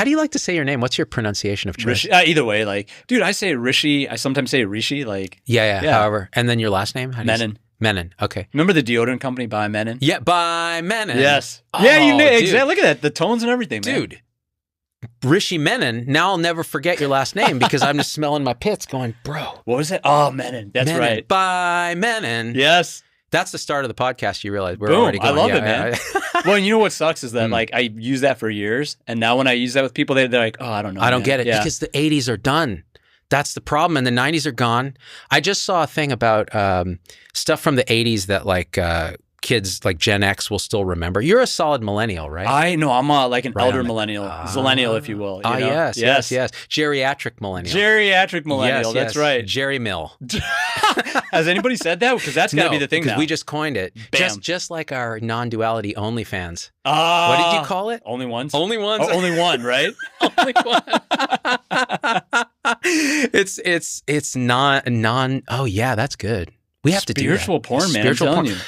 How do you like to say your name? What's your pronunciation of choice? Rishi, either way, like, dude, I say Rishi. I sometimes say Rishi, like. Yeah. However, and then your last name? How do Menon. Menon. Okay. Remember the deodorant company by Menon? Yeah, by Menon. Yes. Oh, yeah, you knew dude. exactly. Look at that, the tones and everything, man. Dude. Rishi Menon. Now I'll never forget your last name because I'm just smelling my pits going, bro. What was it? Oh, Menon. That's Menon, right. By Menon. Yes. That's the start of the podcast. You realize we're Boom. already going. I love it, man. Well, and you know what sucks is that like I use that for years, and now when I use that with people, they're like, "Oh, I don't know." I don't man. get it because the 80s are done. That's the problem, and the 90s are gone. I just saw a thing about stuff from the 80s that like kids like Gen X will still remember. You're a solid millennial, right? I know. I'm like an Right elder on it. millennial, zillennial, if you will. You know? Yes. Geriatric millennial. Geriatric millennial. Yes, that's right. Jerry Mill. Has anybody said that? Because that's got to be the thing because now. we just coined it. Bam. Just like our non-duality OnlyFans. What did you call it? Only ones? Only ones? Oh, only one, right? Only one. It's non. Oh yeah, that's good. We have to do that. Spiritual porn, man. Spiritual I'm telling porn. you.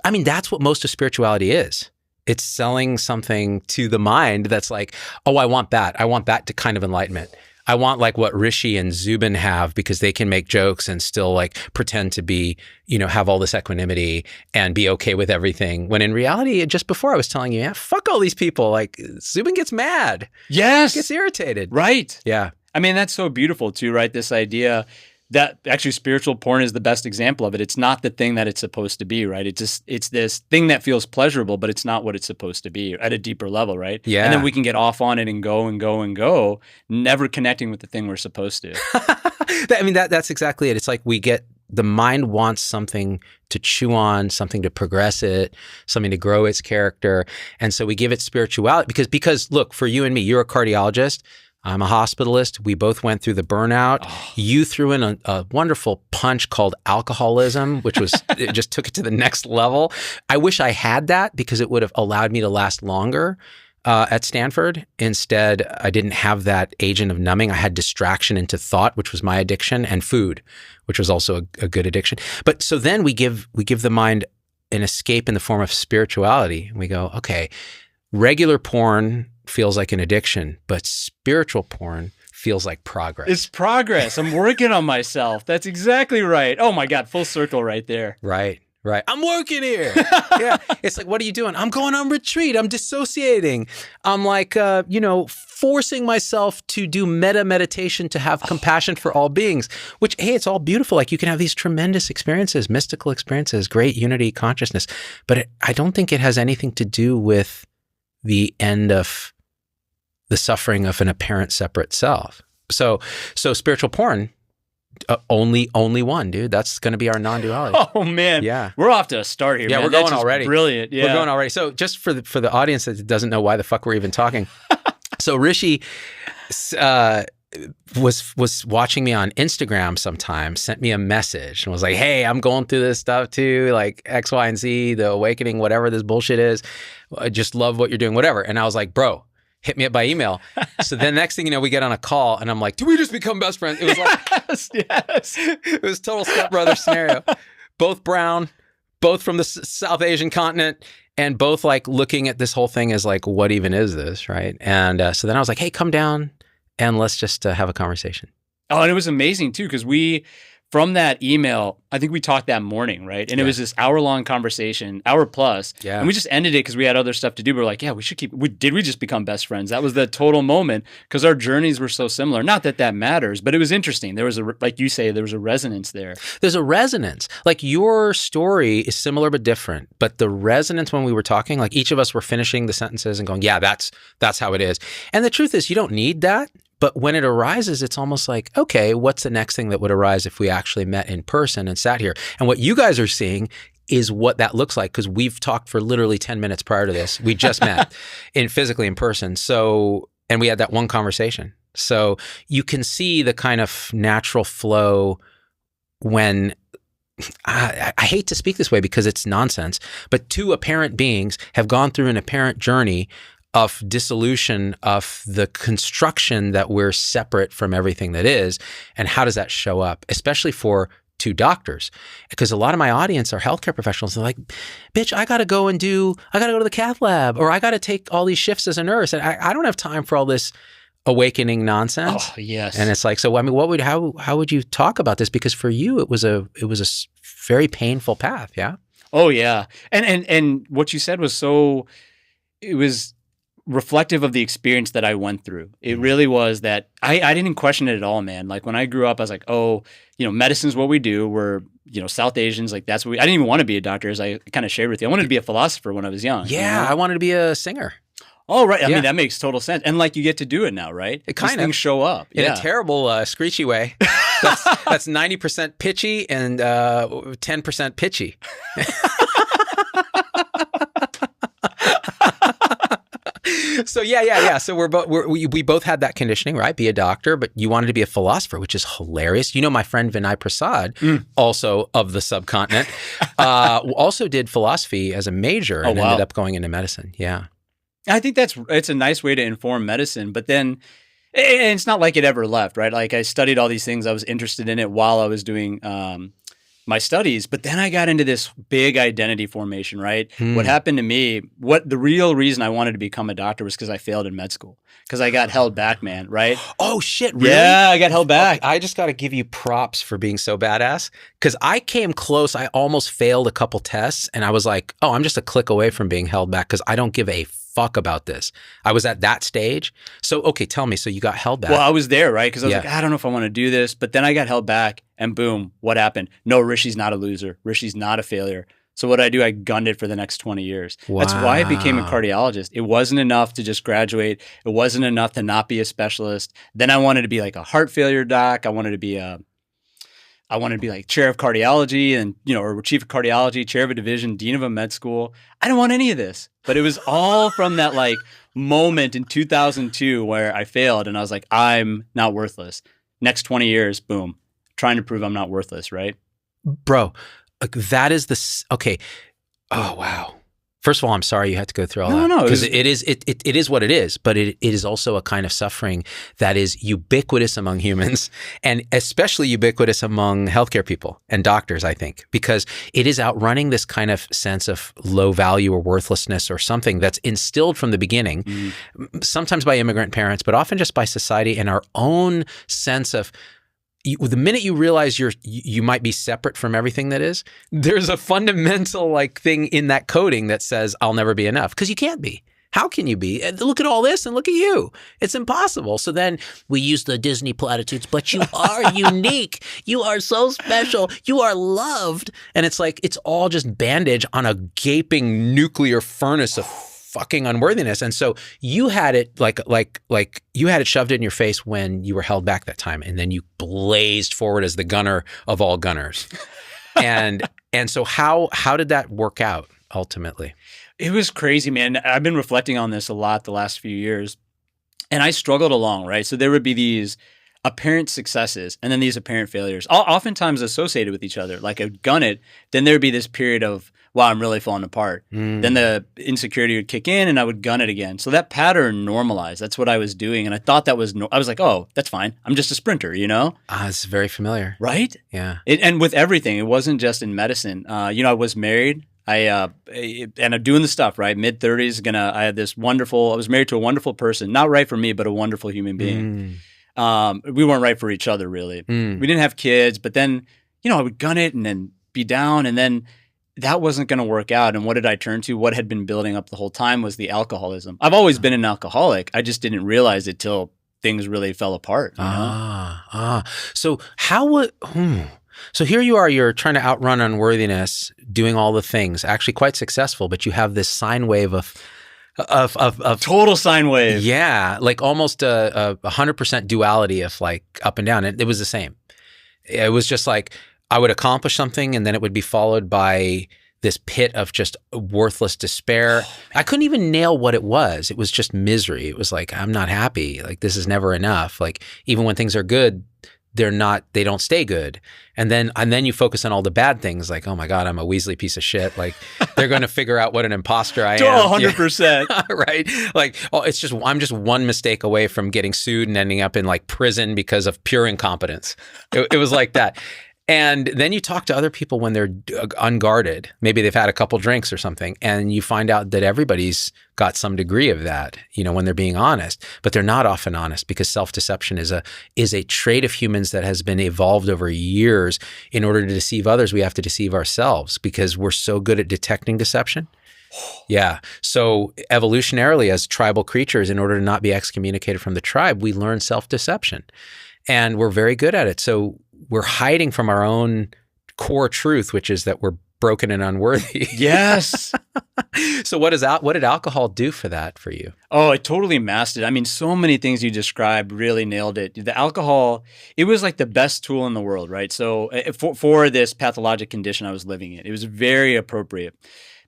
I mean, that's what most of spirituality is. It's selling something to the mind that's like, oh, I want that. I want that to kind of enlightenment. I want like what Rishi and Zubin have because they can make jokes and still like pretend to be, have all this equanimity and be okay with everything. When in reality, just before I was telling you, yeah, fuck all these people. Like Zubin gets mad. Yes. Gets irritated. Right. Yeah. I mean, that's so beautiful too, right? This idea that actually spiritual porn is the best example of it. It's not the thing that it's supposed to be, right? It's this thing that feels pleasurable, but it's not what it's supposed to be at a deeper level, right? Yeah. And then we can get off on it and go, never connecting with the thing we're supposed to. I mean, that's exactly it. It's like the mind wants something to chew on, something to progress it, something to grow its character. And so we give it spirituality because look, for you and me, you're a cardiologist. I'm a hospitalist. We both went through the burnout. Oh. You threw in a wonderful punch called alcoholism, which was, it just took it to the next level. I wish I had that because it would have allowed me to last longer at Stanford. Instead, I didn't have that agent of numbing. I had distraction into thought, which was my addiction, and food, which was also a good addiction. But so then we give the mind an escape in the form of spirituality. We go, okay, regular porn feels like an addiction, but spiritual porn feels like progress. It's progress. I'm working on myself. That's exactly right. Oh my God, full circle right there. Right. I'm working here. Yeah. It's like, what are you doing? I'm going on retreat. I'm dissociating. I'm like, forcing myself to do meditation to have compassion for all beings, which, hey, it's all beautiful. Like you can have these tremendous experiences, mystical experiences, great unity consciousness, but I don't think it has anything to do with the end of the suffering of an apparent separate self. So spiritual porn, only one, dude. That's going to be our non-duality. Oh man, yeah, we're off to a start here. Yeah, man. we're going already. Brilliant. Yeah, we're going already. So just for the audience that doesn't know why the fuck we're even talking, so Rishi was watching me on Instagram sometime, sent me a message and was like, hey, I'm going through this stuff too, like X, Y, and Z, the awakening, whatever this bullshit is. I just love what you're doing, whatever. And I was like, bro, hit me up by email. So then next thing you know, we get on a call and I'm like, do we just become best friends? It was like, yes. It was total stepbrother scenario. Both brown, both from the South Asian continent, and both like looking at this whole thing as like, what even is this, right? And so then I was like, hey, come down and let's just have a conversation. Oh, and it was amazing too, because from that email, I think we talked that morning, right? And it was this hour-long conversation, hour plus. Yeah. And we just ended it because we had other stuff to do. We were like, yeah, we should did we just become best friends? That was the total moment because our journeys were so similar. Not that matters, but it was interesting. There was like you say, there was a resonance there. There's a resonance. Like your story is similar but different. But the resonance when we were talking, like each of us were finishing the sentences and going, yeah, that's how it is. And the truth is you don't need that. But when it arises, it's almost like, okay, what's the next thing that would arise if we actually met in person and sat here? And what you guys are seeing is what that looks like because we've talked for literally 10 minutes prior to this. We just met physically in person. So, and we had that one conversation. So you can see the kind of natural flow when I hate to speak this way because it's nonsense, but two apparent beings have gone through an apparent journey of dissolution of the construction that we're separate from everything that is. And how does that show up, especially for to doctors, because a lot of my audience are healthcare professionals. They're like, bitch, I got to go to the cath lab, or I got to take all these shifts as a nurse. And I don't have time for all this awakening nonsense. Oh, yes. And it's like, so I mean, how would you talk about this? Because for you, it was a very painful path. Yeah. Oh yeah. And what you said was it was reflective of the experience that I went through. It really was that I didn't question it at all, man. Like when I grew up, I was like, oh, medicine's what we do. We're, South Asians, like that's what I didn't even want to be a doctor, as I kind of shared with you. I wanted to be a philosopher when I was young. Yeah. I wanted to a singer. Oh, right. I mean, that makes total sense. And like you get to do it now, right? It kind of. Things show up. In a terrible, screechy way. That's 90% pitchy and 10% pitchy. So yeah. So we both had that conditioning, right? Be a doctor, but you wanted to be a philosopher, which is hilarious. My friend Vinay Prasad, also of the subcontinent, also did philosophy as a major and ended up going into medicine. Yeah. I think it's a nice way to inform medicine, but then it's not like it ever left, right? Like I studied all these things. I was interested in it while I was doing my studies, but then I got into this big identity formation, right? What happened to me, the real reason I wanted to become a doctor was because I failed in med school, because I got held back, man, right? Oh shit, really? Yeah, I got held back. Okay, I just got to give you props for being so badass, because I came close. I almost failed a couple tests and I was like, oh, I'm just a click away from being held back because I don't give a fuck about this. I was at that stage. So, okay, tell me. So you got held back. Well, I was there, right? Because I was like, I don't know if I want to do this. But then I got held back and boom, what happened? No, Rishi's not a loser. Rishi's not a failure. So what I do, I gunned it for the next 20 years. Wow. That's why I became a cardiologist. It wasn't enough to just graduate. It wasn't enough to not be a specialist. Then I wanted to be like a heart failure doc. I wanted to be like chair of cardiology and, or chief of cardiology, chair of a division, dean of a med school. I don't want any of this, but it was all from that like moment in 2002 where I failed and I was like, I'm not worthless. Next 20 years, boom, trying to prove I'm not worthless, right? Bro, like that is okay. Oh, wow. First of all, I'm sorry you had to go through all that. No, because it is what it is, but it is also a kind of suffering that is ubiquitous among humans, and especially ubiquitous among healthcare people and doctors, I think, because it is outrunning this kind of sense of low value or worthlessness or something that's instilled from the beginning, sometimes by immigrant parents, but often just by society and our own sense of the minute you realize you might be separate from everything that is, there's a fundamental like thing in that coding that says I'll never be enough, because you can't be. How can you be? Look at all this and look at you. It's impossible. So then we use the Disney platitudes, but you are unique. You are so special. You are loved. And it's like, it's all just bandage on a gaping nuclear furnace of fucking unworthiness. And so you had it like you had it shoved in your face when you were held back that time, and then you blazed forward as the gunner of all gunners. And so how did that work out ultimately? It was crazy, man. I've been reflecting on this a lot the last few years, and I struggled along, right? So there would be these apparent successes and then these apparent failures, oftentimes associated with each other. Like I'd gun it, then there'd be this period of, wow, I'm really falling apart. Then the insecurity would kick in and I would gun it again. So that pattern normalized. That's what I was doing. And I thought that was, I was like, oh, that's fine. I'm just a sprinter, It's very familiar. Right? Yeah. And with everything, it wasn't just in medicine. I was married. And I'm doing the stuff, right? Mid-30s, I was married to a wonderful person, not right for me, but a wonderful human being. We weren't right for each other, really. We didn't have kids, but then, I would gun it and then be down, and then that wasn't going to work out. And what did I turn to? What had been building up the whole time was the alcoholism. I've always been an alcoholic. I just didn't realize it till things really fell apart. So so here you are, you're trying to outrun unworthiness, doing all the things, actually quite successful, but you have this sine wave of total sine wave. Yeah, like almost a 100% duality of like up and down. It was the same. It was just like I would accomplish something and then it would be followed by this pit of just worthless despair. I couldn't even nail what it was. It was just misery. It was like, I'm not happy. Like this is never enough. Like even when things are good, they don't stay good. And then you focus on all the bad things, like, oh my God, I'm a Weasley piece of shit. Like they're going to figure out what an imposter I am. 100%. Yeah. Right. Like, I'm just one mistake away from getting sued and ending up in like prison because of pure incompetence. It was like that. And then you talk to other people when they're unguarded. Maybe they've had a couple drinks or something, and you find out that everybody's got some degree of that, when they're being honest, but they're not often honest because self-deception is a trait of humans that has been evolved over years. In order to deceive others, we have to deceive ourselves because we're so good at detecting deception. Yeah. So evolutionarily, as tribal creatures, in order to not be excommunicated from the tribe, we learn self-deception. And we're very good at it. So we're hiding from our own core truth, which is that we're broken and unworthy. Yes. So what did alcohol do for that for you? Oh, it totally masked it. I mean, so many things you described really nailed it. The alcohol, it was like the best tool in the world, right? So for this pathologic condition I was living in, it was very appropriate.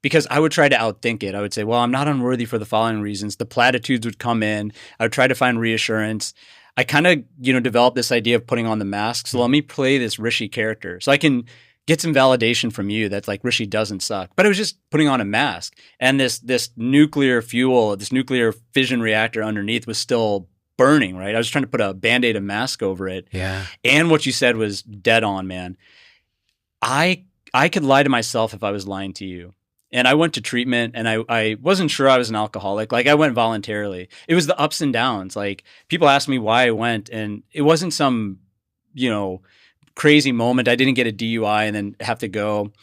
Because I would try to outthink it. I would say, well, I'm not unworthy for the following reasons. The platitudes would come in. I would try to find reassurance. I kind of, developed this idea of putting on the mask. So let me play this Rishi character so I can get some validation from you that like Rishi doesn't suck. But it was just putting on a mask. And this nuclear fuel, this nuclear fission reactor underneath was still burning, right? I was trying to put a Band-Aid, a mask over it. Yeah. And what you said was dead on, man. I could lie to myself if I was lying to you. And I went to treatment and I wasn't sure I was an alcoholic. Like I went voluntarily. It was the ups and downs. Like people asked me why I went and it wasn't some, crazy moment. I didn't get a DUI and then have to go.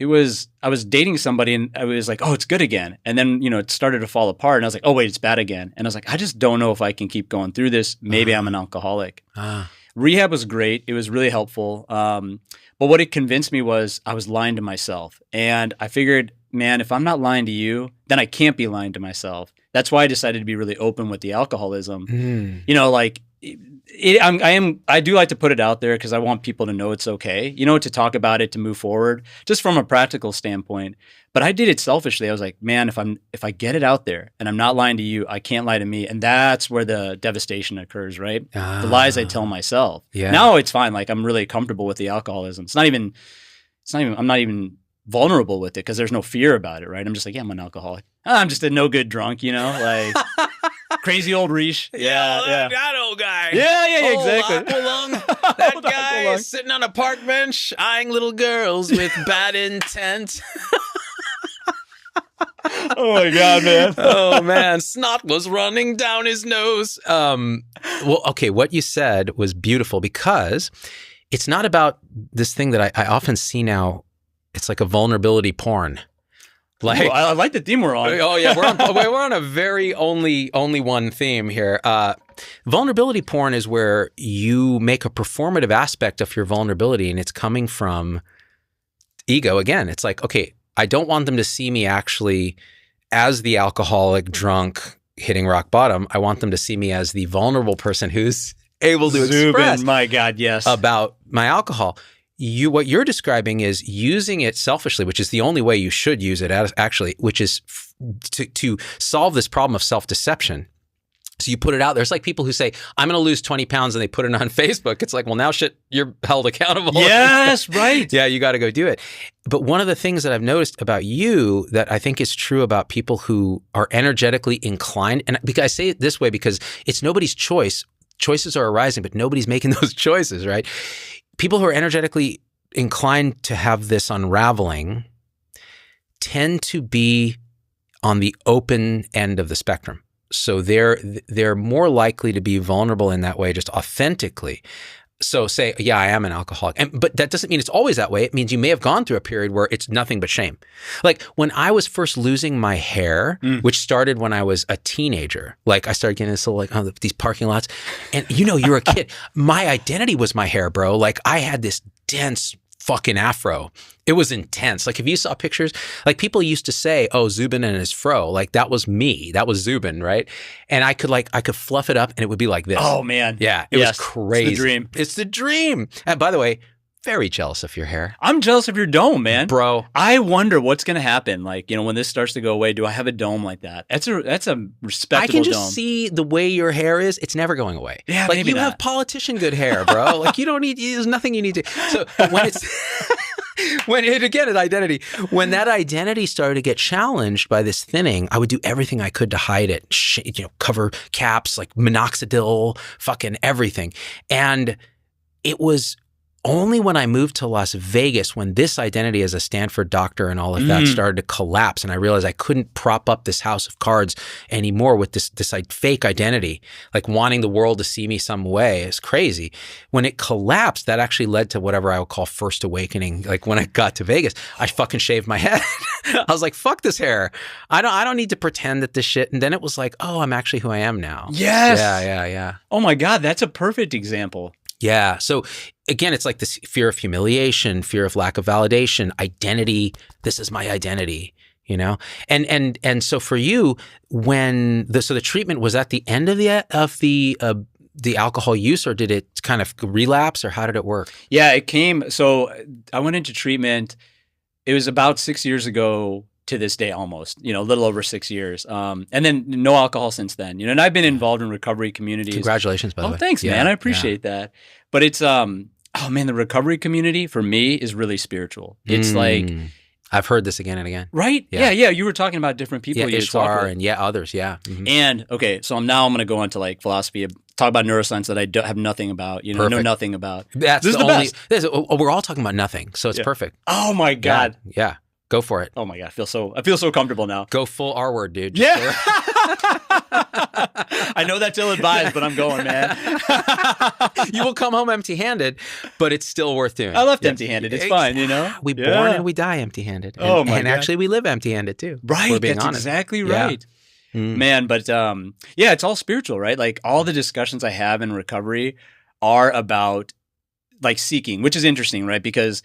I was dating somebody and I was like, oh, it's good again. And then, it started to fall apart and I was like, oh, wait, it's bad again. And I was like, I just don't know if I can keep going through this. Maybe I'm an alcoholic. Rehab was great. It was really helpful. But what it convinced me was I was lying to myself. And I figured, man, if I'm not lying to you, then I can't be lying to myself. That's why I decided to be really open with the alcoholism. I do like to put it out there because I want people to know it's okay, to talk about it, to move forward, just from a practical standpoint. But I did it selfishly. I was like, man, if I get it out there and I'm not lying to you, I can't lie to me. And that's where the devastation occurs, right? The lies I tell myself. Yeah. Now it's fine. Like I'm really comfortable with the alcoholism. I'm not even vulnerable with it because there's no fear about it, right? I'm just like, yeah, I'm an alcoholic. I'm just a no good drunk, like crazy old Rishi. Yeah. That old guy. Yeah, exactly. That guy is sitting on a park bench eyeing little girls with bad intent. Oh my God, man. Oh man, snot was running down his nose. Okay, what you said was beautiful because it's not about this thing that I often see now. It's like a vulnerability porn. Like, ooh, I like the theme we're on. Oh yeah, we're on a very only one theme here. Vulnerability porn is where you make a performative aspect of your vulnerability, and it's coming from ego. Again, it's like, okay, I don't want them to see me actually as the alcoholic, drunk, hitting rock bottom. I want them to see me as the vulnerable person who's able to express. My God, yes. About my alcohol. What you're describing is using it selfishly, which is the only way you should use it actually, which is to solve this problem of self-deception. So you put it out there. It's like people who say, I'm going to lose 20 pounds and they put it on Facebook. It's like, well, now shit, you're held accountable. Yes, right. Yeah, you got to go do it. But one of the things that I've noticed about you that I think is true about people who are energetically inclined, and because I say it this way because it's nobody's choice. Choices are arising, but nobody's making those choices, right? People who are energetically inclined to have this unraveling tend to be on the open end of the spectrum. So they're more likely to be vulnerable in that way, just authentically. So say, yeah, I am an alcoholic. But that doesn't mean it's always that way. It means you may have gone through a period where it's nothing but shame. Like when I was first losing my hair, which started when I was a teenager, like I started getting this little these parking lots. And you're a kid. My identity was my hair, bro. Like I had this dense fucking afro. It was intense. Like if you saw pictures, like people used to say, oh, Zubin and his fro, like that was me. That was Zubin, right? And I could fluff it up and it would be like this. Oh man. Yeah. It was crazy. It's the dream. It's the dream. And by the way, very jealous of your hair. I'm jealous of your dome, man. Bro. I wonder what's going to happen. Like, when this starts to go away, do I have a dome like that? That's a respectable dome. I can just see the way your hair is. It's never going away. Yeah, like maybe you have politician good hair, bro. Like you don't need, there's nothing you need to. So when it's, identity, when that identity started to get challenged by this thinning, I would do everything I could to hide it, cover caps, like minoxidil, fucking everything. And it was only when I moved to Las Vegas, when this identity as a Stanford doctor and all of that started to collapse, and I realized I couldn't prop up this house of cards anymore with this like fake identity, like wanting the world to see me some way. It's crazy. When it collapsed, that actually led to whatever I would call first awakening. Like when I got to Vegas, I fucking shaved my head. I was like, fuck this hair. I don't need to pretend that this shit. And then it was like, oh, I'm actually who I am now. Yes. Yeah. Oh my God, that's a perfect example. Yeah. So again, it's like this fear of humiliation, fear of lack of validation, identity. This is my identity, you know? And so for you, when the treatment was at the end of the alcohol use, or did it kind of relapse, or how did it work? Yeah, it came. So I went into treatment. It was about 6 years ago to this day, almost, a little over 6 years. And then no alcohol since then, and I've been involved in recovery communities. Congratulations, by the way. Oh, thanks, man. I appreciate that. But it's, oh man, the recovery community for me is really spiritual. It's like, I've heard this again and again. Right? Yeah. You were talking about different people. Yeah, Ishwar and others. Yeah. Mm-hmm. And okay, so I'm going to go into like philosophy, talk about neuroscience that I have nothing about, know nothing about. That's the only, we're all talking about nothing. So it's perfect. Oh my God. Yeah. Go for it. Oh my God. I feel so comfortable now. Go full R word, dude. Yeah. I know that's ill-advised, but I'm going, man. You will come home empty-handed, but it's still worth doing. I left empty-handed. It's fine, We born and we die empty-handed. And, God. Actually, we live empty-handed too. Right. We're being that's honest. Exactly right. Yeah. Man, but it's all spiritual, right? Like all the discussions I have in recovery are about like seeking, which is interesting, right? Because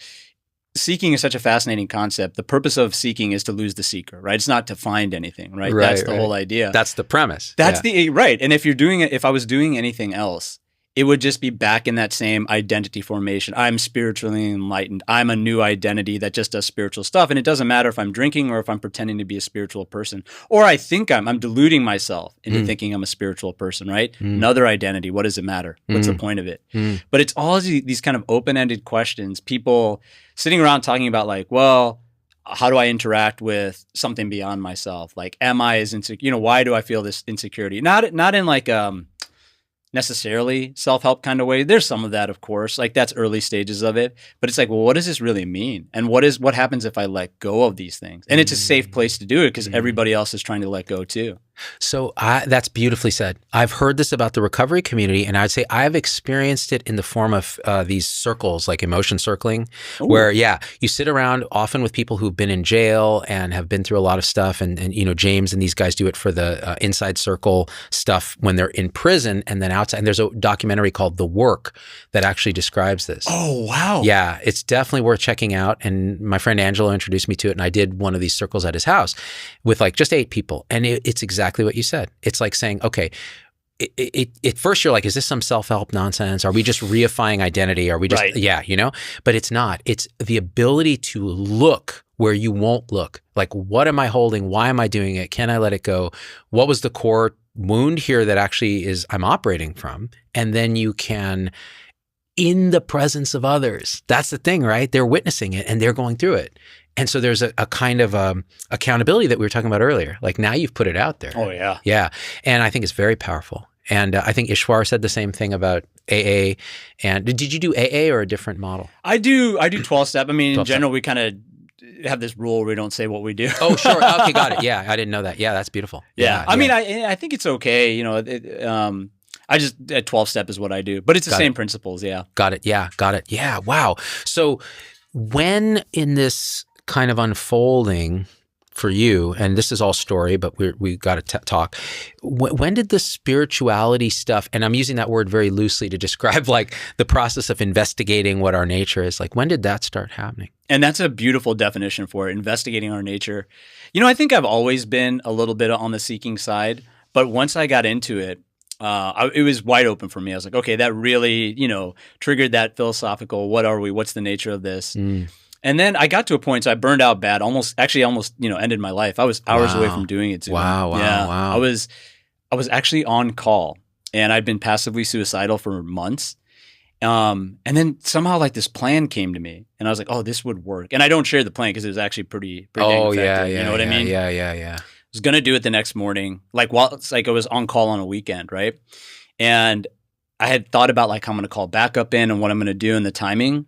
seeking is such a fascinating concept. The purpose of seeking is to lose the seeker, right? It's not to find anything, right? That's the whole idea. That's the premise. That's right. And if I was doing anything else, it would just be back in that same identity formation. I'm spiritually enlightened. I'm a new identity that just does spiritual stuff. And it doesn't matter if I'm drinking or if I'm pretending to be a spiritual person, or I think I'm deluding myself into thinking I'm a spiritual person, right? Another identity. What does it matter? What's the point of it? But it's all these kind of open-ended questions. People sitting around talking about like, well, how do I interact with something beyond myself? Like, am I as insecure? Why do I feel this insecurity? Not in like necessarily self-help kind of way. There's some of that, of course, like that's early stages of it, but it's like, well, what does this really mean? And what happens if I let go of these things? And it's a safe place to do it because everybody else is trying to let go too. So that's beautifully said. I've heard this about the recovery community, and I'd say I've experienced it in the form of these circles, like emotion circling, where you sit around often with people who've been in jail and have been through a lot of stuff, and James and these guys do it for the inside circle stuff when they're in prison and then outside. And there's a documentary called The Work that actually describes this. Oh, wow. Yeah, it's definitely worth checking out. And my friend Angelo introduced me to it, and I did one of these circles at his house with like just 8 people, and it's exactly what you said. It's like saying, okay, at first you're like, is this some self-help nonsense? Are we just reifying identity? Are we just, but it's not. It's the ability to look where you won't look. Like, what am I holding? Why am I doing it? Can I let it go? What was the core wound here that actually I'm operating from? And then you can, in the presence of others, that's the thing, right? They're witnessing it and they're going through it. And so there's a kind of accountability that we were talking about earlier. Like now you've put it out there. Oh, yeah. Yeah. And I think it's very powerful. And I think Ishwar said the same thing about AA. And did you do AA or a different model? I do 12-step. I mean, in general, we kind of have this rule where we don't say what we do. Oh, sure. Okay, got it. Yeah, I didn't know that. Yeah, that's beautiful. Yeah. I mean, I think it's okay. I just, 12-step is what I do. But it's the same principles, yeah. Got it. Yeah, got it. Yeah, wow. So when in this kind of unfolding for you, and this is all story, but we got to talk. When did the spirituality stuff, and I'm using that word very loosely to describe like the process of investigating what our nature is, like when did that start happening? And that's a beautiful definition for it, investigating our nature. I think I've always been a little bit on the seeking side, but once I got into it, it was wide open for me. I was like, okay, that really, triggered that philosophical, what are we? What's the nature of this? And then I got to a point, so I burned out bad, almost, ended my life. I was hours away from doing it too. Wow. I was actually on call, and I'd been passively suicidal for months. And then somehow like this plan came to me, and I was like, oh, this would work. And I don't share the plan because it was actually pretty dang effective. You know what I mean? Yeah. I was going to do it the next morning, I was on call on a weekend, right? And I had thought about like how I'm going to call backup in and what I'm going to do and the timing.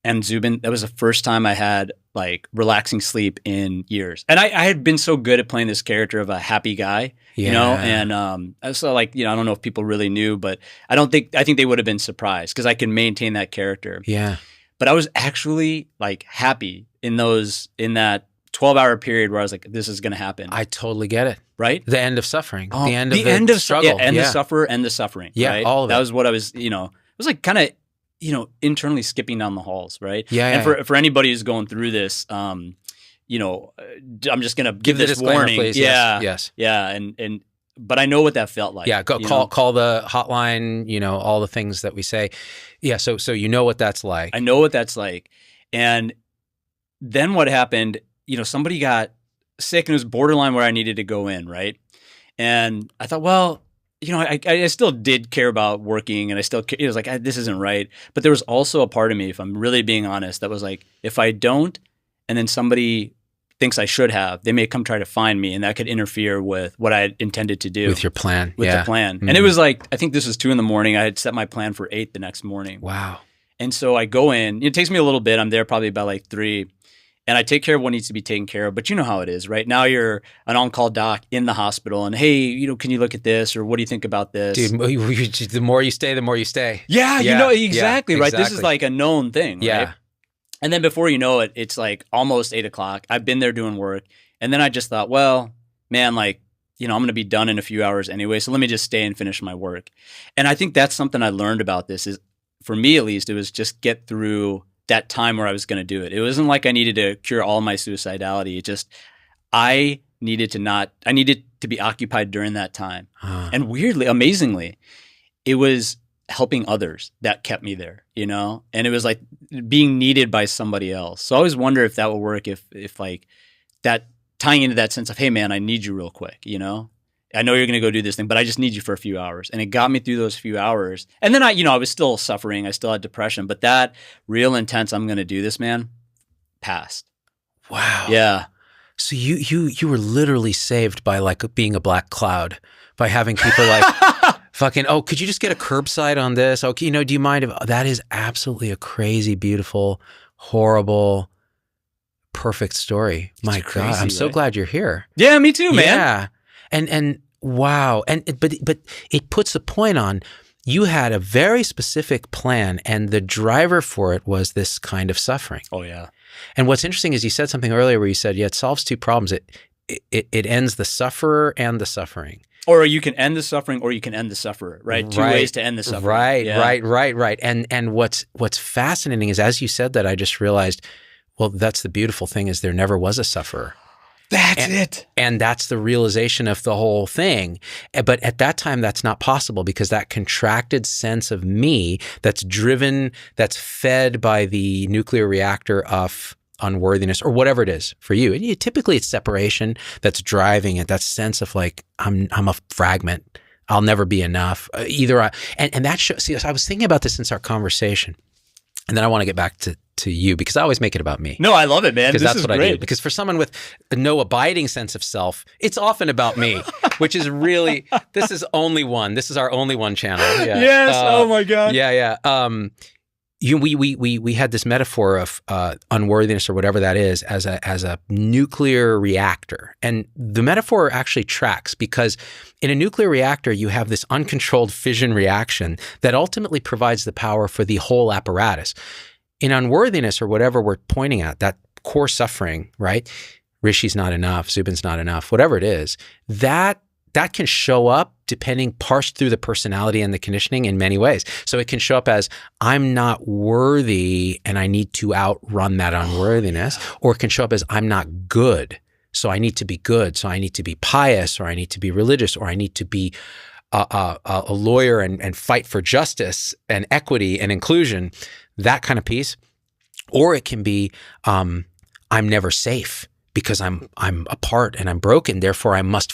And Zubin, that was the first time I had like relaxing sleep in years. And I had been so good at playing this character of a happy guy, you know, and so like, you know, I don't know if people really knew, but I think they would have been surprised because I can maintain that character. Yeah. But I was actually like happy in that 12-hour period where I was like, this is going to happen. I totally get it. Right? The end of suffering. The end of the struggle. Yeah, and the sufferer and the suffering. Yeah, right? all of it. That was what I was, you know, it was like kind of, you know, internally skipping down the halls, right? Yeah. And for anybody who's going through this, you know, I'm just gonna give this warning. Please. Yeah, yes. Yeah, but I know what that felt like. Yeah, call the hotline. You know, all the things that we say. Yeah, so you know what that's like. I know what that's like, and then what happened? You know, somebody got sick and it was borderline where I needed to go in, right? And I thought, well, you know, I still did care about working and it was like, this isn't right. But there was also a part of me, if I'm really being honest, that was like, if I don't, and then somebody thinks I should have, they may come try to find me and that could interfere with what I had intended to do. With your plan. With the plan. Mm-hmm. And it was like, I think this was 2 a.m. I had set my plan for 8 the next morning. Wow. And so I go in, it takes me a little bit. I'm there probably about like 3. And I take care of what needs to be taken care of. But you know how it is, right? Now you're an on-call doc in the hospital and, hey, you know, can you look at this? Or what do you think about this? Dude, the more you stay, the more you stay. Yeah, you know, exactly, right? This is like a known thing, right? Yeah. And then before you know it, it's like almost 8 o'clock. I've been there doing work. And then I just thought, well, man, like, you know, I'm going to be done in a few hours anyway. So let me just stay and finish my work. And I think that's something I learned about this is, for me at least, it was just get through that time where I was going to do it. It wasn't like I needed to cure all my suicidality. It just, I needed to be occupied during that time. And weirdly, amazingly, it was helping others that kept me there, you know? And it was like being needed by somebody else. So I always wonder if that would work if like that tying into that sense of, hey man, I need you real quick, you know? I know you're going to go do this thing, but I just need you for a few hours. And it got me through those few hours. And then I was still suffering. I still had depression, but that real intense, I'm going to do this, man, passed. Wow. Yeah. So you were literally saved by like being a black cloud, by having people like fucking, oh, could you just get a curbside on this? Okay, you know, do you mind if that is absolutely a crazy, beautiful, horrible, perfect story. My God, crazy, I'm so glad you're here. Yeah, me too, man. Yeah. And wow. But it puts a point on, you had a very specific plan and the driver for it was this kind of suffering. Oh yeah. And what's interesting is you said something earlier where you said, yeah, it solves 2 problems. It ends the sufferer and the suffering. Or you can end the suffering or you can end the sufferer, right? 2 ways to end the suffering. Right, yeah. right. And what's fascinating is, as you said that, I just realized, well, that's the beautiful thing, is there never was a sufferer. That's it. And that's the realization of the whole thing. But at that time, that's not possible, because that contracted sense of me that's driven, that's fed by the nuclear reactor of unworthiness or whatever it is for you. And typically it's separation that's driving it, that sense of like, I'm a fragment. I'll never be enough. And that shows, see, I was thinking about this since our conversation. And then I want to get back to you, because I always make it about me. No, I love it, man. Because that's what great. I do. Because for someone with no abiding sense of self, it's often about me, which is really, this is only one. This is our only one channel. Yeah. Yes. Oh my God. Yeah. We had this metaphor of unworthiness or whatever that is as a nuclear reactor. And the metaphor actually tracks, because in a nuclear reactor, you have this uncontrolled fission reaction that ultimately provides the power for the whole apparatus. In unworthiness or whatever we're pointing at, that core suffering, right? Rishi's not enough, Zubin's not enough, whatever it is, that can show up parsed through the personality and the conditioning in many ways. So it can show up as, I'm not worthy and I need to outrun that unworthiness. Or it can show up as, I'm not good, so I need to be good. So I need to be pious, or I need to be religious, or I need to be a lawyer and fight for justice and equity and inclusion, that kind of piece. Or it can be, I'm never safe because I'm apart and I'm broken. Therefore, I must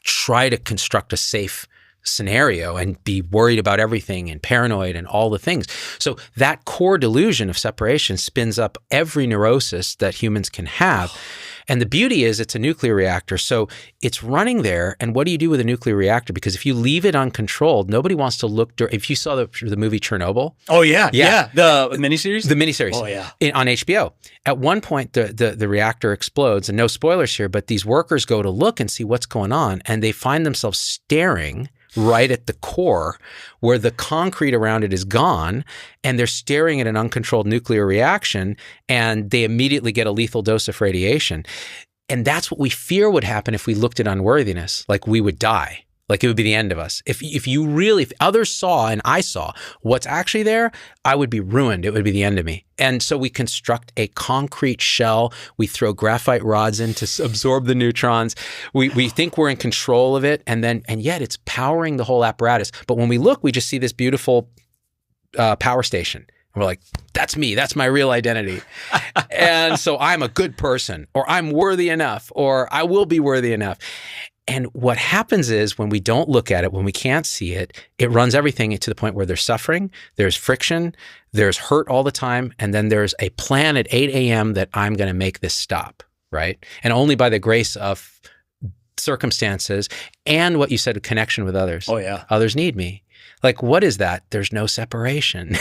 try to construct a safe scenario and be worried about everything and paranoid and all the things. So that core delusion of separation spins up every neurosis that humans can have. And the beauty is it's a nuclear reactor. So it's running there. And what do you do with a nuclear reactor? Because if you leave it uncontrolled, nobody wants to look. If you saw the movie Chernobyl. Oh, yeah. The miniseries? The miniseries. Oh, yeah. On HBO. At one point, the reactor explodes. And no spoilers here, but these workers go to look and see what's going on. And they find themselves staring right at the core where the concrete around it is gone, and they're staring at an uncontrolled nuclear reaction, and they immediately get a lethal dose of radiation. And that's what we fear would happen if we looked at unworthiness, like we would die. Like it would be the end of us. If others saw and I saw what's actually there, I would be ruined. It would be the end of me. And so we construct a concrete shell. We throw graphite rods in to absorb the neutrons. We think we're in control of it, and yet it's powering the whole apparatus. But when we look, we just see this beautiful power station. And we're like, that's me. That's my real identity. And so I'm a good person, or I'm worthy enough, or I will be worthy enough. And what happens is when we don't look at it, when we can't see it, it runs everything to the point where there's suffering, there's friction, there's hurt all the time, and then there's a plan at 8 a.m. that I'm going to make this stop, right? And only by the grace of circumstances and what you said, a connection with others. Oh, yeah. Others need me. Like, what is that? There's no separation.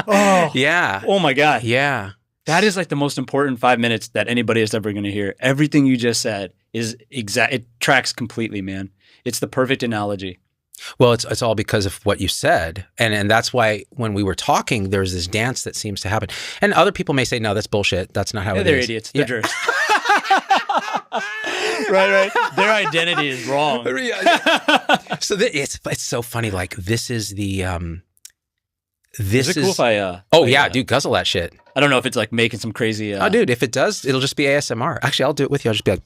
Oh, yeah. Oh, my God. Yeah. That is like the most important 5 minutes that anybody is ever going to hear. Everything you just said is exact. It tracks completely, man. It's the perfect analogy. Well, it's all because of what you said. And that's why when we were talking, there's this dance that seems to happen. And other people may say, no, that's bullshit. That's not how it is. They're idiots. They're jerks. Right. Their identity is wrong. So it's so funny. Like this is the Is it cool if I dude, guzzle that shit. I don't know if it's like making some crazy oh dude, if it does, it'll just be ASMR. Actually, I'll do it with you. I'll just be like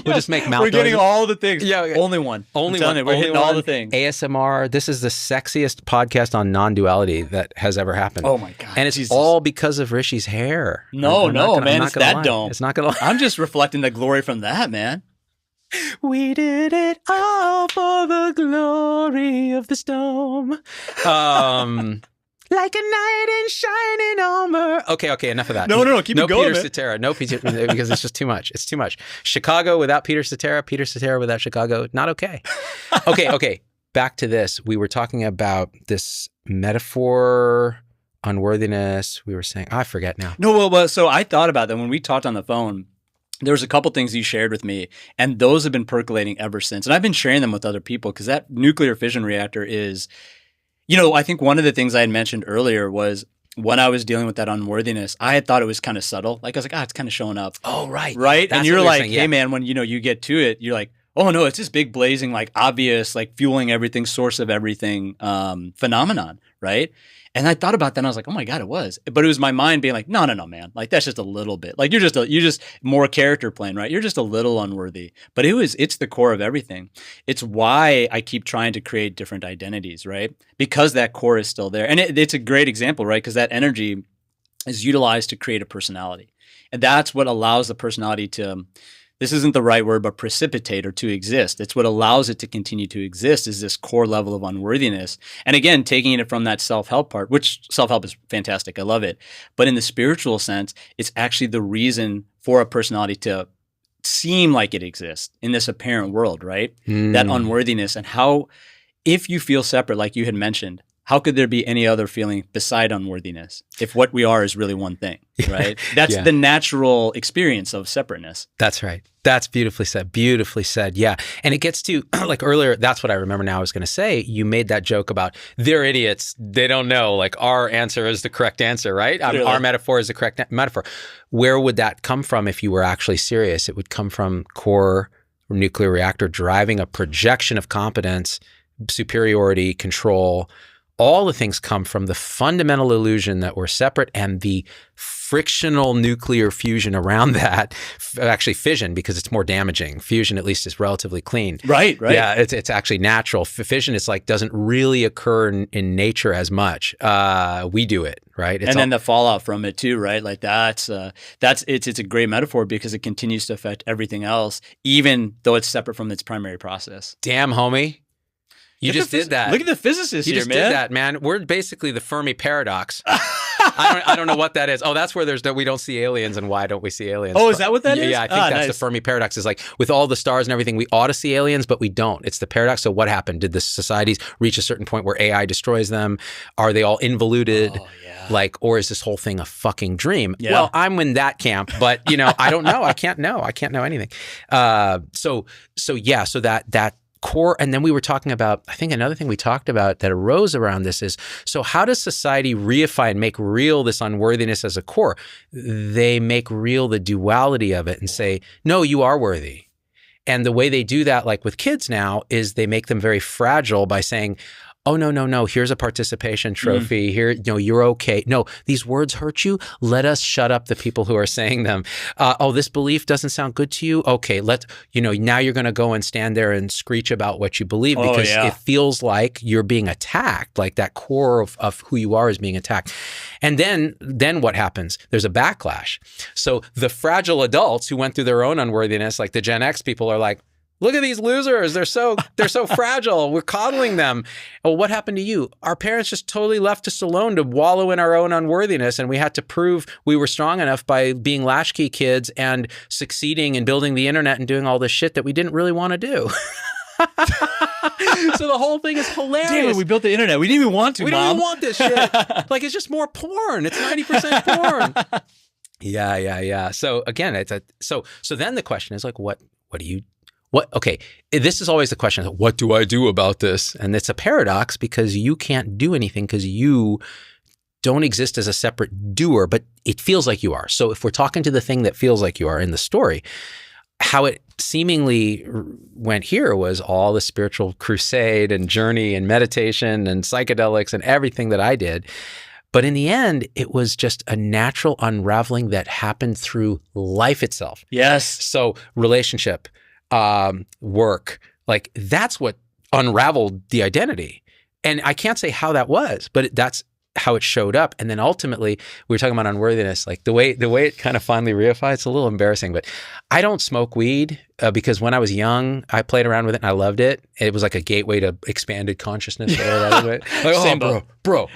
we'll just make mouth We're getting noises. all the things. Yeah. Only one. Only one. We're hitting all the things. ASMR. This is the sexiest podcast on non-duality that has ever happened. Oh my God. And it's all because of Rishi's hair. No, man. It's that dome. It's not gonna lie. I'm just reflecting the glory from that, man. We did it all for the glory of the dome. Like a knight in shining armor. Okay, enough of that. No, keep it going, Peter man. Cetera. No Peter, because it's just too much. It's too much. Chicago without Peter Cetera without Chicago, not okay. Okay. Back to this. We were talking about this metaphor, unworthiness. We were saying, I forget now. No, well, so I thought about that when we talked on the phone. There was a couple things you shared with me, and those have been percolating ever since. And I've been sharing them with other people because that nuclear fission reactor is, I think one of the things I had mentioned earlier was when I was dealing with that unworthiness, I had thought it was kind of subtle. Like I was like, it's kind of showing up. Oh, right. Right? That's and you're like, saying, hey, man, when you get to it, you're like, oh, no, it's this big blazing, like obvious, like fueling everything, source of everything phenomenon, right? And I thought about that and I was like, oh my God, it was. But it was my mind being like, no, man. Like that's just a little bit. Like you're just more character playing, right? You're just a little unworthy. But it's the core of everything. It's why I keep trying to create different identities, right? Because that core is still there. And it's a great example, right? Because that energy is utilized to create a personality. And that's what allows the personality to, this isn't the right word, but precipitate or to exist. It's what allows it to continue to exist is this core level of unworthiness. And again, taking it from that self-help part, which self-help is fantastic. I love it. But in the spiritual sense, it's actually the reason for a personality to seem like it exists in this apparent world, right? That unworthiness and how, if you feel separate, like you had mentioned, how could there be any other feeling beside unworthiness if what we are is really one thing, right? That's the natural experience of separateness. That's right. That's beautifully said. Beautifully said. Yeah. And it gets to, like earlier, that's what I remember now I was going to say. You made that joke about they're idiots. They don't know. Like our answer is the correct answer, right? Our metaphor is the correct metaphor. Where would that come from if you were actually serious? It would come from core nuclear reactor driving a projection of competence, superiority, control. All the things come from the fundamental illusion that we're separate and the frictional nuclear fusion around that, actually fission because it's more damaging. Fusion at least is relatively clean. Right. Yeah, it's actually natural. Fission is like doesn't really occur in nature as much. We do it, right? And then the fallout from it too, right? Like it's a great metaphor because it continues to affect everything else, even though it's separate from its primary process. Damn, homie. You just did that. Look at the physicist here, man. You just did that, man. We're basically the Fermi paradox. I don't know what that is. Oh, that's where we don't see aliens, and why don't we see aliens? Oh, is that what that is? Yeah, I think that's the Fermi paradox. Is like with all the stars and everything, we ought to see aliens, but we don't. It's the paradox. So what happened? Did the societies reach a certain point where AI destroys them? Are they all involuted? Oh, yeah. Like, or is this whole thing a fucking dream? Yeah. Well, I'm in that camp, but I don't know. I can't know. I can't know anything. So that core. And then we were talking about, I think another thing we talked about that arose around this is, so how does society reify and make real this unworthiness as a core? They make real the duality of it and say, no, you are worthy. And the way they do that, like with kids now, is they make them very fragile by saying, oh, no, here's a participation trophy. Here, you're okay. No, these words hurt you. Let us shut up the people who are saying them. Oh, this belief doesn't sound good to you. Okay, now you're going to go and stand there and screech about what you believe because it feels like you're being attacked, like that core of who you are is being attacked. And then what happens? There's a backlash. So the fragile adults who went through their own unworthiness, like the Gen X people, are like, look at these losers. They're so fragile. We're coddling them. Well, what happened to you? Our parents just totally left us alone to wallow in our own unworthiness. And we had to prove we were strong enough by being latchkey kids and succeeding and building the internet and doing all this shit that we didn't really want to do. So the whole thing is hilarious. Damn, we built the internet. We didn't even want to, We Mom. don't even want this shit. Like, it's just more porn. It's 90% porn. Yeah. So again, so then the question is like, okay, this is always the question, what do I do about this? And it's a paradox because you can't do anything because you don't exist as a separate doer, but it feels like you are. So if we're talking to the thing that feels like you are in the story, how it seemingly went here was all the spiritual crusade and journey and meditation and psychedelics and everything that I did. But in the end, it was just a natural unraveling that happened through life itself. Yes. So relationship, work, like that's what unraveled the identity. And I can't say how that was, but that's how it showed up. And then ultimately we were talking about unworthiness, like the way it kind of finally reified, it's a little embarrassing, but I don't smoke weed because when I was young, I played around with it and I loved it. It was like a gateway to expanded consciousness. Like, oh, bro,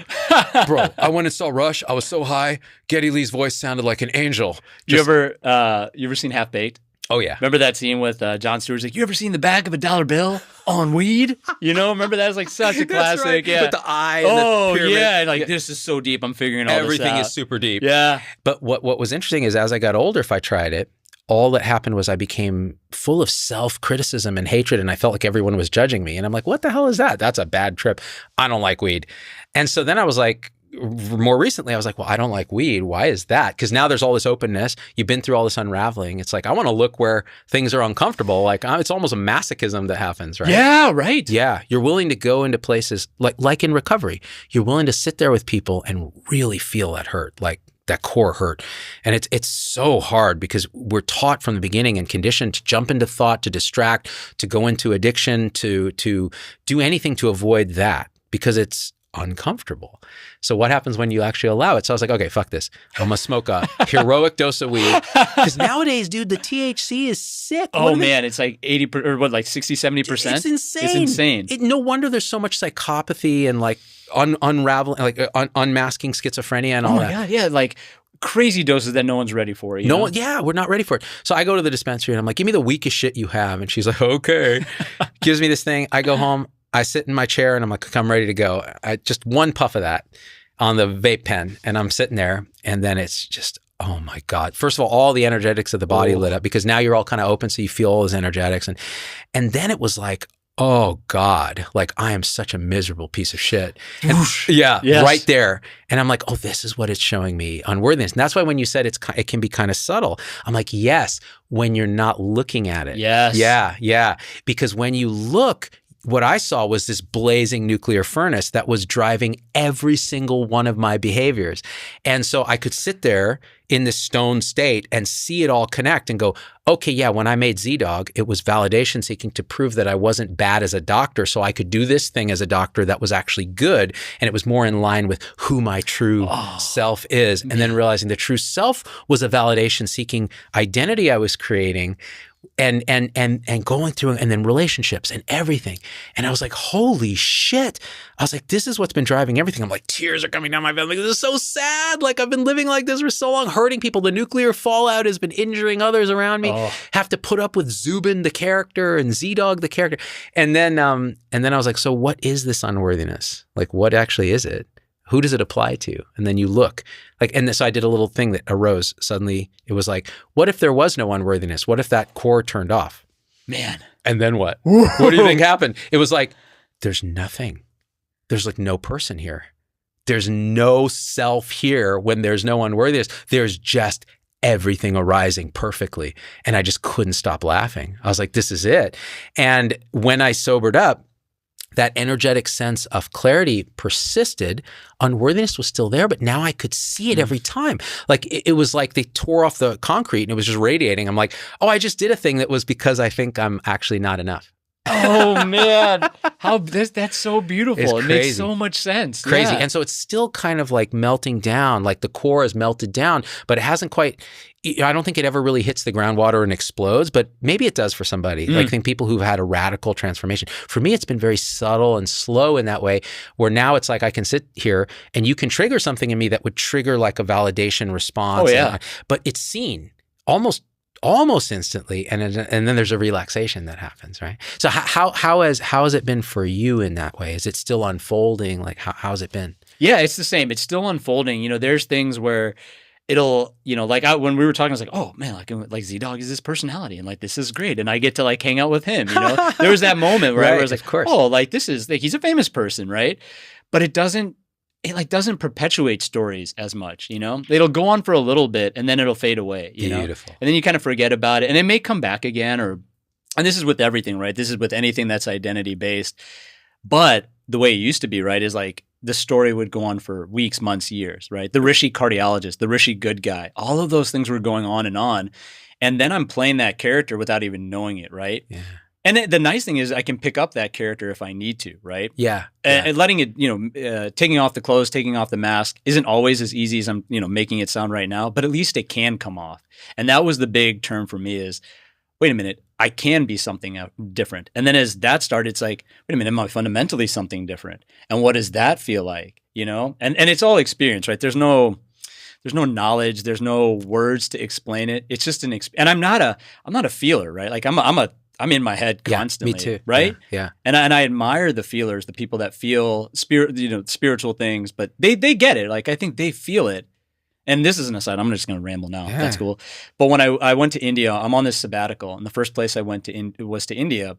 I went and saw Rush. I was so high. Geddy Lee's voice sounded like an angel. You ever seen Half Baked? Oh, yeah. Remember that scene with Jon Stewart's like, you ever seen the back of a $1 bill on weed? Remember that was like such a classic. Right. Yeah. With the eye and the pyramid. Yeah. Like, this is so deep. I'm figuring all Everything this out. is super deep. Yeah. But what was interesting is as I got older, if I tried it, all that happened was I became full of self-criticism and hatred, and I felt like everyone was judging me. And I'm like, what the hell is that? That's a bad trip. I don't like weed. And so then I was like, more recently, I was like, well, I don't like weed. Why is that? Because now there's all this openness. You've been through all this unraveling. It's like, I want to look where things are uncomfortable. Like, it's almost a masochism that happens, right? Yeah, right. Yeah. You're willing to go into places like in recovery. You're willing to sit there with people and really feel that hurt, like that core hurt. And it's so hard because we're taught from the beginning and conditioned to jump into thought, to distract, to go into addiction, to do anything to avoid that because it's uncomfortable. So what happens when you actually allow it? So I was like, okay, fuck this. I'm gonna smoke a heroic dose of weed. Because nowadays, dude, the THC is sick. Oh man, it's like 80 or what, like 60, 70%? It's insane. It's insane. No wonder there's so much psychopathy and like unraveling, like unmasking schizophrenia and all that. Oh my God, yeah, like crazy doses that no one's ready for. Yeah, we're not ready for it. So I go to the dispensary and I'm like, give me the weakest shit you have. And she's like, okay. Gives me this thing. I go home. I sit in my chair and I'm like, I'm ready to go. I just one puff of that on the vape pen and I'm sitting there and then it's just, oh my God. First of all the energetics of the body lit up because now you're all kind of open. So you feel all those energetics. And then it was like, oh God, like I am such a miserable piece of shit. And right there. And I'm like, oh, this is what it's showing me, unworthiness. And that's why when you said it can be kind of subtle, I'm like, yes, when you're not looking at it. Yes. Yeah. Because when you look, what I saw was this blazing nuclear furnace that was driving every single one of my behaviors. And so I could sit there in this stone state and see it all connect and go, okay, yeah, when I made Z-Dog, it was validation seeking to prove that I wasn't bad as a doctor. So I could do this thing as a doctor that was actually good. And it was more in line with who my true self is. And then realizing the true self was a validation seeking identity I was creating. and going through, and then relationships and everything. And I was like, holy shit. I was like, this is what's been driving everything. I'm like, tears are coming down my face. Like, this is so sad. Like, I've been living like this for so long, hurting people. The nuclear fallout has been injuring others around me. Have to put up with Zubin, the character, and Z-Dog, the character. And then I was like, so what is this unworthiness? Like, what actually is it? Who does it apply to? And then you look like, and so I did a little thing that arose. Suddenly it was like, what if there was no unworthiness? What if that core turned off? Man. And then what? What do you think happened? It was like, there's nothing. There's like no person here. There's no self here when there's no unworthiness. There's just everything arising perfectly. And I just couldn't stop laughing. I was like, this is it. And when I sobered up, that energetic sense of clarity persisted. Unworthiness was still there, but now I could see it every time. Like it was like they tore off the concrete and it was just radiating. I'm like, oh, I just did a thing that was because I think I'm actually not enough. Oh man, that's so beautiful. It makes so much sense. Crazy. Yeah. And so it's still kind of like melting down, like the core is melted down, but it hasn't quite, I don't think it ever really hits the groundwater and explodes, but maybe it does for somebody. Like I think people who've had a radical transformation. For me, it's been very subtle and slow in that way, where now it's like I can sit here and you can trigger something in me that would trigger like a validation response. Oh yeah. But it's seen almost instantly, and then there's a relaxation that happens, right? So how has it been for you in that way? Is it still unfolding? Like how's it been? Yeah, it's the same. It's still unfolding. You know, there's things where it'll, you know, like when we were talking, I was like, oh man, like Z-Dog is this personality, and like this is great, and I get to like hang out with him. You know, there was that moment where I was like, oh, like this is like he's a famous person, right? But it doesn't perpetuate stories as much, you know? It'll go on for a little bit and then it'll fade away, you know? Beautiful. And then you kind of forget about it and it may come back again and this is with everything, right? This is with anything that's identity based. But the way it used to be, right, is like the story would go on for weeks, months, years, right? The Rishi Cardiologist, the Rishi good guy, all of those things were going on. And then I'm playing that character without even knowing it, right? Yeah. And the nice thing is I can pick up that character if I need to, right? Yeah. And letting it, you know, taking off the clothes, taking off the mask isn't always as easy as I'm, you know, making it sound right now, but at least it can come off. And that was the big term for me is, wait a minute, I can be something different. And then as that started, it's like, wait a minute, am I fundamentally something different? And what does that feel like, you know? And it's all experience, right? There's no knowledge, there's no words to explain it. It's just an experience. And I'm not a feeler, right? Like I'm in my head constantly, me too. right? Yeah. And I admire the feelers, the people that feel spiritual things, but they get it. Like I think they feel it. And this is an aside. I'm just going to ramble now. Yeah. That's cool. But when I went to India, I'm on this sabbatical, and the first place I went to was to India.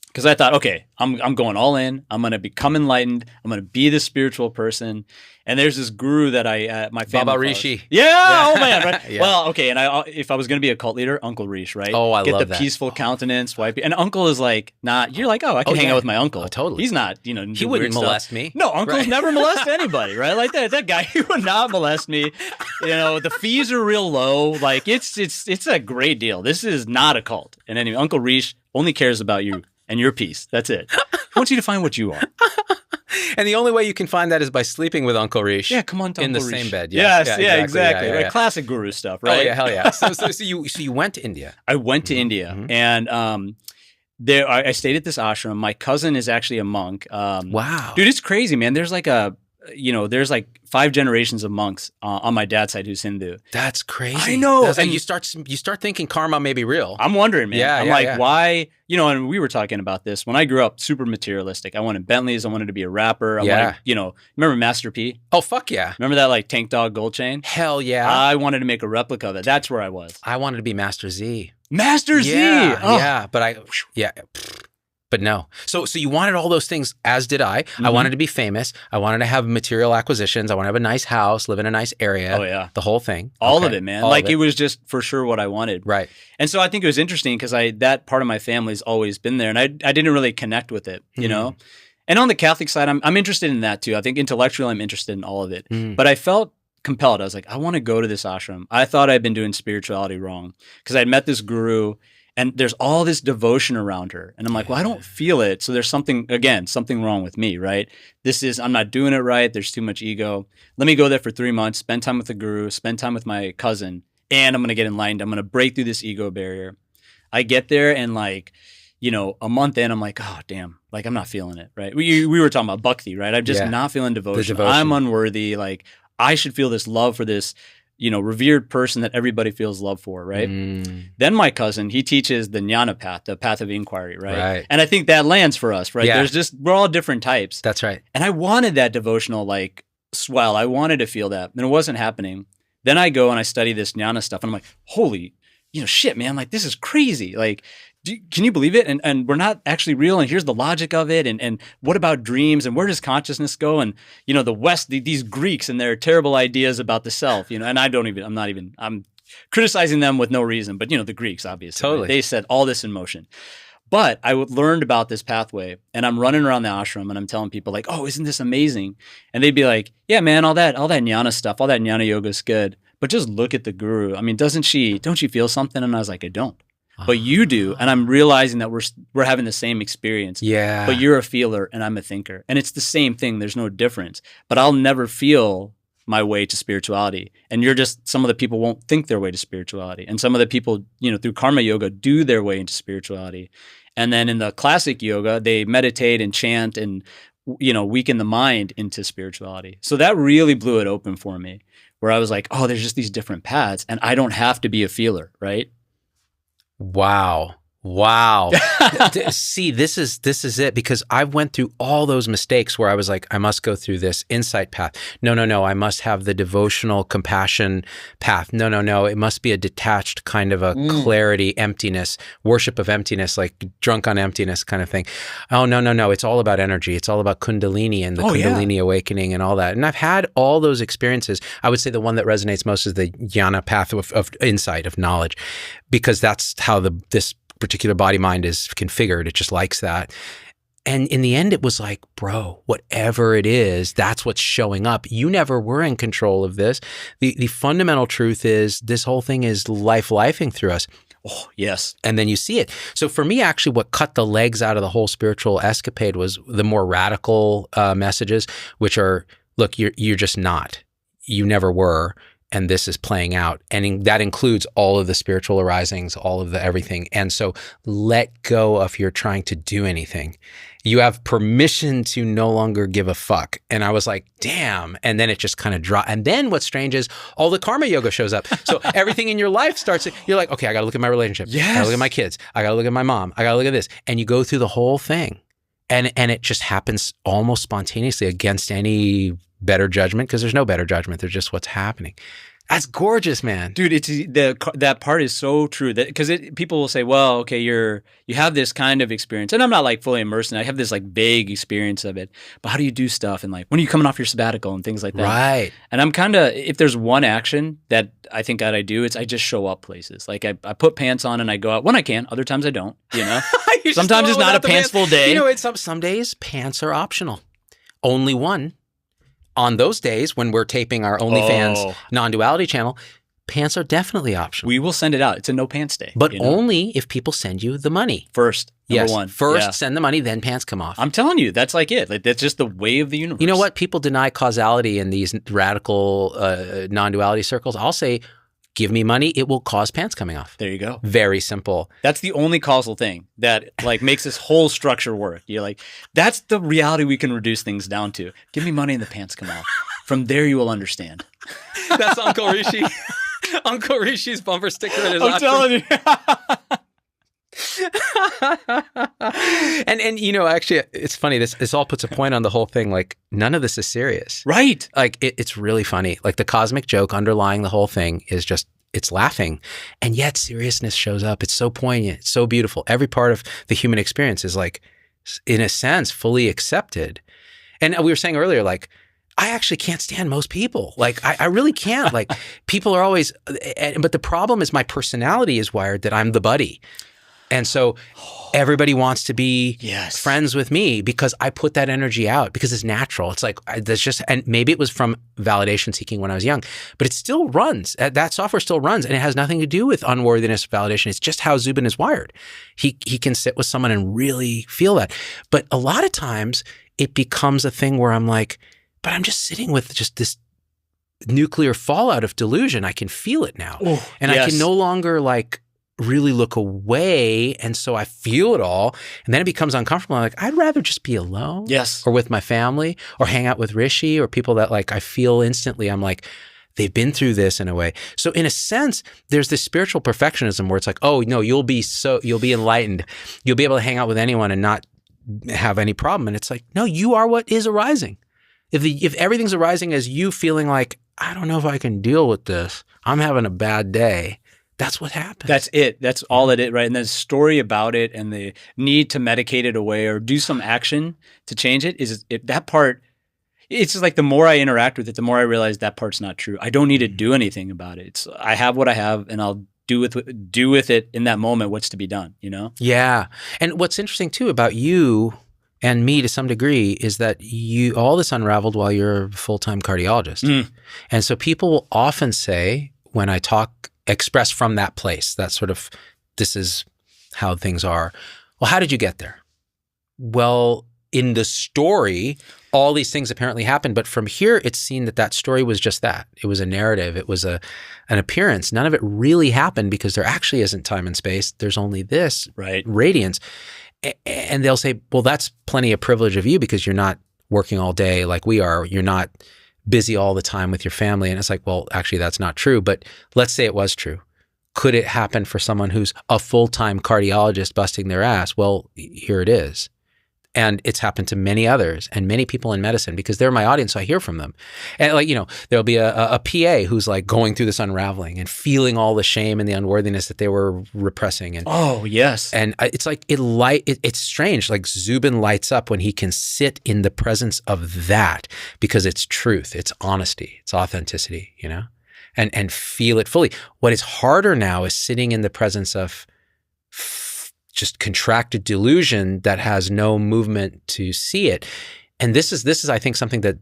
Because I thought, okay, I'm going all in. I'm going to become enlightened. I'm going to be this spiritual person. And there's this guru that my family Baba Rishi. Yeah. Oh man. Right. Yeah. Well, okay. And if I was going to be a cult leader, Uncle Rishi, right? Oh, I love that. Get the peaceful countenance, wipe. And Uncle is like, you're like, oh, I can hang out with my uncle. Oh, totally. He's not, you know, he wouldn't molest me. No, Uncle's never molest anybody, right? Like that guy, he would not molest me. You know, the fees are real low. Like it's a great deal. This is not a cult. And anyway, Uncle Rishi only cares about you and your peace. That's it. He wants you to find what you are. And the only way you can find that is by sleeping with Uncle Rishi. Yeah, come on to in Uncle the Rishi. same bed. Yes, exactly. Right? Classic guru stuff, right? Oh yeah, hell yeah. So you went to India. I went to India, and there I stayed at this ashram. My cousin is actually a monk. Wow, dude, it's crazy, man. There's like there's like 5 generations of monks on my dad's side who's Hindu. That's crazy. I know. And you start thinking karma may be real. I'm wondering, man. Why? You know, and we were talking about this. When I grew up, super materialistic. I wanted Bentleys. I wanted to be a rapper. I wanted, remember Master P? Oh, fuck yeah. Remember that like tank dog gold chain? Hell yeah. I wanted to make a replica of it. That's where I was. I wanted to be Master Z. Master Z. Yeah. But no. So you wanted all those things, as did I. I wanted to be famous. I wanted to have material acquisitions. I want to have a nice house, live in a nice area. Oh, yeah. The whole thing. All of it, man. It was just for sure what I wanted. Right. And so I think it was interesting because that part of my family's always been there, and I didn't really connect with it, you know? And on the Catholic side, I'm interested in that too. I think intellectually I'm interested in all of it. But I felt compelled. I was like, I want to go to this ashram. I thought I'd been doing spirituality wrong because I'd met this guru. And there's all this devotion around her. And I'm like, well, I don't feel it. So there's something wrong with me, right? I'm not doing it right. There's too much ego. Let me go there for 3 months, spend time with the guru, spend time with my cousin, and I'm going to get enlightened. I'm going to break through this ego barrier. I get there and like, you know, a month in, I'm like, oh, damn, like I'm not feeling it, right? We were talking about bhakti, right? I'm just not feeling devotion. I'm unworthy. Like I should feel this love for this, you know, revered person that everybody feels love for, right? Then my cousin, he teaches the jnana path, the path of inquiry, right? And I think that lands for us, right? There's just, we're all different types. That's right. And I wanted that devotional like swell. I wanted to feel that, and it wasn't happening. Then I go and I study this jnana stuff, and I'm like, holy, you know, shit, man, like this is crazy. Like, can you believe it? And we're not actually real. And here's the logic of it. And what about dreams? And where does consciousness go? And, you know, the West, these Greeks and their terrible ideas about the self, you know, and I'm criticizing them with no reason, but, you know, the Greeks, obviously, totally. Right? They set all this in motion. But I learned about this pathway, and I'm running around the ashram and I'm telling people like, oh, isn't this amazing? And they'd be like, yeah, man, all that jnana stuff, all that jnana yoga is good. But just look at the guru. I mean, don't she feel something? And I was like, I don't. But you do, and I'm realizing that we're having the same experience. Yeah. But you're a feeler, and I'm a thinker, and it's the same thing. There's no difference. But I'll never feel my way to spirituality, and some of the people won't think their way to spirituality, and some of the people, you know, through karma yoga, do their way into spirituality, and then in the classic yoga, they meditate and chant and, you know, weaken the mind into spirituality. So that really blew it open for me, where I was like, oh, there's just these different paths, and I don't have to be a feeler, right? Wow. See, this is it, because I went through all those mistakes where I was like, I must go through this insight path. No. I must have the devotional compassion path. No. It must be a detached kind of a clarity, emptiness, worship of emptiness, like drunk on emptiness kind of thing. Oh, no. It's all about energy. It's all about Kundalini and the Kundalini awakening and all that. And I've had all those experiences. I would say the one that resonates most is the jnana path of insight, of knowledge, because that's how this particular body mind is configured. It just likes that. And in the end, it was like, bro, whatever it is, that's what's showing up. You never were in control of this. The fundamental truth is this whole thing is lifing through us. Oh, yes. And then you see it. So for me, actually, what cut the legs out of the whole spiritual escapade was the more radical messages, which are, look, you're just not. You never were. And this is playing out. And that includes all of the spiritual arisings, all of the everything. And so let go of your trying to do anything. You have permission to no longer give a fuck. And I was like, damn. And then it just kind of dropped. And then what's strange is all the karma yoga shows up. So everything in your life starts, you're like, okay, I got to look at my relationship. Yes. I got to look at my kids. I got to look at my mom. I got to look at this. And you go through the whole thing. And it just happens almost spontaneously against any better judgment, because there's no better judgment. There's just what's happening. That's gorgeous, man. Dude, that part is so true, that because people will say, well, okay, you have this kind of experience, and I'm not like fully immersed in it. I have this like vague experience of it, but how do you do stuff, and like when are you coming off your sabbatical and things like that? Right. And I'm kind of, if there's one action that I think that I do, it's I just show up places. Like I put pants on and I go out when I can. Other times I don't, you know? Sometimes it's not a pantsful day. You know, some days pants are optional. Only one. On those days when we're taping our OnlyFans non-duality channel, pants are definitely optional. We will send it out. It's a no pants day. But only if people send you the money. First, number one. First, send the money, then pants come off. I'm telling you, that's like it. Like, that's just the way of the universe. You know what? People deny causality in these radical non-duality circles. I'll say, give me money, it will cause pants coming off. There you go. Very simple. That's the only causal thing that like makes this whole structure work. You're like, that's the reality we can reduce things down to. Give me money and the pants come off. From there you will understand. That's Uncle Rishi. Uncle Rishi's bumper sticker in his I'm telling you. and you know, actually, it's funny. This all puts a point on the whole thing. Like, none of this is serious, right? Like, it's really funny. Like, the cosmic joke underlying the whole thing is just, it's laughing, and yet seriousness shows up. It's so poignant. It's so beautiful. Every part of the human experience is like, in a sense, fully accepted. And we were saying earlier, like, I actually can't stand most people. Like, I really can't. Like, people are always, but the problem is my personality is wired that I'm the buddy. And so everybody wants to be friends with me because I put that energy out, because it's natural. It's like, that's just, and maybe it was from validation seeking when I was young, but it still runs. That software still runs, and it has nothing to do with unworthiness validation. It's just how Zubin is wired. He can sit with someone and really feel that. But a lot of times it becomes a thing where I'm like, but I'm just sitting with just this nuclear fallout of delusion. I can feel it now. I can no longer like really look away. And so I feel it all. And then it becomes uncomfortable. I'm like, I'd rather just be alone. Yes. Or with my family or hang out with Rishi or people that like I feel instantly. I'm like, they've been through this in a way. So in a sense, there's this spiritual perfectionism where it's like, oh no, you'll be enlightened. You'll be able to hang out with anyone and not have any problem. And it's like, no, you are what is arising. If everything's arising as you feeling like, I don't know if I can deal with this, I'm having a bad day, that's what happens. That's it. That's all it is, right? And the story about it and the need to medicate it away or do some action to change it that part. It's just like the more I interact with it, the more I realize that part's not true. I don't need to do anything about it. I have what I have, and I'll do with it in that moment what's to be done, you know? Yeah. And what's interesting too about you and me to some degree is that all this unraveled while you're a full-time cardiologist. And so people will often say, when I express from that place, that sort of, this is how things are. Well, how did you get there? Well, in the story, all these things apparently happened, but from here, it's seen that story was just that. It was a narrative. It was an appearance. None of it really happened because there actually isn't time and space. There's only this radiance. And they'll say, well, that's plenty of privilege of you because you're not working all day like we are. You're not busy all the time with your family. And it's like, well, actually, that's not true. But let's say it was true. Could it happen for someone who's a full-time cardiologist busting their ass? Well, here it is. And it's happened to many others and many people in medicine because they're my audience, so I hear from them. And like, there'll be a PA who's like going through this unraveling and feeling all the shame and the unworthiness that they were repressing. And oh, yes. And it's like it's strange. Like Zubin lights up when he can sit in the presence of that because it's truth, it's honesty, it's authenticity, and feel it fully. What is harder now is sitting in the presence of just contracted delusion that has no movement to see it. And this is, I think, something that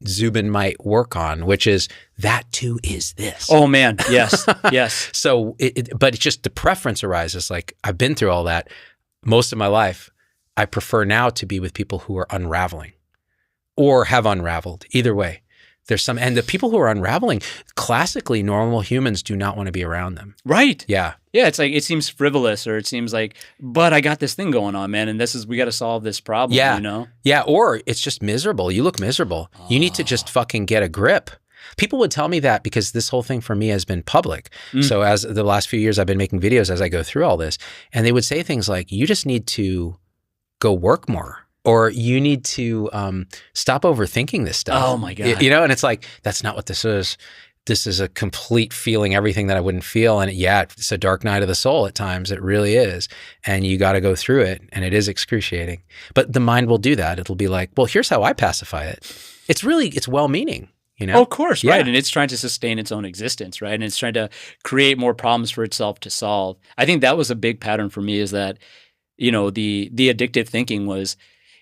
Zubin might work on, which is that too is this. Oh man, yes, yes. So, but it's just the preference arises. Like I've been through all that most of my life. I prefer now to be with people who are unraveling or have unraveled. Either way. And the people who are unraveling, classically, normal humans do not want to be around them. Right. Yeah. Yeah. It's like, it seems frivolous or it seems like, but I got this thing going on, man. And we got to solve this problem, Yeah. Yeah. Or it's just miserable. You look miserable. Oh. You need to just fucking get a grip. People would tell me that because this whole thing for me has been public. So as the last few years, I've been making videos as I go through all this. And they would say things like, you just need to go work more. Or you need to stop overthinking this stuff. Oh my God. And it's like, that's not what this is. This is a complete feeling everything that I wouldn't feel. And it's a dark night of the soul at times. It really is. And you got to go through it. And it is excruciating. But the mind will do that. It'll be like, well, here's how I pacify it. It's well-meaning. Oh, of course, right. And it's trying to sustain its own existence, right? And it's trying to create more problems for itself to solve. I think that was a big pattern for me is that, the addictive thinking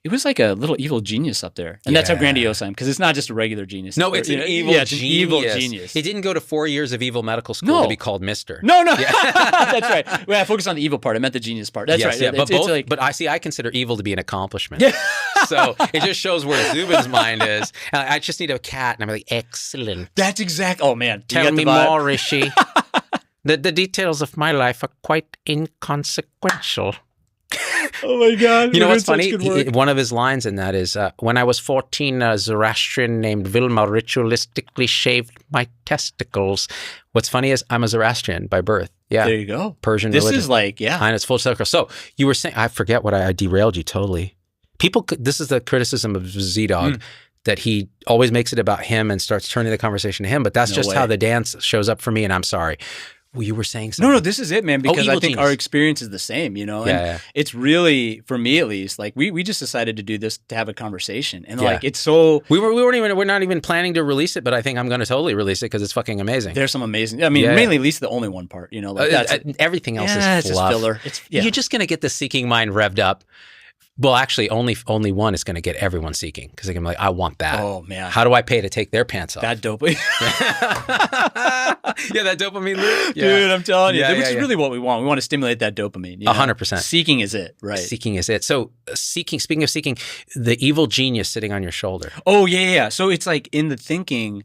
it was like a little evil genius up there. And that's how grandiose I am, because it's not just a regular genius. No, it's an evil genius. It's an evil genius. It didn't go to 4 years of evil medical school to be called Mister. No. That's right. Well, I focused on the evil part. I meant the genius part. That's right. Yeah. But I consider evil to be an accomplishment. Yeah. So it just shows where Zubin's mind is. I just need a cat. And I'm like, excellent. That's exact. Oh, man. Tell me more, Rishi. The details of my life are quite inconsequential. Oh my God. You know what's funny? One of his lines in that is, when I was 14, a Zoroastrian named Vilma ritualistically shaved my testicles. What's funny is I'm a Zoroastrian by birth. Yeah. There you go. Persian this religion. This is like, yeah. And it's full circle. So you were saying, I forget what I derailed you totally. This is the criticism of Z-Dog, that he always makes it about him and starts turning the conversation to him. But that's how the dance shows up for me. And I'm sorry. Well, you were saying something. No, this is it, man, because I think our experience is the same, And it's really, for me at least, like we just decided to do this to have a conversation. And like, it's so... We're not even planning to release it, but I think I'm going to totally release it because it's fucking amazing. There's some amazing... mainly at least the only one part, everything else is it's fluff. Just filler. You're just going to get the seeking mind revved up. Well, actually, only one is going to get everyone seeking because they're going to be like, I want that. Oh, man. How do I pay to take their pants off? That dopamine. That dopamine loop. Yeah. Dude, I'm telling you. Which is really what we want. We want to stimulate that dopamine. 100%. Seeking is it, right? Seeking is it. So speaking of seeking, the evil genius sitting on your shoulder. Oh, yeah. So it's like in the thinking,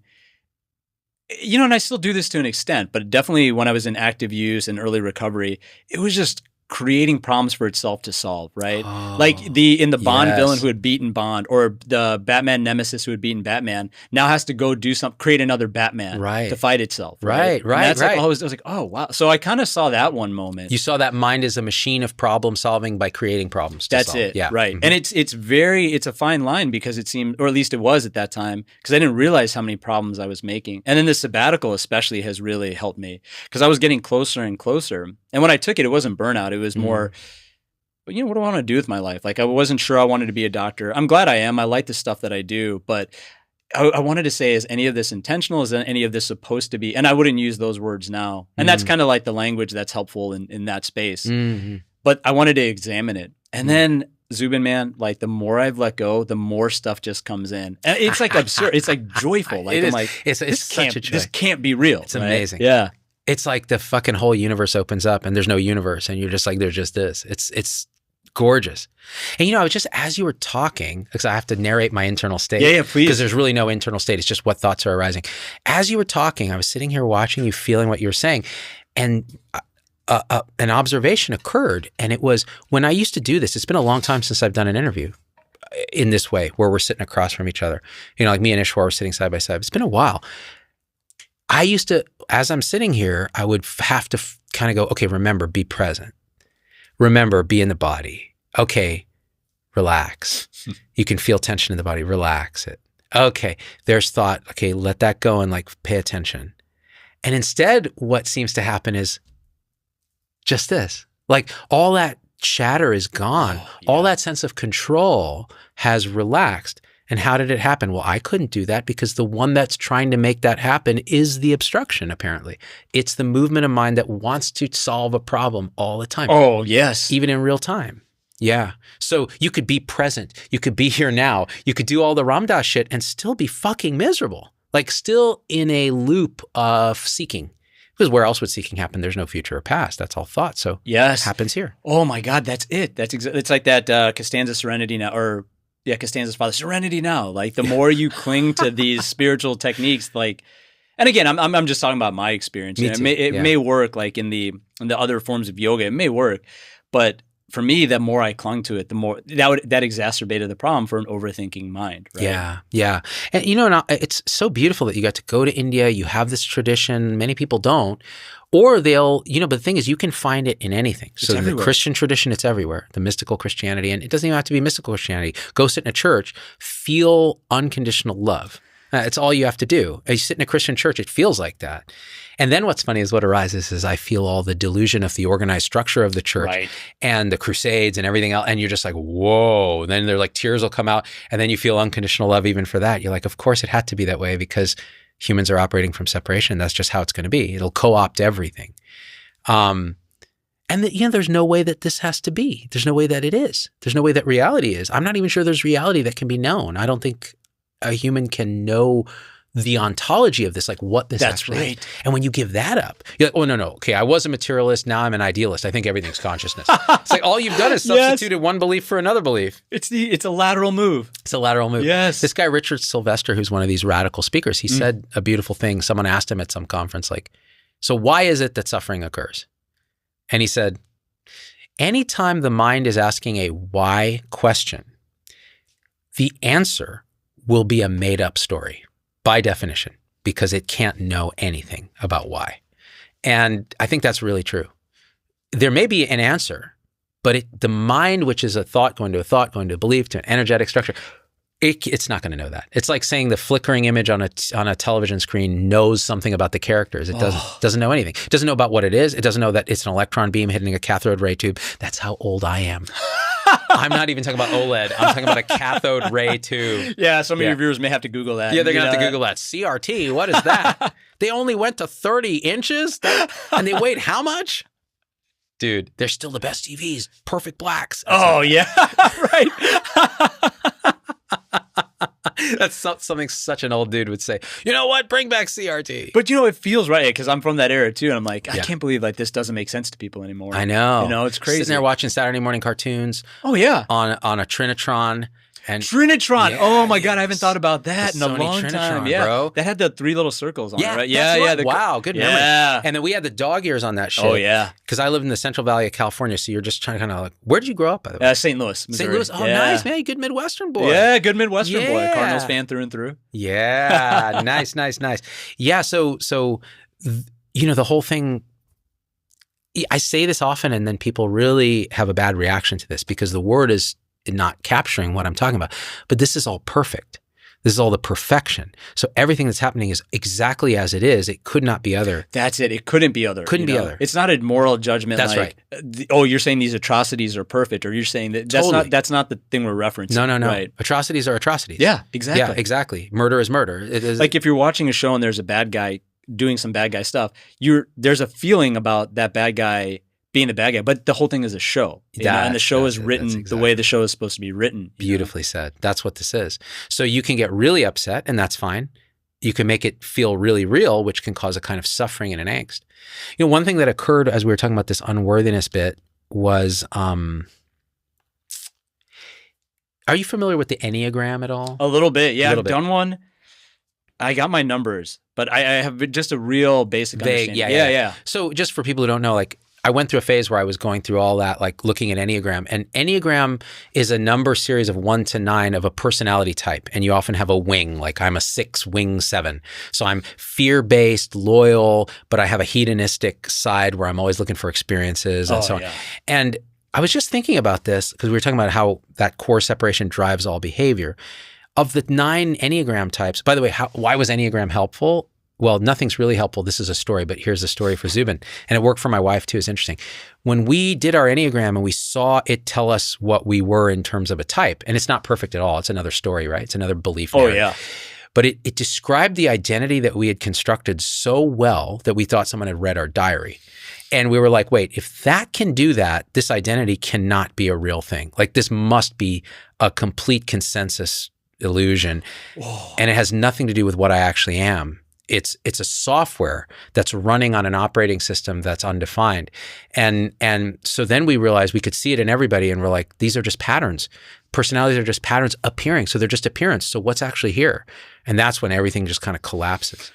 And I still do this to an extent, but definitely when I was in active use and early recovery, it was just creating problems for itself to solve, right? Like in the Bond villain who had beaten Bond, or the Batman nemesis who had beaten Batman, now has to go do something, create another Batman to fight itself. Right. That's like, I was like, oh wow. So I kind of saw that one moment. You saw that mind is a machine of problem solving by creating problems. That's it. Yeah. Right. And it's a fine line, because it seemed, or at least it was at that time, because I didn't realize how many problems I was making. And then the sabbatical especially has really helped me, because I was getting closer and closer. And when I took it, it wasn't burnout. It was more, what do I want to do with my life? Like, I wasn't sure I wanted to be a doctor. I'm glad I am. I like the stuff that I do, but I wanted to say, is any of this intentional? Is any of this supposed to be? And I wouldn't use those words now. And that's kind of like the language that's helpful in that space. But I wanted to examine it. And then, Zubin, man, like, the more I've let go, the more stuff just comes in. And it's like absurd. It's like joyful. Like, I'm like, it's such a joy. This can't be real. It's amazing. Yeah. It's like the fucking whole universe opens up and there's no universe, and you're just like, there's just this. It's gorgeous. And I was just, as you were talking, because I have to narrate my internal state. Yeah, please. Because there's really no internal state. It's just what thoughts are arising. As you were talking, I was sitting here watching you, feeling what you were saying, and an observation occurred. And it was, when I used to do this, it's been a long time since I've done an interview in this way, where we're sitting across from each other. Like me and Ishwar were sitting side by side. It's been a while. I used to, as I'm sitting here, I would have to kind of go, okay, remember, be present. Remember, be in the body. Okay, relax. You can feel tension in the body, relax it. Okay, there's thought. Okay, let that go and like pay attention. And instead, what seems to happen is just this. Like, all that chatter is gone. All that sense of control has relaxed. And how did it happen? Well, I couldn't do that, because the one that's trying to make that happen is the obstruction, apparently. It's the movement of mind that wants to solve a problem all the time. Oh, yes. Even in real time. Yeah. So you could be present. You could be here now. You could do all the Ram Dass shit and still be fucking miserable. Like, still in a loop of seeking. Because where else would seeking happen? There's no future or past. That's all thought. So yes, it happens here. Oh my God, that's it. It's like that Costanza Serenity Now, or Costanza's father, Serenity Now. Like, the more you cling to these spiritual techniques, like, and again, I'm just talking about my experience. It may work, like in the other forms of yoga, it may work, but for me, the more I clung to it, the more that exacerbated the problem for an overthinking mind. Right? Yeah. And it's so beautiful that you got to go to India. You have this tradition. Many people don't. Or they'll, but the thing is, you can find it in anything. So the Christian tradition, it's everywhere. The mystical Christianity, and it doesn't even have to be mystical Christianity. Go sit in a church, feel unconditional love. It's all you have to do. You sit in a Christian church, it feels like that. And then what's funny is what arises is I feel all the delusion of the organized structure of the church and the crusades and everything else. And you're just like, whoa. And then they're like, tears will come out. And then you feel unconditional love even for that. You're like, of course it had to be that way, because humans are operating from separation. That's just how it's going to be. It'll co-opt everything. And there's no way that this has to be. There's no way that it is. There's no way that reality is. I'm not even sure there's reality that can be known. I don't think a human can know the ontology of this, like what this actually is. And when you give that up, you're like, oh, no. Okay, I was a materialist. Now I'm an idealist. I think everything's consciousness. It's like all you've done is substituted one belief for another belief. It's a lateral move. It's a lateral move. Yes. This guy, Richard Sylvester, who's one of these radical speakers, he said a beautiful thing. Someone asked him at some conference, like, so why is it that suffering occurs? And he said, anytime the mind is asking a why question, the answer will be a made-up story by definition, because it can't know anything about why. And I think that's really true. There may be an answer, but the mind, which is a thought going to a thought, going to a belief, to an energetic structure, it's not going to know that. It's like saying the flickering image on a television screen knows something about the characters. It doesn't know anything. It doesn't know about what it is. It doesn't know that it's an electron beam hitting a cathode ray tube. That's how old I am. I'm not even talking about OLED. I'm talking about a cathode ray tube. Yeah, some of your viewers may have to Google that. Yeah, they're going to have to Google that. CRT, what is that? They only went to 30 inches? And they weighed how much? Dude, they're still the best TVs. Perfect blacks. Yeah, right. That's something such an old dude would say. You know what? Bring back CRT. But it feels right, because I'm from that era too, and I'm like, I can't believe like this doesn't make sense to people anymore. I know. It's crazy. Sitting there watching Saturday morning cartoons. Oh yeah. On a Trinitron. And Trinitron. Yeah, oh my God, I haven't thought about that in a Sony long Trinitron, time. Yeah, bro. that had the 3 little circles on it, right? That's right. The- Wow, good memory. Yeah. And then we had the dog ears on that shit. Oh yeah. Because I live in the Central Valley of California, so you're just trying to kind of like, where did you grow up, by the way? St. Louis, Missouri. St. Louis. Oh, yeah. nice, man. Good Midwestern boy. Yeah, good Midwestern boy. Yeah. Cardinals fan through and through. Yeah, nice. Yeah, so the whole thing, I say this often and then people really have a bad reaction to this because the word is not capturing what I'm talking about. But this is all perfect. This is all the perfection. So everything that's happening is exactly as it is. It could not be other. That's it. It couldn't be other. Couldn't be other. It's not a moral judgment. That's like, right. You're saying these atrocities are perfect, or you're saying that's not the thing we're referencing. No. Right. Atrocities are atrocities. Yeah, exactly. Yeah, exactly. Murder is murder. It is like if you're watching a show and there's a bad guy doing some bad guy stuff, there's a feeling about that bad guy being the bad guy, but the whole thing is a show. And the show is written the way the show is supposed to be written. Beautifully said. That's what this is. So you can get really upset, and that's fine. You can make it feel really real, which can cause a kind of suffering and an angst. One thing that occurred as we were talking about this unworthiness bit was, are you familiar with the Enneagram at all? A little bit. Yeah, I've done one. I got my numbers, but I have just a real basic understanding. Yeah. So just for people who don't know, like, I went through a phase where I was going through all that, like looking at Enneagram. And Enneagram is a number series of 1 to 9 of a personality type. And you often have a wing, like I'm a 6, wing 7. So I'm fear-based, loyal, but I have a hedonistic side where I'm always looking for experiences and so on. And I was just thinking about this because we were talking about how that core separation drives all behavior. Of the 9 Enneagram types, by the way, why was Enneagram helpful? Well, nothing's really helpful. This is a story, but here's the story for Zubin. And it worked for my wife too. It's interesting. When we did our Enneagram and we saw it tell us what we were in terms of a type, and it's not perfect at all. It's another story, right? It's another belief narrative. Oh, yeah. But it described the identity that we had constructed so well that we thought someone had read our diary. And we were like, wait, if that can do that, this identity cannot be a real thing. Like this must be a complete consensus illusion. Whoa. And it has nothing to do with what I actually am. It's a software that's running on an operating system that's undefined. And so then we realized we could see it in everybody and we're like, these are just patterns. Personalities are just patterns appearing. So they're just appearance. So what's actually here? And that's when everything just kind of collapses.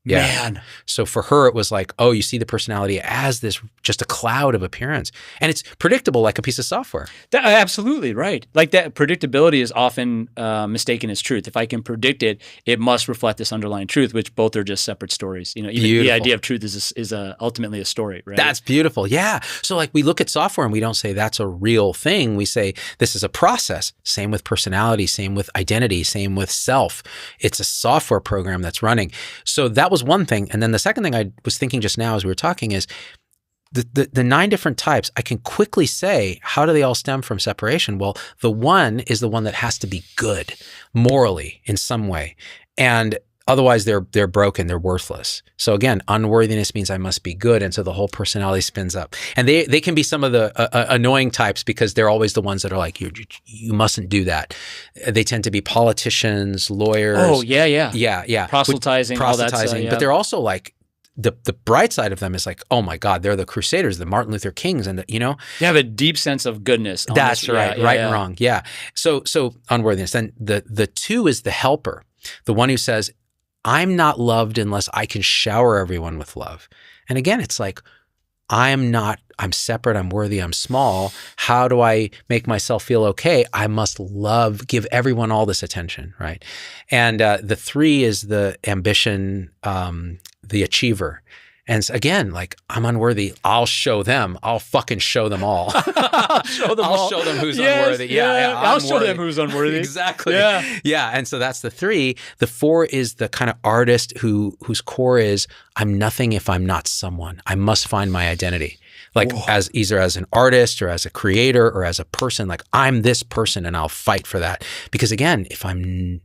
Yeah. Man. So for her, it was like, oh, you see the personality as this, just a cloud of appearance. And it's predictable like a piece of software. Absolutely right. Like that predictability is often mistaken as truth. If I can predict it, it must reflect this underlying truth, which both are just separate stories. Even the idea of truth is ultimately a story, right? That's beautiful. Yeah. So like we look at software and we don't say that's a real thing. We say this is a process. Same with personality, same with identity, same with self. It's a software program that's running. So that was one thing. And then the second thing I was thinking just now as we were talking is the 9 different types, I can quickly say, how do they all stem from separation? Well, the one is the one that has to be good morally in some way. And otherwise they're broken, they're worthless. So again, unworthiness means I must be good. And so the whole personality spins up. And they can be some of the annoying types because they're always the ones that are like, you mustn't do that. They tend to be politicians, lawyers. Oh, yeah. Yeah. Proselytizing, all that stuff, yeah. But they're also like, the bright side of them is like, oh my God, they're the Crusaders, the Martin Luther Kings, and they have a deep sense of goodness. That's right, right and wrong. Yeah. So unworthiness. Then the 2 is the helper, the one who says, I'm not loved unless I can shower everyone with love. And again, it's like, I'm separate, I'm worthy, I'm small. How do I make myself feel okay? I must give everyone all this attention, right? And the 3 is the ambition, the achiever. And again, like, I'm unworthy. I'll show them. I'll fucking show them all. I'll show them who's unworthy. Yeah. I'll show them who's unworthy. Exactly. Yeah. And so that's the 3. The 4 is the kind of artist whose core is, I'm nothing if I'm not someone. I must find my identity. Like as either as an artist or as a creator or as a person, like I'm this person and I'll fight for that. Because again, if I'm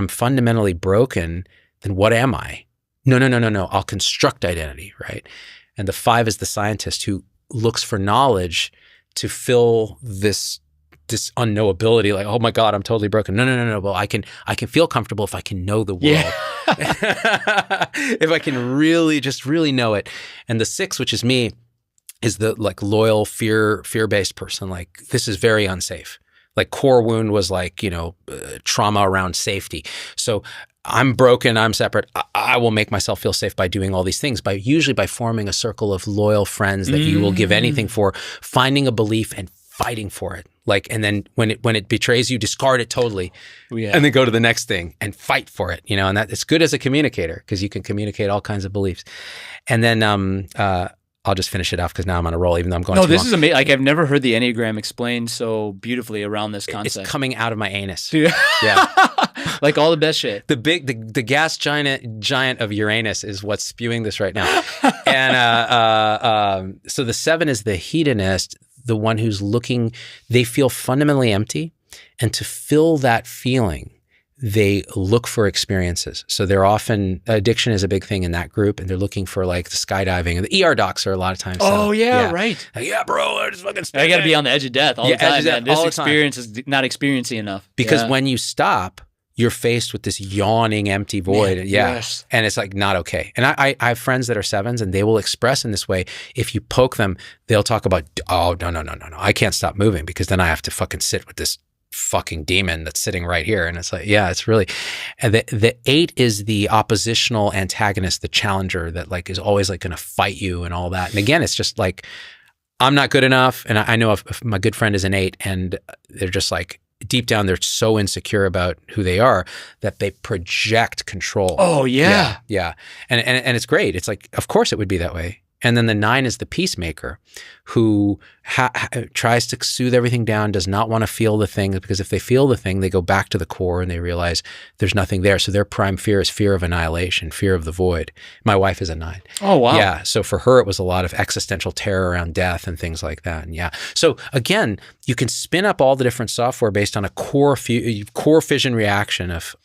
fundamentally broken, then what am I? No. I'll construct identity, right? And the 5 is the scientist who looks for knowledge to fill this unknowability. Like, oh my God, I'm totally broken. No. Well, I can feel comfortable if I can know the world. Yeah. If I can really know it. And the 6, which is me, is the like loyal fear-based person. Like, this is very unsafe. Like core wound was like, trauma around safety. So I'm broken, I'm separate. I will make myself feel safe by doing all these things, usually by forming a circle of loyal friends that you will give anything for, finding a belief and fighting for it. Like, and then when it betrays you, discard it totally, and then go to the next thing and fight for it. And that it's good as a communicator because you can communicate all kinds of beliefs. And then I'll just finish it off because now I'm on a roll, even though I'm going too long. This is amazing. Like, I've never heard the Enneagram explained so beautifully around this concept. It's coming out of my anus. Yeah. Yeah. Like all the best shit. The gas giant of Uranus is what's spewing this right now. And so the 7 is the hedonist, the one who's looking, they feel fundamentally empty. And to fill that feeling, they look for experiences. So they're often, addiction is a big thing in that group, and they're looking for like the skydiving, and the ER docs are a lot of times. Oh, right. Like, yeah, bro, I just fucking I got to be on the edge of death all the time, man. This experience is not experiencing enough. Because when you stop, you're faced with this yawning, empty void. Man, yes. And it's like not okay. And I have friends that are 7s, and they will express in this way. If you poke them, they'll talk about, oh, no. I can't stop moving because then I have to fucking sit with this fucking demon that's sitting right here. And it's like, yeah, it's really, and the 8 is the oppositional antagonist, the challenger that like is always like going to fight you and all that. And again, it's just like, I'm not good enough. And I know if my good friend is an 8, and they're just like, deep down, they're so insecure about who they are that they project control. Oh yeah. Yeah. And it's great. It's like, of course it would be that way. And then the 9 is the peacemaker who tries to soothe everything down, does not want to feel the thing, because if they feel the thing, they go back to the core and they realize there's nothing there. So their prime fear is fear of annihilation, fear of the void. My wife is a 9. Oh, wow. Yeah. So for her, it was a lot of existential terror around death and things like that. And so again, you can spin up all the different software based on a core fission reaction of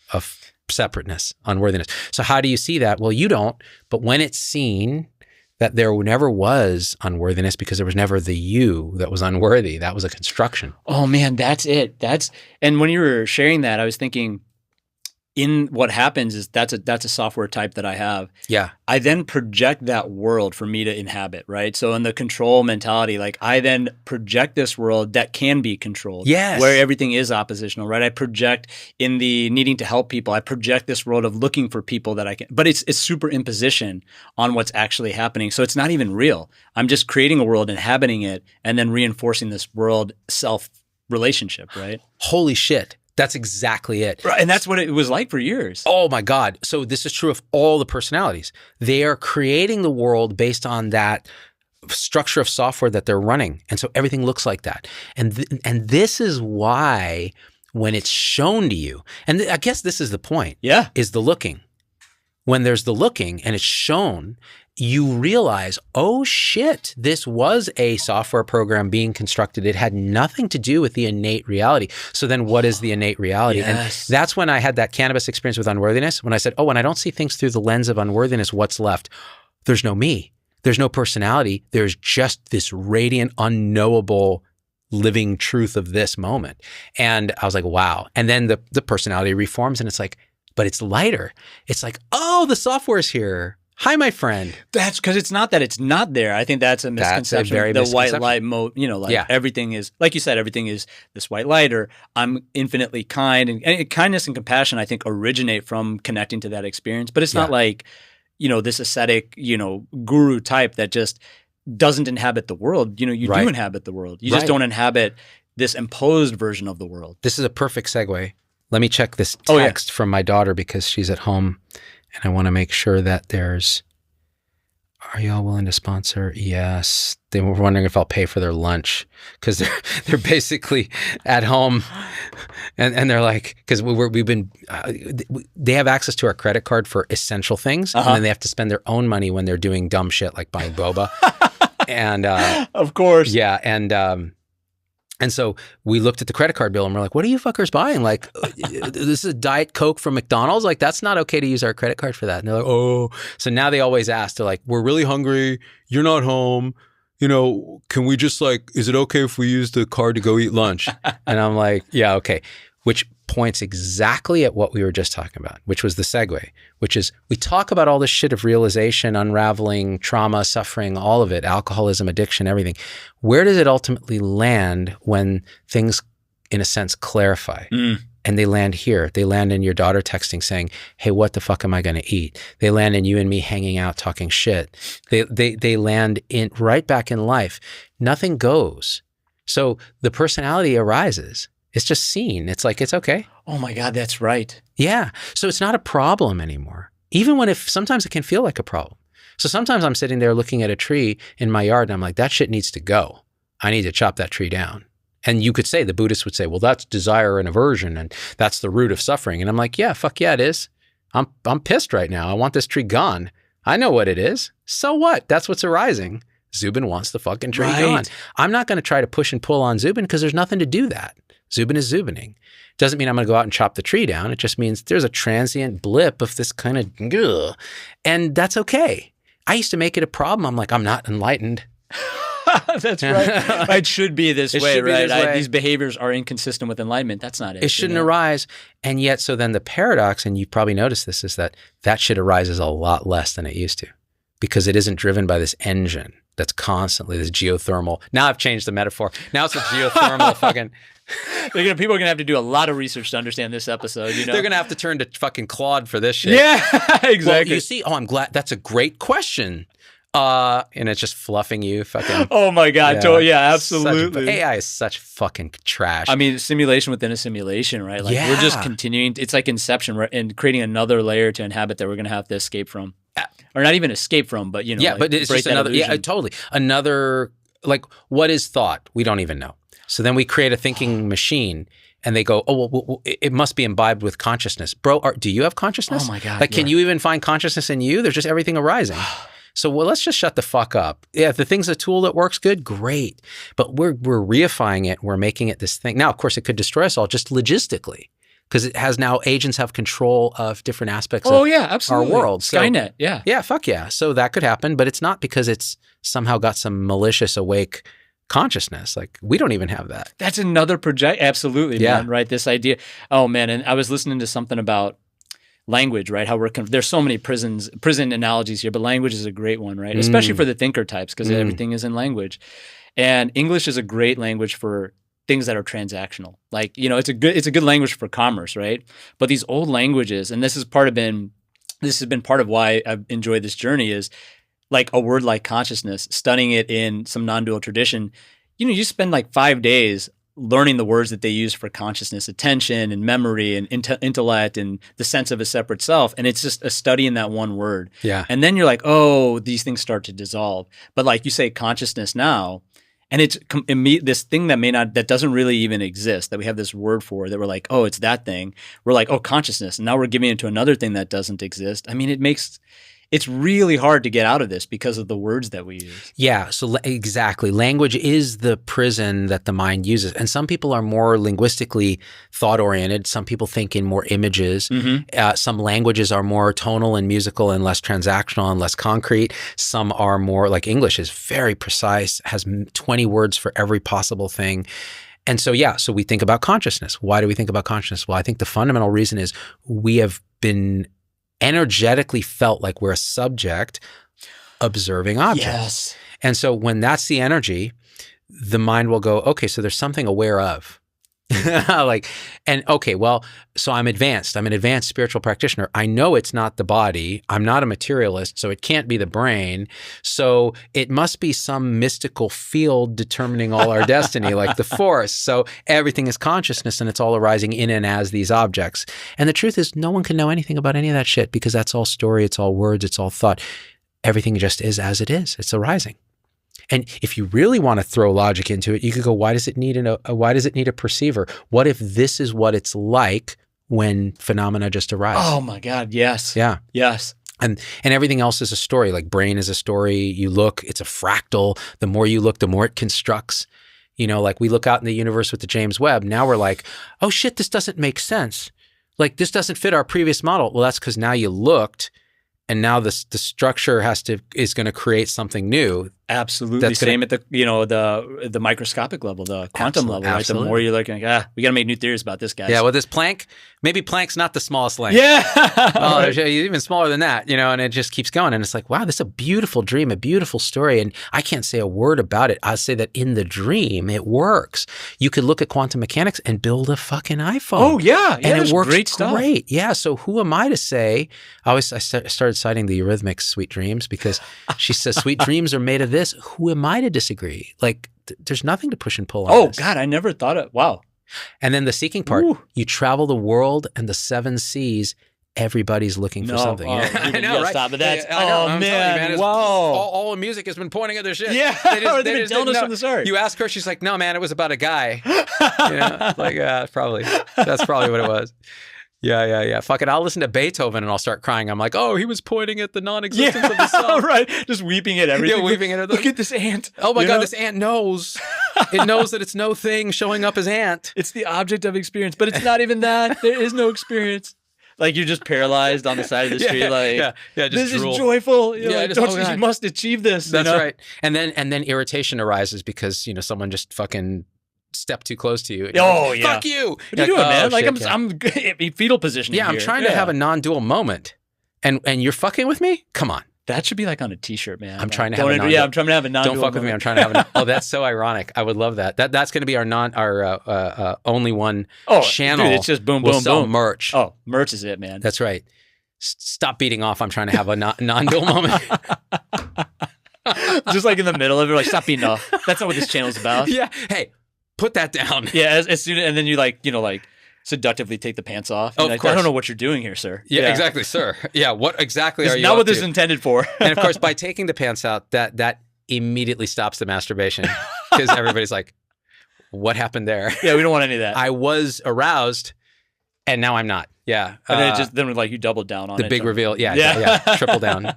separateness, unworthiness. So how do you see that? Well, you don't, but when it's seen that there never was unworthiness because there was never the you that was unworthy. That was a construction. Oh man, that's it. And when you were sharing that, I was thinking, in what happens is that's a software type that I have. Yeah. I then project that world for me to inhabit, right? So in the control mentality, like I then project this world that can be controlled. Yes. Where everything is oppositional, right? I project in the needing to help people. I project this world of looking for people that I can, but it's superimposition on what's actually happening. So it's not even real. I'm just creating a world, inhabiting it, and then reinforcing this world self relationship, right? Holy shit. That's exactly it. Right, and that's what it was like for years. Oh my God. So this is true of all the personalities. They are creating the world based on that structure of software that they're running. And so everything looks like that. And this is why when it's shown to you, and I guess this is the point, is the looking. When there's the looking and it's shown, you realize, oh shit, this was a software program being constructed. It had nothing to do with the innate reality. So then what is the innate reality? Yes. And that's when I had that cannabis experience with unworthiness. When I said, oh, when I don't see things through the lens of unworthiness, what's left? There's no me. There's no personality. There's just this radiant, unknowable living truth of this moment. And I was like, wow. And then the personality reforms and it's like, but it's lighter. It's like, oh, the software's here. Hi, my friend. That's because it's not that it's not there. I think that's a misconception. That's a very the misconception. white light mode, everything is, like you said, everything is this white light, or I'm infinitely kind. And kindness and compassion, I think, originate from connecting to that experience. But it's not like, this ascetic, guru type that just doesn't inhabit the world. You do inhabit the world. You just don't inhabit this imposed version of the world. This is a perfect segue. Let me check this text from my daughter because she's at home. And I want to make sure that are you all willing to sponsor? Yes. They were wondering if I'll pay for their lunch because they're basically at home and they're like, because they have access to our credit card for essential things. And then they have to spend their own money when they're doing dumb shit like buying boba. And of course. Yeah. And so we looked at the credit card bill and we're like, what are you fuckers buying? Like, this is a Diet Coke from McDonald's? Like, that's not okay to use our credit card for that. And they're like, oh. So now they always ask, they're like, we're really hungry. You're not home. Can we just is it okay if we use the card to go eat lunch? And I'm like, yeah, okay. Which points exactly at what we were just talking about, which was the segue, which is we talk about all this shit of realization, unraveling, trauma, suffering, all of it, alcoholism, addiction, everything. Where does it ultimately land when things in a sense, clarify. And they land here. They land in your daughter texting saying, hey, what the fuck am I going to eat? They land in you and me hanging out, talking shit. They land in right back in life. Nothing goes. So the personality arises. It's just seen. It's like, it's okay. Oh my God, that's right. Yeah. So it's not a problem anymore. Even when sometimes it can feel like a problem. So sometimes I'm sitting there looking at a tree in my yard and I'm like, that shit needs to go. I need to chop that tree down. And you could say, the Buddhists would say, well, that's desire and aversion and that's the root of suffering. And I'm like, yeah, fuck yeah, it is. I'm pissed right now. I want this tree gone. I know what it is. So what? That's what's arising. Zubin wants the fucking tree gone. I'm not going to try to push and pull on Zubin because there's nothing to do that. Zubin is Zubining. Doesn't mean I'm going to go out and chop the tree down. It just means there's a transient blip of this kind of, and that's okay. I used to make it a problem. I'm like, I'm not enlightened. That's right. It should be this way, right? This way. These behaviors are inconsistent with enlightenment. That's not it. It shouldn't arise. And yet, so then the paradox, and you probably noticed this, is that shit arises a lot less than it used to because it isn't driven by this engine that's constantly this geothermal. Now I've changed the metaphor. Now it's a geothermal fucking... People are going to have to do a lot of research to understand this episode. You know? They're going to have to turn to fucking Claude for this shit. Yeah, exactly. Well, you see, I'm glad. That's a great question. And it's just fluffing you fucking. Oh my God. Yeah, absolutely. AI is such fucking trash. I mean, simulation within a simulation, right? Like we're just continuing. It's like Inception, right? And creating another layer to inhabit that we're going to have to escape from. Or not even escape from, but yeah, like, but it's just another, illusion. Yeah, totally. Another, like, what is thought? We don't even know. So then we create a thinking machine and they go, oh, well, it must be imbibed with consciousness. Bro, do you have consciousness? Oh my God. Like, can you even find consciousness in you? There's just everything arising. So let's just shut the fuck up. Yeah, if the thing's a tool that works good, great. But we're reifying it. We're making it this thing. Now, of course, it could destroy us all just logistically because it has now agents have control of different aspects of our world. So, Skynet, yeah. Yeah, fuck yeah. So that could happen, but it's not because it's somehow got some malicious awake consciousness. Like we don't even have that. That's another project. Absolutely, man. Right. This idea. Oh man. And I was listening to something about language, right? How there's so many prison analogies here, but language is a great one, right? Especially for the thinker types, because everything is in language. And English is a great language for things that are transactional. Like, you know, it's a good language for commerce, right? But these old languages, and this has been part of why I've enjoyed this journey, is like a word like consciousness, studying it in some non-dual tradition. You know, you spend like 5 days learning the words that they use for consciousness, attention and memory and intellect and the sense of a separate self. And it's just a study in that one word. Yeah. And then you're like, oh, these things start to dissolve. But like you say, consciousness now, and it's this thing that doesn't really even exist, that we have this word for, that we're like, oh, it's that thing. We're like, oh, consciousness. And now we're giving it to another thing that doesn't exist. I mean, it's really hard to get out of this because of the words that we use. Yeah, so exactly. Language is the prison that the mind uses. And some people are more linguistically thought-oriented. Some people think in more images. Some languages are more tonal and musical and less transactional and less concrete. Some are more, like English is very precise, has 20 words for every possible thing. And so, so we think about consciousness. Why do we think about consciousness? Well, I think the fundamental reason is we have been energetically felt like we're a subject observing objects. Yes. And so when that's the energy, the mind will go, okay, so there's something aware of. So I'm advanced. I'm an advanced spiritual practitioner. I know it's not the body. I'm not a materialist, so it can't be the brain. So it must be some mystical field determining all our destiny, like the force. So everything is consciousness and it's all arising in and as these objects. And the truth is no one can know anything about any of that shit because that's all story, it's all words, it's all thought. Everything just is as it is. It's arising. And if you really want to throw logic into it, you could go, why does it need a perceiver? What if this is what it's like when phenomena just arise? Oh my God, yes. Yeah. Yes. And everything else is a story. Like brain is a story. You look, it's a fractal. The more you look, the more it constructs. You know, like we look out in the universe with the James Webb. Now we're like, oh shit, this doesn't make sense. Like this doesn't fit our previous model. Well, that's because now you looked and now the structure is going to create something new. Absolutely. Same at the the microscopic level, the quantum level, right? Absolutely. The more you're looking we got to make new theories about this, guys. Yeah, well, this Planck, maybe Planck's not the smallest length. Yeah. Oh, there's even smaller than that, and it just keeps going. And it's like, wow, this is a beautiful dream, a beautiful story. And I can't say a word about it. I'll say that in the dream, it works. You could look at quantum mechanics and build a fucking iPhone. Oh, yeah. And it works great stuff. Great. Yeah. So who am I to say? I started citing the Eurythmics' Sweet Dreams because she says, sweet dreams are made of this. Who am I to disagree? Like, there's nothing to push and pull on this. God, I never thought of, wow. And then the seeking part, you travel the world and the 7 seas. Everybody's looking for something. I know, right? Stop it. That's, man, wow. All the music has been pointing at their shit. Yeah, they just telling didn't us know. from the start. You ask her, she's like, no, man, it was about a guy. That's probably what it was. Yeah. Fuck it. I'll listen to Beethoven and I'll start crying. I'm like, oh, he was pointing at the non-existence of the sun. Right. Just weeping at everything. Yeah, weeping at everything. Look at this ant. Oh my God, this ant knows. It knows that it's no thing showing up as ant. It's the object of experience, but it's not even that. There is no experience. Like you're just paralyzed on the side of the street. Just this drool. Is joyful. You must achieve this. That's right. And then irritation arises because someone just fucking step too close to you. Fuck you. What are you doing, man? Like I'm in fetal positioning. Yeah, I'm trying to have a non-dual moment, and you're fucking with me. Come on. That should be like on a T-shirt, man. I'm trying to have a non-dual. Yeah, I'm trying to have a non-dual. Don't fuck with me. I'm trying to have a. Oh, that's so ironic. I would love that. That's going to be our only one channel. Dude, it's just boom, boom, boom. Merch. Oh, merch is it, man. That's right. Stop beating off. I'm trying to have a non-dual moment. Just like in the middle of it, like stop beating off. That's not what this channel's about. Yeah. Hey, put that down. Yeah. As soon and then you like seductively take the pants off. Oh, of course. I don't know what you're doing here, sir. Yeah, exactly, sir. Yeah, what exactly are you? Not what this is intended for. And of course, by taking the pants out, that immediately stops the masturbation because everybody's like, "What happened there?" Yeah, we don't want any of that. I was aroused, and now I'm not. Yeah, and then like you doubled down on the big reveal. Yeah. Triple down.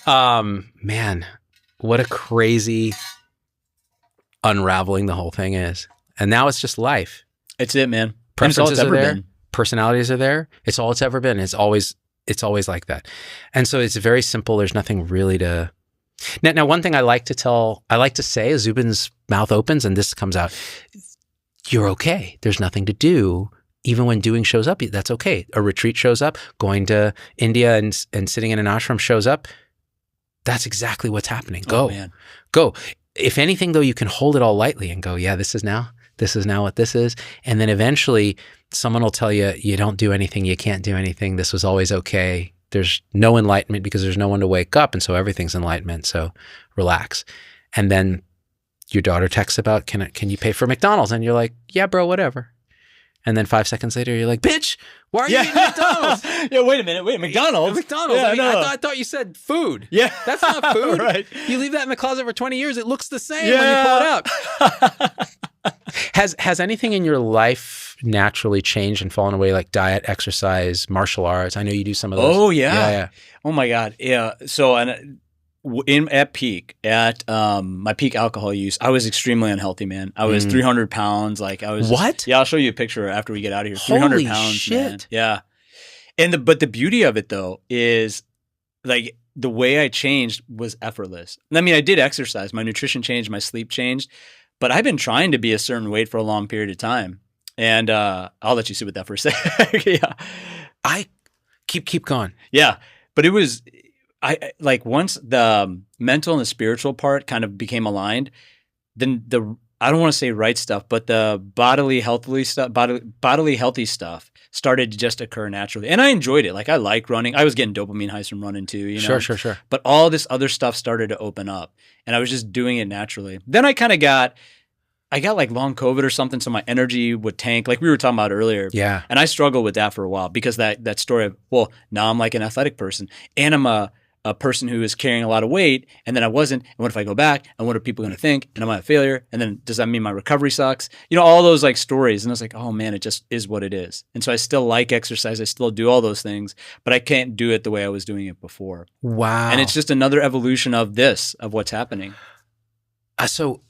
Man, what a crazy unraveling the whole thing is, and now it's just life. It's it, man. Preferences are there. Personalities are there. It's all it's ever been. It's always like that. And so it's very simple. There's nothing really to... Now one thing I like to say as Zubin's mouth opens and this comes out, you're okay. There's nothing to do. Even when doing shows up, that's okay. A retreat shows up, going to India and sitting in an ashram shows up. That's exactly what's happening. Go. Go. If anything, though, you can hold it all lightly and go, yeah, this is now what this is. And then eventually someone will tell you, you don't do anything, you can't do anything. This was always okay. There's no enlightenment because there's no one to wake up. And so everything's enlightenment. So relax. And then your daughter texts about, can you pay for McDonald's? And you're like, yeah, bro, whatever. And then 5 seconds later, you're like, bitch, why are you eating McDonald's? Yeah, wait a minute. McDonald's? McDonald's. Yeah, I thought you said food. Yeah. That's not food. Right. You leave that in the closet for 20 years, it looks the same when you pull it up. Has anything in your life naturally changed and fallen away, like diet, exercise, martial arts? I know you do some of those. Oh, yeah. Oh, my God. Yeah. So at my peak alcohol use, I was extremely unhealthy, man. I was 300 pounds. Like I was. What? Yeah, I'll show you a picture after we get out of here. 300 pounds, shit. Man. Yeah. But the beauty of it though is like the way I changed was effortless. I mean, I did exercise, my nutrition changed, my sleep changed, but I've been trying to be a certain weight for a long period of time. And I'll let you sit with that for a second. Yeah. I keep going. Yeah. But it was, once the mental and the spiritual part kind of became aligned, then I don't want to say right stuff, but the bodily healthy stuff started to just occur naturally. And I enjoyed it. Like I like running. I was getting dopamine highs from running too, you know? Sure. But all this other stuff started to open up and I was just doing it naturally. Then I kind of got like long COVID or something. So my energy would tank like we were talking about earlier. Yeah. And I struggled with that for a while because that story of, well, now I'm like an athletic person and I'm a person who is carrying a lot of weight and then I wasn't. And what if I go back and what are people going to think? And am I a failure? And then does that mean my recovery sucks? You know, all those like stories. And I was like, oh man, it just is what it is. And so I still like exercise. I still do all those things, but I can't do it the way I was doing it before. Wow. And it's just another evolution of what's happening. So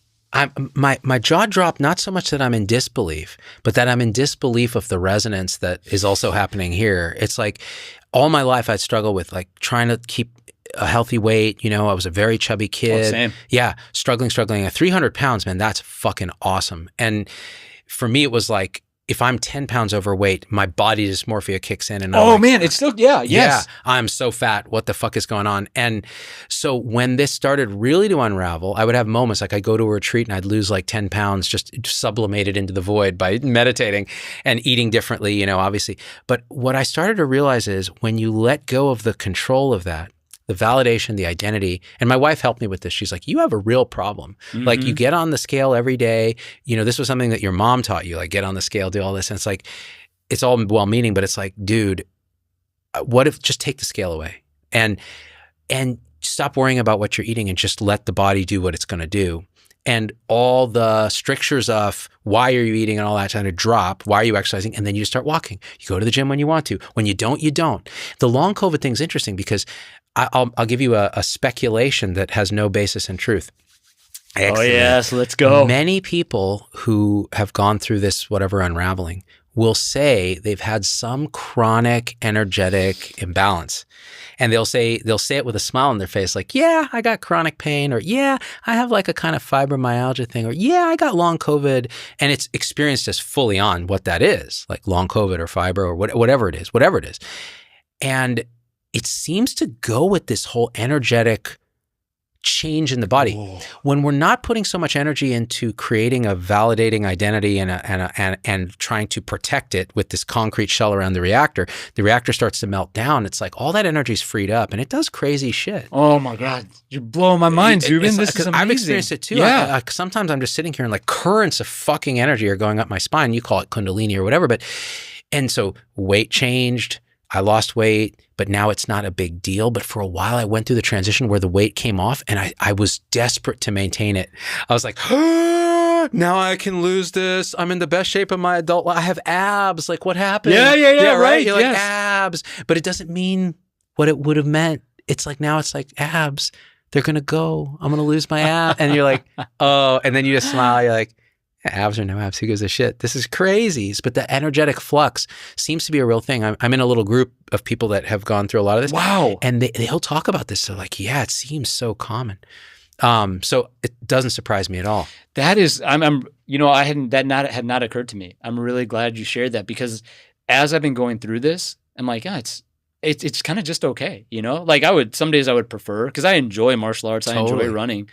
my jaw dropped, not so much that I'm in disbelief, but that I'm in disbelief of the resonance that is also happening here. It's like all my life I'd struggle with like trying to keep a healthy weight. You know, I was a very chubby kid. Same. Yeah. Struggling. At 300 pounds, man, that's fucking awesome. And for me, it was like, if I'm 10 pounds overweight, my body dysmorphia kicks in. And it's still, yes. I'm so fat. What the fuck is going on? And so when this started really to unravel, I would have moments like I'd go to a retreat and I'd lose like 10 pounds, just sublimated into the void by meditating and eating differently, you know, obviously. But what I started to realize is when you let go of the control of that, the validation, the identity. And my wife helped me with this. She's like, you have a real problem. Like you get on the scale every day. You know, this was something that your mom taught you, like get on the scale, do all this. And it's like, it's all well-meaning, but it's like, dude, what if just take the scale away and stop worrying about what you're eating and just let the body do what it's going to do. And all the strictures of why are you eating and all that kind of drop. Why are you exercising? And then you start walking. You go to the gym when you want to. When you don't, you don't. The long COVID thing's interesting because I'll give you a speculation that has no basis in truth. Excellent. Oh yes, let's go. Many people who have gone through this, whatever, unraveling, will say they've had some chronic energetic imbalance. And they'll say it with a smile on their face, like, yeah, I got chronic pain, or yeah, I have like a kind of fibromyalgia thing, or yeah, I got long COVID. And it's experienced as fully on what that is, like long COVID or fibro or whatever it is. And it seems to go with this whole energetic change in the body. Whoa. When we're not putting so much energy into creating a validating identity and trying to protect it with this concrete shell around the reactor starts to melt down. It's like all that energy is freed up and it does crazy shit. Oh my God. You're blowing my mind, Zubin. This is amazing. I've experienced it too. Yeah. Sometimes I'm just sitting here and like currents of fucking energy are going up my spine. You call it Kundalini or whatever, and so weight changed. I lost weight, but now it's not a big deal. But for a while, I went through the transition where the weight came off and I was desperate to maintain it. I was like, now I can lose this. I'm in the best shape of my adult life. I have abs. Like, what happened? Yeah, right. You're like, abs. But it doesn't mean what it would have meant. It's like, now it's like abs. They're going to go. I'm going to lose my abs. And you're like, oh, and then you just smile. You're like, abs or no abs, who gives a shit? This is crazy. But the energetic flux seems to be a real thing. I'm in a little group of people that have gone through a lot of this. Wow. And they'll talk about this. They're like, yeah, it seems so common. So it doesn't surprise me at all. That is, had not occurred to me. I'm really glad you shared that because as I've been going through this, I'm like, yeah, it's kind of just okay. You know, like some days I would prefer, because I enjoy martial arts. I enjoy running.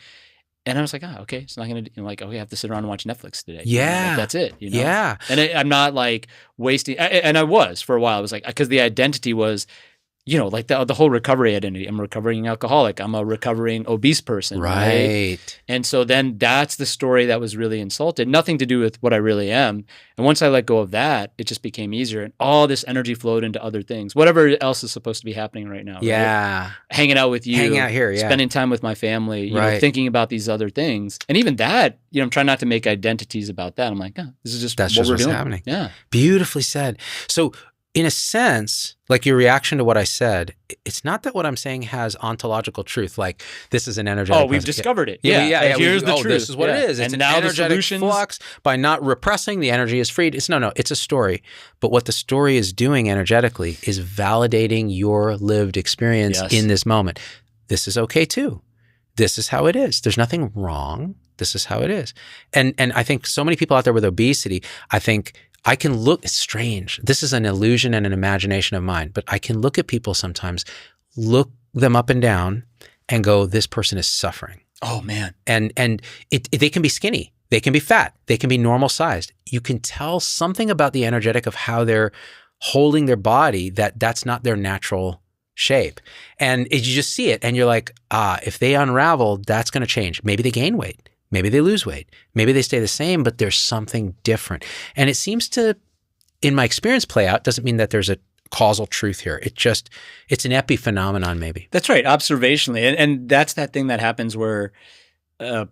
And I was like, okay, it's not going to, I have to sit around and watch Netflix today. Yeah. Like, that's it. Yeah. And I'm not like wasting, and I was for a while. I was like, because the identity was, like the whole recovery identity. I'm a recovering alcoholic. I'm a recovering obese person. Right. And so then that's the story that was really insulted. Nothing to do with what I really am. And once I let go of that, it just became easier. And all this energy flowed into other things, whatever else is supposed to be happening right now. Yeah. Right? Hanging out with you. Hanging out here, yeah. Spending time with my family, thinking about these other things. And even that, I'm trying not to make identities about that. I'm like, this is just that's what just we're what's doing. Happening. Yeah. Beautifully said. So in a sense, like your reaction to what I said, it's not that what I'm saying has ontological truth. Like this is an energetic. Oh, we've discovered it. Yeah. Here's the truth. This is what it is. It's and an now energetic flux. By not repressing, the energy is freed. It's a story. But what the story is doing energetically is validating your lived experience in this moment. This is okay too. This is how it is. There's nothing wrong. This is how it is. And I think so many people out there with obesity, I can look, it's strange. This is an illusion and an imagination of mine, but I can look at people sometimes, look them up and down and go, this person is suffering. Oh man. And they can be skinny. They can be fat. They can be normal sized. You can tell something about the energetic of how they're holding their body that's not their natural shape. And you just see it and you're like, if they unravel, that's going to change. Maybe they gain weight. Maybe they lose weight. Maybe they stay the same, but there's something different. And it seems to, in my experience, play out. Doesn't mean that there's a causal truth here. It's an epiphenomenon maybe. That's right, observationally. And that's that thing that happens where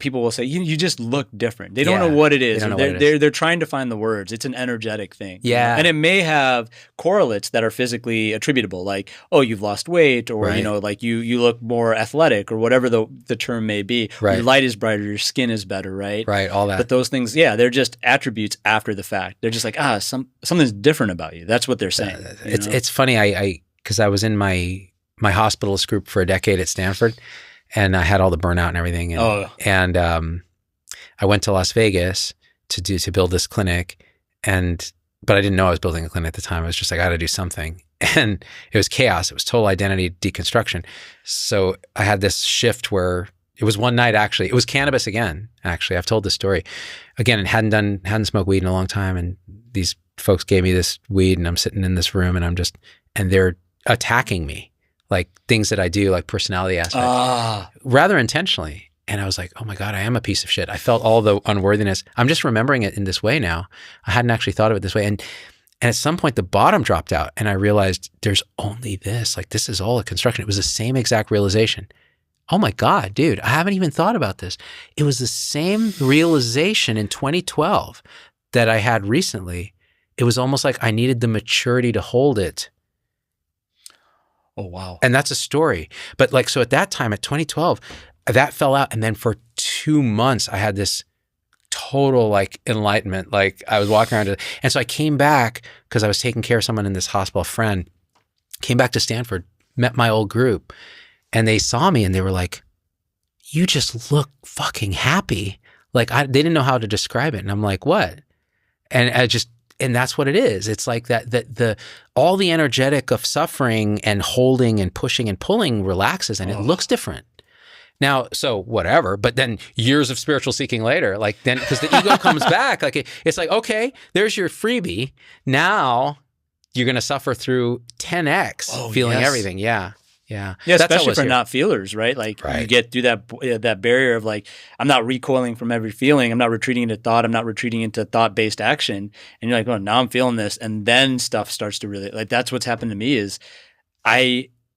people will say, you just look different. They don't know what it is. They're trying to find the words. It's an energetic thing. Yeah. And it may have correlates that are physically attributable, like, oh, you've lost weight, or, like you look more athletic, or whatever the term may be. Right. Your light is brighter, your skin is better, right? Right, all that. But those things, they're just attributes after the fact. They're just like, something's different about you. That's what they're saying. It's funny, because I was in my my hospitalist group for a decade at Stanford, and I had all the burnout and everything. And, I went to Las Vegas to build this clinic, but I didn't know I was building a clinic at the time. I was just like, I got to do something. And it was chaos. It was total identity deconstruction. So I had this shift where it was one night, actually. It was Cannabis again, actually. I've told this story. Again, and hadn't smoked weed in a long time. And these folks gave me this weed, and I'm sitting in this room, and they're attacking me, like things that I do, like personality aspects, rather intentionally. And I was like, oh my God, I am a piece of shit. I felt all the unworthiness. I'm just remembering it in this way now. I hadn't actually thought of it this way. And at some point, the bottom dropped out, and I realized there's only this. Like, this is all a construction. It was the same exact realization. Oh my God, dude, I haven't even thought about this. It was the same realization in 2012 that I had recently. It was almost like I needed the maturity to hold it. Oh, wow. And that's a story. But like, so at that time, at 2012, that fell out. And then for 2 months, I had this total like enlightenment. Like I was walking around. And so I came back because I was taking care of someone in this hospital, a friend, came back to Stanford, met my old group, and they saw me and they were like, you just look fucking happy. Like they didn't know how to describe it. And I'm like, what? And that's what it is. It's like that all the energetic of suffering and holding and pushing and pulling relaxes, and it looks different. Now, so whatever, but then years of spiritual seeking later, like then, because the ego comes back, like it's like, okay, there's your freebie. Now you're going to suffer through 10x feeling everything. Yeah. Yeah. Yeah. Especially for not feelers, right? Like you get through that barrier of like, I'm not recoiling from every feeling. I'm not retreating into thought. I'm not retreating into thought-based action. And you're like, oh, now I'm feeling this. And then stuff starts to really, like, that's what's happened to me is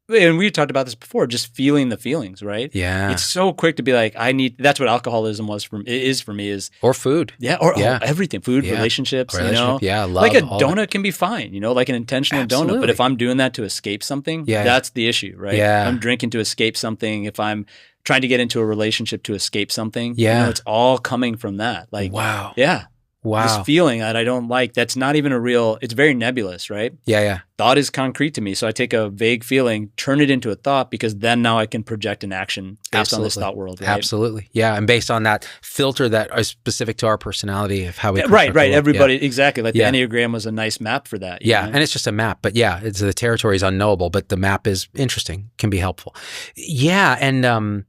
and we talked about this before, just feeling the feelings, right? Yeah. It's so quick to be like, that's what alcoholism is for me. Or food. Yeah. Or everything. Food, relationships, Yeah. Love. Like a donut can be fine, like an intentional donut. But if I'm doing that to escape something, that's the issue, right? Yeah. I'm drinking to escape something. If I'm trying to get into a relationship to escape something, it's all coming from that. Like, wow. Yeah. Wow. This feeling that I don't like, that's not even it's very nebulous, right? Yeah, yeah. Thought is concrete to me. So I take a vague feeling, turn it into a thought, because then now I can project an action based on this thought world, right? Absolutely. Yeah. And based on that filter that is specific to our personality of how we Right. Everybody, exactly. Like the Enneagram was a nice map for that. Yeah. And it's just a map. But it's the territory is unknowable, but the map is interesting, can be helpful. Yeah. And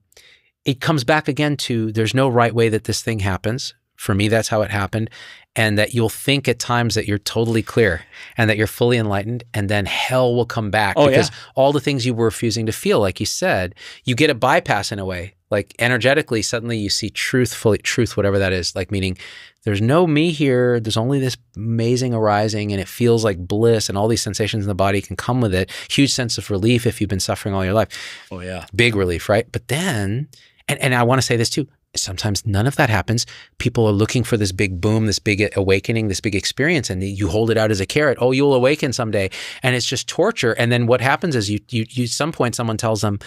it comes back again to there's no right way that this thing happens. For me, that's how it happened. And that you'll think at times that you're totally clear and that you're fully enlightened, and then hell will come back because all the things you were refusing to feel, like you said, you get a bypass in a way. Like energetically, suddenly you see truth, whatever that is, like meaning there's no me here. There's only this amazing arising, and it feels like bliss, and all these sensations in the body can come with it. Huge sense of relief if you've been suffering all your life. Oh yeah. Big relief, right? But then, and I want to say this too, sometimes none of that happens. People are looking for this big boom, this big awakening, this big experience, and you hold it out as a carrot. Oh, you'll awaken someday. And it's just torture. And then what happens is you at some point someone tells them,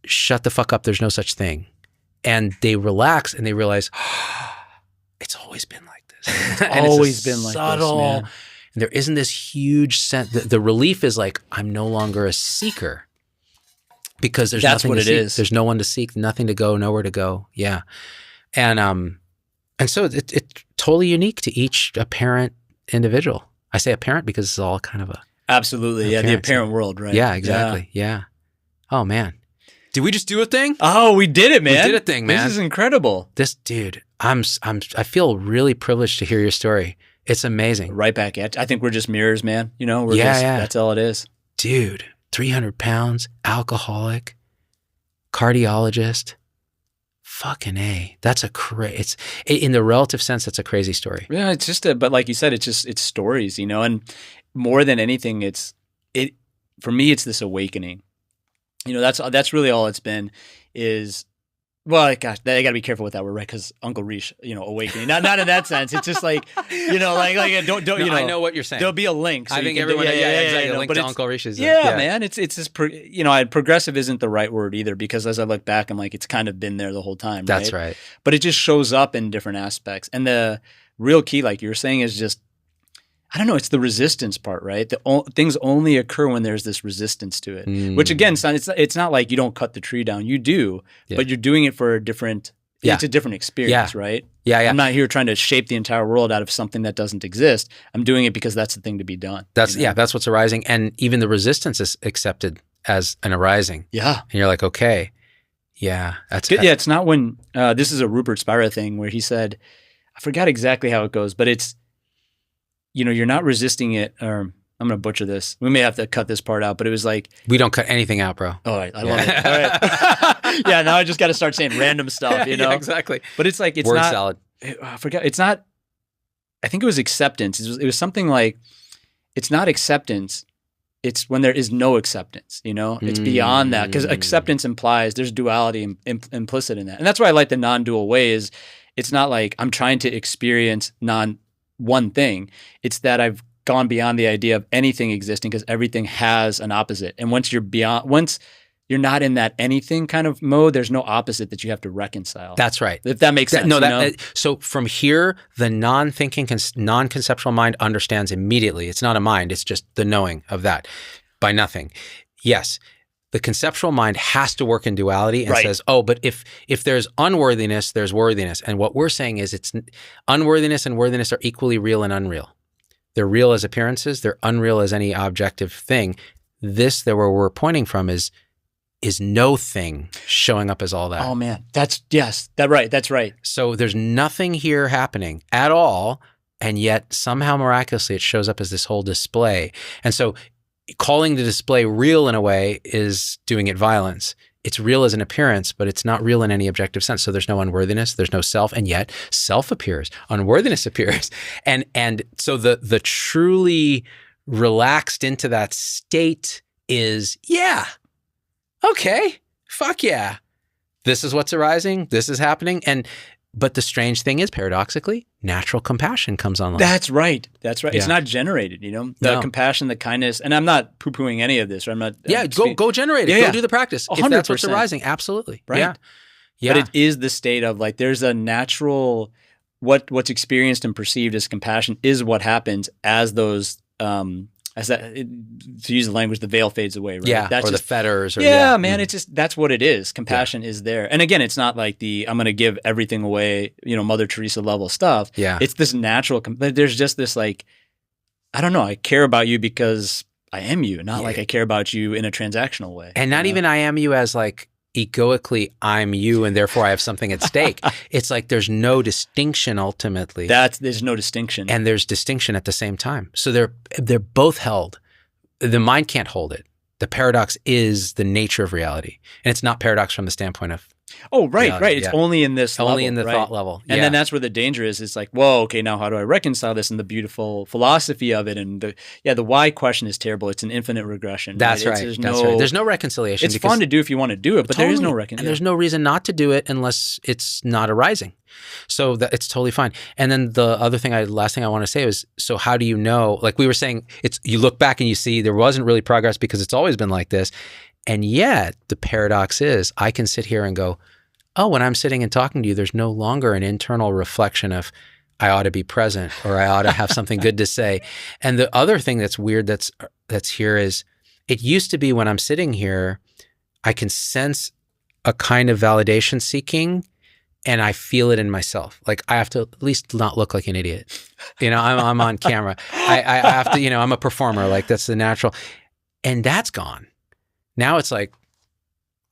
shut the fuck up, there's no such thing. And they relax and they realize, it's always been like this. It's always been like subtle, this, man. And there isn't this huge sense. The relief is like, I'm no longer a seeker. Because there's nothing to seek. There's no one to seek, nothing to go, nowhere to go. Yeah. And so it's totally unique to each apparent individual. I say apparent because it's all kind of a... Absolutely. Yeah. The apparent world, right? Yeah, exactly. Yeah. Oh, man. Did we just do a thing? Oh, we did it, man. We did a thing, man. This is incredible. This dude, I feel really privileged to hear your story. It's amazing. Right back at you. I think we're just mirrors, man. That's all it is. Dude. 300 pounds, alcoholic, cardiologist. Fucking A. That's it's in the relative sense, that's a crazy story. Yeah, it's just but like you said, it's stories, and more than anything, for me, it's this awakening. That's really all it's been is, well, gosh, I got to be careful with that word, right? Because Uncle Rishi, awakening. Not in that sense. It's just like, don't. No, I know what you're saying. There'll be a link. So I think everyone, exactly. A link to Uncle Rishi's. Man. It's just, progressive isn't the right word either, because as I look back, I'm like, it's kind of been there the whole time. That's right. But it just shows up in different aspects. And the real key, like you were saying, is just, I don't know. It's the resistance part, right? Things only occur when there's this resistance to it, which again, it's not like you don't cut the tree down. You do, but you're doing it for a different, it's a different experience, right? Yeah. I'm not here trying to shape the entire world out of something that doesn't exist. I'm doing it because that's the thing to be done. That's what's arising. And even the resistance is accepted as an arising. Yeah. And you're like, okay, that's good. Yeah, it's not when, this is a Rupert Spira thing where he said, I forgot exactly how it goes, but it's, you're not resisting it, or I'm going to butcher this. We may have to cut this part out, but it was like... We don't cut anything out, bro. All right. I love it. All right. Yeah, now I just got to start saying random stuff, Yeah, exactly. But it's like, it's Word not... salad. I forgot. It's not... I think it was acceptance. It was something like, it's not acceptance. It's when there is no acceptance, It's beyond that. Because acceptance implies there's duality implicit in that. And that's why I like the non-dual way is it's not like I'm trying to experience one thing. It's that I've gone beyond the idea of anything existing because everything has an opposite. And once you're not in that anything kind of mode, there's no opposite that you have to reconcile. That's right. If that makes sense. So from here, the non-thinking, non-conceptual mind understands immediately. It's not a mind. It's just the knowing of that by nothing. Yes. The conceptual mind has to work in duality and says, oh, but if there's unworthiness, there's worthiness. And what we're saying is it's unworthiness and worthiness are equally real and unreal. They're real as appearances. They're unreal as any objective thing. This that where we're pointing from is no thing showing up as all that. Oh man, that's right. So there's nothing here happening at all. And yet somehow miraculously it shows up as this whole display. And so calling the display real in a way is doing it violence. It's real as an appearance, but it's not real in any objective sense. So there's no unworthiness, there's no self, and yet self appears, unworthiness appears. And so the truly relaxed into that state is, okay, fuck yeah. This is what's arising, this is happening. But the strange thing is, paradoxically, natural compassion comes online. That's right. Yeah. It's not generated, the compassion, the kindness, and I'm not poo-pooing any of this. Right? I'm not. Yeah, go generate it. Go do the practice. 100%. If that's what's arising, absolutely. Right. Yeah. But it is the state of like, there's a natural, what's experienced and perceived as compassion is what happens as those, to use the language, the veil fades away, right? Yeah, that's or just, the fetters. Or, man, it's just, that's what it is. Compassion is there. And again, it's not like I'm going to give everything away, Mother Teresa level stuff. Yeah. It's this natural, there's just this like, I don't know, I care about you because I am you, not like I care about you in a transactional way. And not even I am you as like, egoically, I'm you and therefore I have something at stake. It's like there's no distinction ultimately. There's no distinction. And there's distinction at the same time. So they're both held. The mind can't hold it. The paradox is the nature of reality. And it's not paradox from the standpoint of reality. It's only in this level. Only in the thought level. And then that's where the danger is. It's like, whoa, okay, now how do I reconcile this and the beautiful philosophy of it? And the why question is terrible. It's an infinite regression. That's right. There's no reconciliation. It's fun to do if you want to do it, but there is no reconciliation. And there's no reason not to do it unless it's not arising. So it's totally fine. And then the other thing, last thing I want to say is, so how do you know, like we were saying, you look back and you see there wasn't really progress because it's always been like this. And yet the paradox is I can sit here and go, oh, when I'm sitting and talking to you, there's no longer an internal reflection of I ought to be present or I ought to have something good to say. And the other thing that's weird that's here is it used to be when I'm sitting here, I can sense a kind of validation seeking and I feel it in myself. Like I have to at least not look like an idiot. I'm on camera. I have to, I'm a performer. Like that's the natural. And that's gone. Now it's like,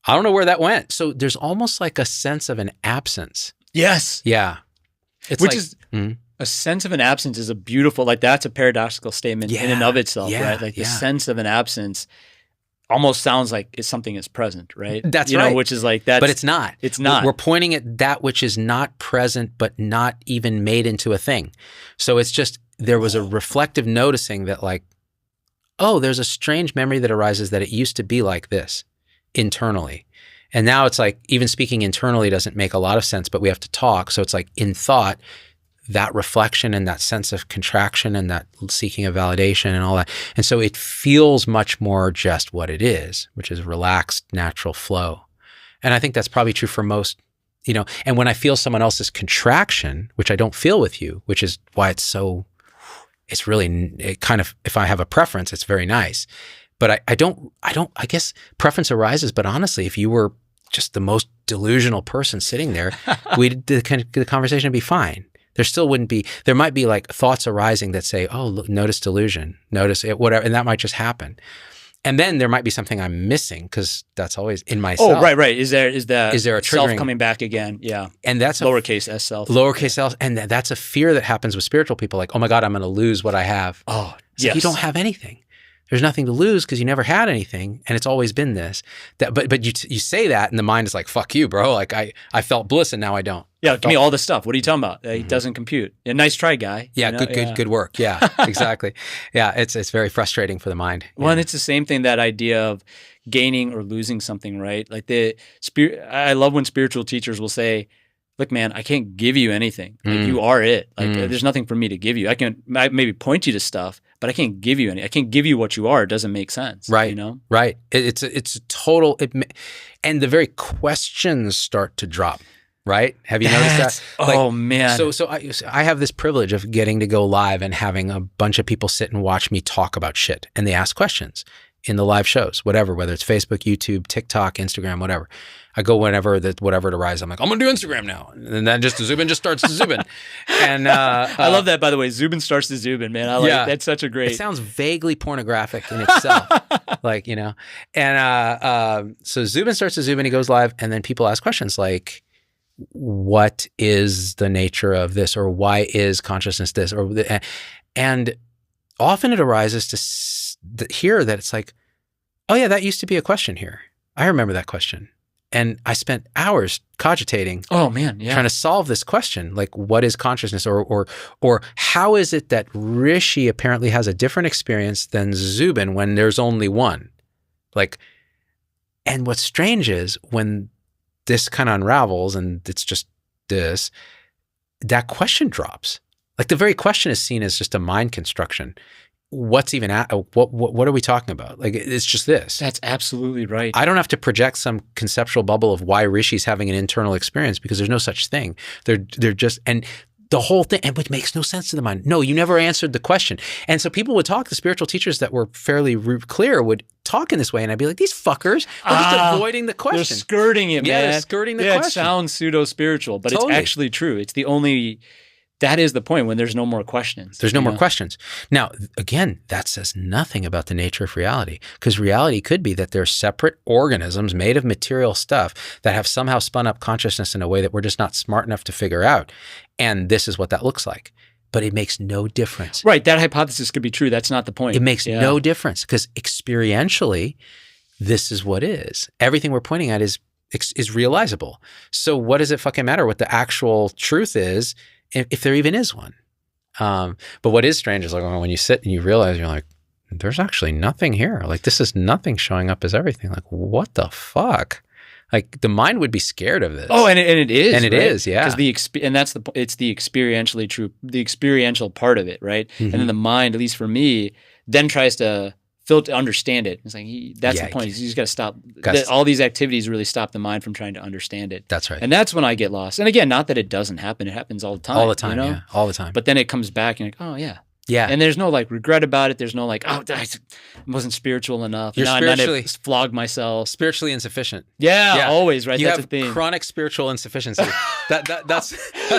I don't know where that went. So there's almost like a sense of an absence. Yes. Yeah. A sense of an absence is a beautiful, like that's a paradoxical statement in and of itself, right? Like the sense of an absence almost sounds like it's something is present, right? That's right. Which is like that. But it's not. It's not. We're pointing at that which is not present, but not even made into a thing. So it's just, there was a reflective noticing that like, oh, there's a strange memory that arises that it used to be like this internally. And now it's like, even speaking internally doesn't make a lot of sense, but we have to talk. So it's like in thought, that reflection and that sense of contraction and that seeking of validation and all that. And so it feels much more just what it is, which is relaxed, natural flow. And I think that's probably true for most, and when I feel someone else's contraction, which I don't feel with you, which is why it's it's really kind of, if I have a preference, it's very nice. But I guess preference arises, but honestly, if you were just the most delusional person sitting there, the conversation would be fine. There still wouldn't be, there might be like thoughts arising that say, oh, look, notice delusion, notice it, whatever. And that might just happen. And then there might be something I'm missing, because that's always in myself. Oh, right. Is there a triggering self coming back again? Yeah. And that's lowercase s self. Lowercase self. And that's a fear that happens with spiritual people. Like, oh my God, I'm going to lose what I have. Oh, yes. Like, you don't have anything. There's nothing to lose because you never had anything, and it's always been this. But you say that, and the mind is like, "Fuck you, bro!" Like I felt bliss, and now I don't. Yeah, give me all this stuff. What are you talking about? It doesn't compute. Yeah, nice try, guy. Yeah, good work. Yeah, exactly. Yeah, it's very frustrating for the mind. Well, and it's the same thing, that idea of gaining or losing something, right? Like I love when spiritual teachers will say, look, man, I can't give you anything. Like, you are it. Like, there's nothing for me to give you. I can maybe point you to stuff, but I can't give you any. I can't give you what you are. It doesn't make sense. Right. You know? Right. It's a total, and the very questions start to drop. Right? Have you noticed that? Like, oh man. So I have this privilege of getting to go live and having a bunch of people sit and watch me talk about shit, and they ask questions in the live shows, whatever, whether it's Facebook, YouTube, TikTok, Instagram, whatever. I go whatever it arises. I'm like, I'm gonna do Instagram now, and then Zubin just starts to Zubin, and I love that, by the way. Zubin starts to Zubin, man. I like that's such a great. It sounds vaguely pornographic in itself, like, you know. And so Zubin starts to Zubin. He goes live, and then people ask questions like, "What is the nature of this?" or "Why is consciousness this?" and often it arises to hear that it's like, "Oh yeah, that used to be a question here. I remember that question." And I spent hours cogitating. Oh man, yeah. Trying to solve this question, like, what is consciousness, or how is it that Rishi apparently has a different experience than Zubin when there's only one? Like, and what's strange is when this kind of unravels and it's just this, that question drops. Like, the very question is seen as just a mind construction. What's even what are we talking about? Like, it's just this. That's absolutely right. I don't have to project some conceptual bubble of why Rishi's having an internal experience, because there's no such thing. They're just, and the whole thing, and which makes no sense to the mind. No, you never answered the question. And so people would talk, the spiritual teachers that were fairly clear would talk in this way, and I'd be like, these fuckers are just avoiding the question. They're skirting it, man. Yeah, they're skirting the question. It sounds pseudo-spiritual, but It's actually true. It's the only... That is the point, when there's no more questions. There's no more questions. Now, again, that says nothing about the nature of reality, because reality could be that they're separate organisms made of material stuff that have somehow spun up consciousness in a way that we're just not smart enough to figure out. And this is what that looks like. But it makes no difference. Right. That hypothesis could be true. That's not the point. It makes no difference, because experientially, this is what is. Everything we're pointing at is realizable. So what does it fucking matter what the actual truth is, if there even is one? But what is strange is, like, when you sit and you realize, you're like, there's actually nothing here. Like, this is nothing showing up as everything. Like, what the fuck? Like, the mind would be scared of this. Oh, and it is. And it is, yeah. Because it's the experientially true, the experiential part of it, right? And then the mind, at least for me, then tries to understand it. It's like, that's the point. You just got to stop. All these activities really stop the mind from trying to understand it. That's right. And that's when I get lost. And again, not that it doesn't happen. It happens all the time. All the time, you know? yeah. All the time. But then it comes back and you're like, oh, yeah. Yeah. And there's no, like, regret about it. There's no, like, oh, I wasn't spiritual enough. You're spiritually... I flogged myself. Spiritually insufficient. Yeah, always, right? That's a thing. Chronic spiritual insufficiency. that's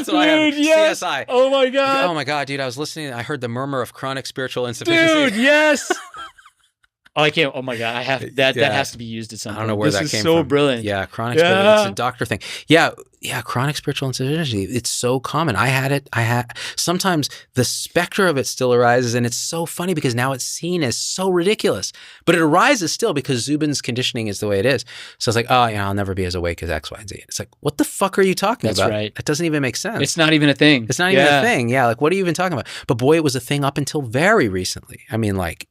what I have. Yes. CSI. Oh, my God. Oh, my God, dude. I was listening. I heard the murmur of chronic spiritual insufficiency. Dude, yes. Oh, I can't. Oh my God, I have that. That has to be used at some point. I don't know where that came from. This is so brilliant. Yeah, chronic spiritual. It's a doctor thing. Yeah, chronic spiritual insufficiency. It's so common. I had it. Sometimes the specter of it still arises, and it's so funny because now it's seen as so ridiculous. But it arises still because Zubin's conditioning is the way it is. So it's like, oh, yeah, I'll never be as awake as X, Y, and Z. It's like, what the fuck are you talking about? That's right. That doesn't even make sense. It's not even a thing. It's not even a thing. Yeah, like, what are you even talking about? But boy, it was a thing up until very recently. I mean, like,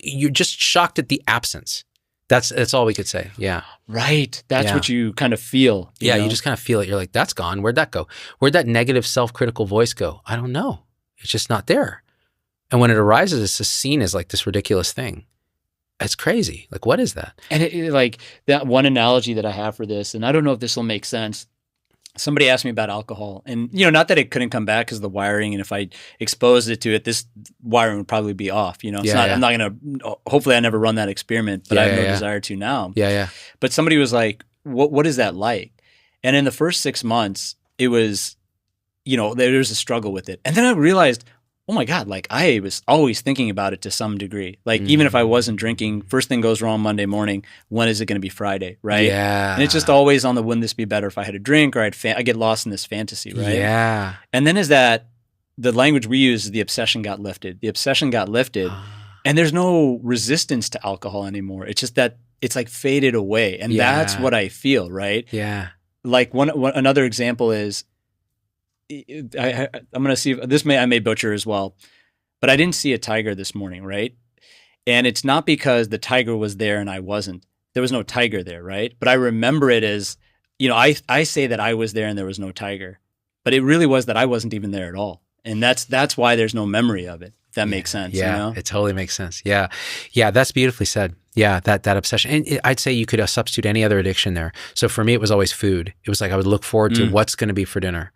you're just shocked at the absence. That's all we could say. Yeah. Right. That's what you kind of feel. You know? You just kind of feel it. You're like, that's gone. Where'd that go? Where'd that negative self-critical voice go? I don't know. It's just not there. And when it arises, it's just seen as like this ridiculous thing. It's crazy. Like, what is that? And it, like, that one analogy that I have for this, and I don't know if this will make sense. somebody asked me about alcohol, and you know, not that it couldn't come back because of the wiring, and if I exposed it to it, this wiring would probably be off. You know, it's not. I'm not gonna. Hopefully, I never run that experiment, but I have no desire to now. Yeah. But somebody was like, "What is that like?" And in the first 6 months, it was, you know, there was a struggle with it, and then I realized, oh my God, like I was always thinking about it to some degree. Like even if I wasn't drinking, first thing goes wrong Monday morning, when is it going to be Friday, right? Yeah. And it's just always on the, wouldn't this be better if I had a drink, or I get lost in this fantasy, right? Yeah. And then is that the language we use is the obsession got lifted. The obsession got lifted and there's no resistance to alcohol anymore. It's just that it's like faded away. And that's what I feel, right? Yeah. Like another example is, I'm going to see if this I may butcher as well, but I didn't see a tiger this morning, right? And it's not because the tiger was there and I wasn't. There was no tiger there, right? But I remember it as, you know, I say that I was there and there was no tiger, but it really was that I wasn't even there at all. And that's why there's no memory of it. If that makes sense. Yeah, you know? It totally makes sense. Yeah. Yeah, that's beautifully said. Yeah, that obsession. And I'd say you could substitute any other addiction there. So for me, it was always food. It was like I would look forward to what's going to be for dinner.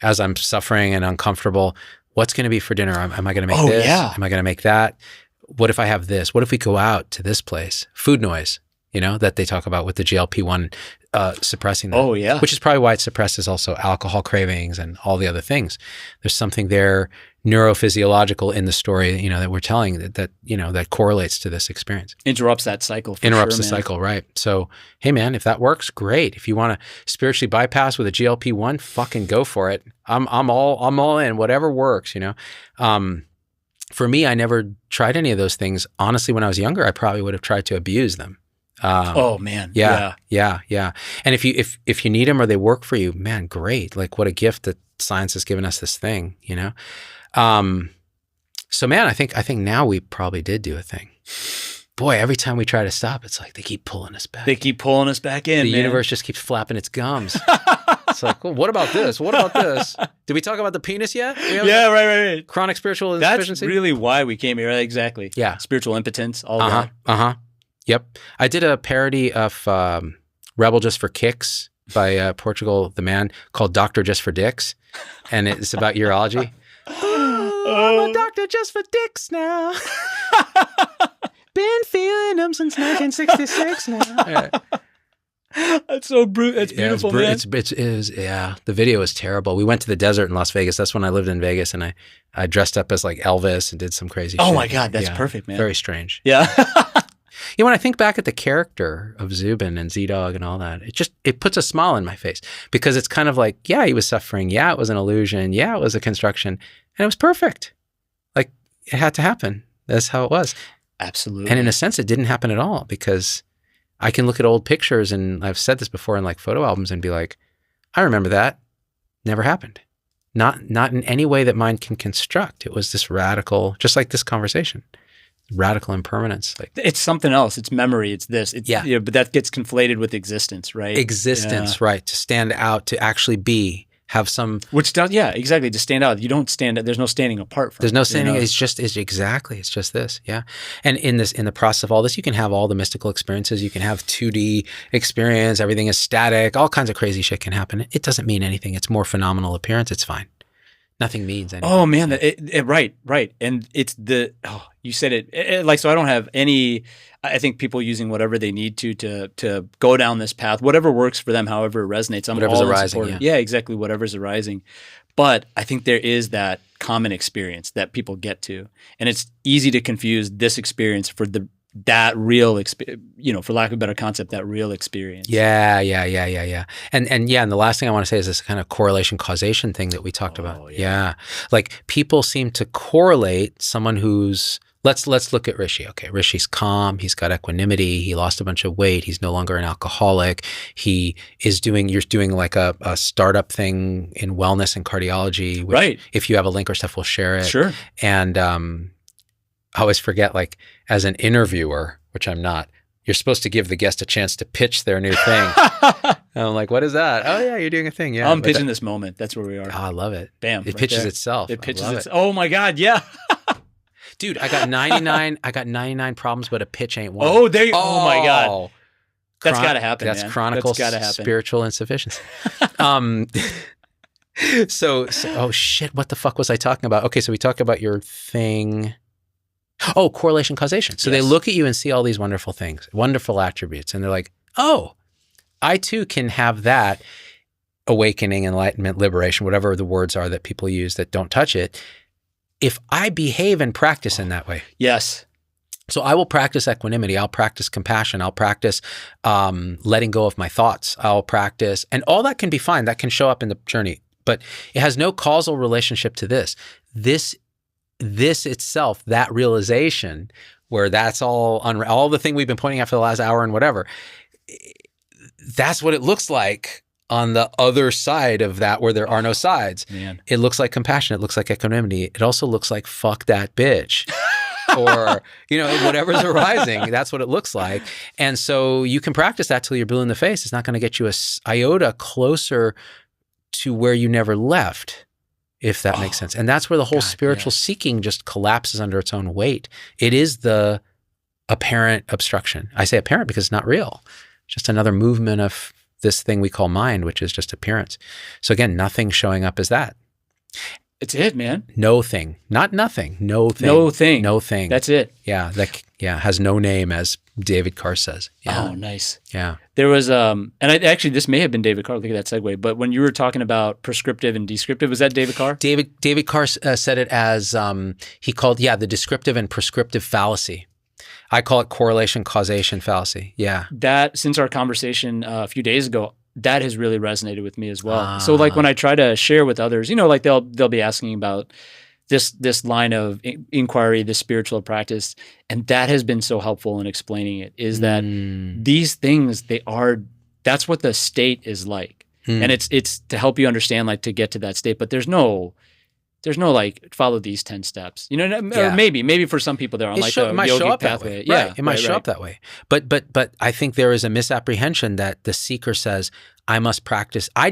As I'm suffering and uncomfortable, what's going to be for dinner? Am I going to make this? Yeah. Am I going to make that? What if I have this? What if we go out to this place? Food noise, you know, that they talk about with the GLP-1 suppressing that. Oh, yeah. Which is probably why it suppresses also alcohol cravings and all the other things. There's something there neurophysiological in the story, you know, that we're telling that you know, that correlates to this experience. Interrupts that cycle. Interrupts the cycle, right? So, hey man, if that works, great. If you want to spiritually bypass with a GLP-1, fucking go for it. I'm all in. Whatever works, you know. For me, I never tried any of those things. Honestly, when I was younger, I probably would have tried to abuse them. Oh man, yeah. And if you need them or they work for you, man, great. Like what a gift that science has given us this thing, you know. So man, I think now we probably did do a thing. Boy, every time we try to stop, it's like they keep pulling us back. They keep pulling us back in. The universe just keeps flapping its gums. It's like, well, what about this? What about this? Did we talk about the penis yet? Yeah, right. Chronic spiritual insufficiency. That's really why we came here. Exactly. Yeah. Spiritual impotence, all that. Yep. I did a parody of Rebel Just for Kicks by Portugal the Man called Doctor Just for Dicks. And it's about urology. I'm a doctor just for dicks now. Been feeling them since 1966 now. Yeah. That's so brutal. It's beautiful, man. It is, yeah. The video is terrible. We went to the desert in Las Vegas. That's when I lived in Vegas, and I dressed up as like Elvis and did some crazy shit. Oh my God, that's perfect, man. Very strange. Yeah. You know, when I think back at the character of Zubin and Z-Dog and all that, it puts a smile in my face because it's kind of like, yeah, he was suffering. Yeah, it was an illusion. Yeah, it was a construction. And it was perfect. Like, it had to happen. That's how it was. Absolutely. And in a sense, it didn't happen at all because I can look at old pictures, and I've said this before in like photo albums, and be like, I remember that. Never happened. Not in any way that mind can construct. It was this radical, just like this conversation. Radical impermanence. Like it's something else. It's memory. It's this. It's, yeah. You know, but that gets conflated with existence, right? Existence, right. To stand out, to actually be, have some. Which does, yeah, exactly. To stand out. You don't stand. There's no standing apart from. There's no standing. You know? It's exactly. It's just this. Yeah. And in the process of all this, you can have all the mystical experiences. You can have 2D experience. Everything is static. All kinds of crazy shit can happen. It doesn't mean anything. It's more phenomenal appearance. It's fine. Nothing means anything. Oh man, right. And it's you said it like, so I don't have any, I think people using whatever they need to go down this path, whatever works for them, however it resonates. Whatever's arising. Yeah, exactly. Whatever's arising. But I think there is that common experience that people get to, and it's easy to confuse this experience for that real experience, you know, for lack of a better concept, that real experience. Yeah. And the last thing I want to say is this kind of correlation causation thing that we talked about. Yeah. Like people seem to correlate someone who's, let's look at Rishi. Okay. Rishi's calm. He's got equanimity. He lost a bunch of weight. He's no longer an alcoholic. You're doing like a startup thing in wellness and cardiology. Which, right. If you have a link or stuff, we'll share it. Sure. And, I always forget, like, as an interviewer, which I'm not, you're supposed to give the guest a chance to pitch their new thing. And I'm like, what is that? Oh, yeah, you're doing a thing. Yeah. I'm pitching this moment. That's where we are. Oh, I love it. Bam. It pitches itself. It pitches itself. Oh, my God. Yeah. Dude, I got 99 problems, but a pitch ain't one. Oh, my God. That's got to happen. That's man. chronicle That's gotta happen. Spiritual insufficiency. So, oh shit, what the fuck was I talking about? Okay, so we talked about your thing. Oh, correlation causation. So they look at you and see all these wonderful things, wonderful attributes, and they're like, oh, I too can have that awakening, enlightenment, liberation, whatever the words are that people use that don't touch it, if I behave and practice in that way. Yes. So I will practice equanimity. I'll practice compassion. I'll practice letting go of my thoughts. I'll practice, and all that can be fine. That can show up in the journey, but it has no causal relationship to this. This itself, that realization, where that's all the thing we've been pointing out for the last hour and whatever, that's what it looks like on the other side of that, where there are no sides. Man. It looks like compassion. It looks like equanimity. It also looks like fuck that bitch. Or, whatever's arising, that's what it looks like. And so you can practice that till you're blue in the face. It's not going to get you a iota closer to where you never left, if that makes sense. And that's where the whole spiritual seeking just collapses under its own weight. It is the apparent obstruction. I say apparent because it's not real. It's just another movement of this thing we call mind, which is just appearance. So again, nothing showing up as that. It's it, man. No thing. Not nothing. No thing. No thing. No thing. That's it. Yeah. Has no name, as David Carr says. Yeah. Oh, nice. Yeah. There was, actually, this may have been David Carr. Look at that segue. But when you were talking about prescriptive and descriptive, was that David Carr? David Carr said it as, he called, the descriptive and prescriptive fallacy. I call it correlation causation fallacy. Yeah. That, since our conversation a few days ago, that has really resonated with me as well. So like when I try to share with others, like they'll be asking about this line of inquiry, this spiritual practice, and that has been so helpful in explaining it, is that these things, that's what the state is like. And it's to help you understand, like, to get to that state, but there's no like follow these 10 steps, or maybe for some people they're on like a yogic pathway. Yeah, it might show up that way. But I think there is a misapprehension that the seeker says, I must practice. I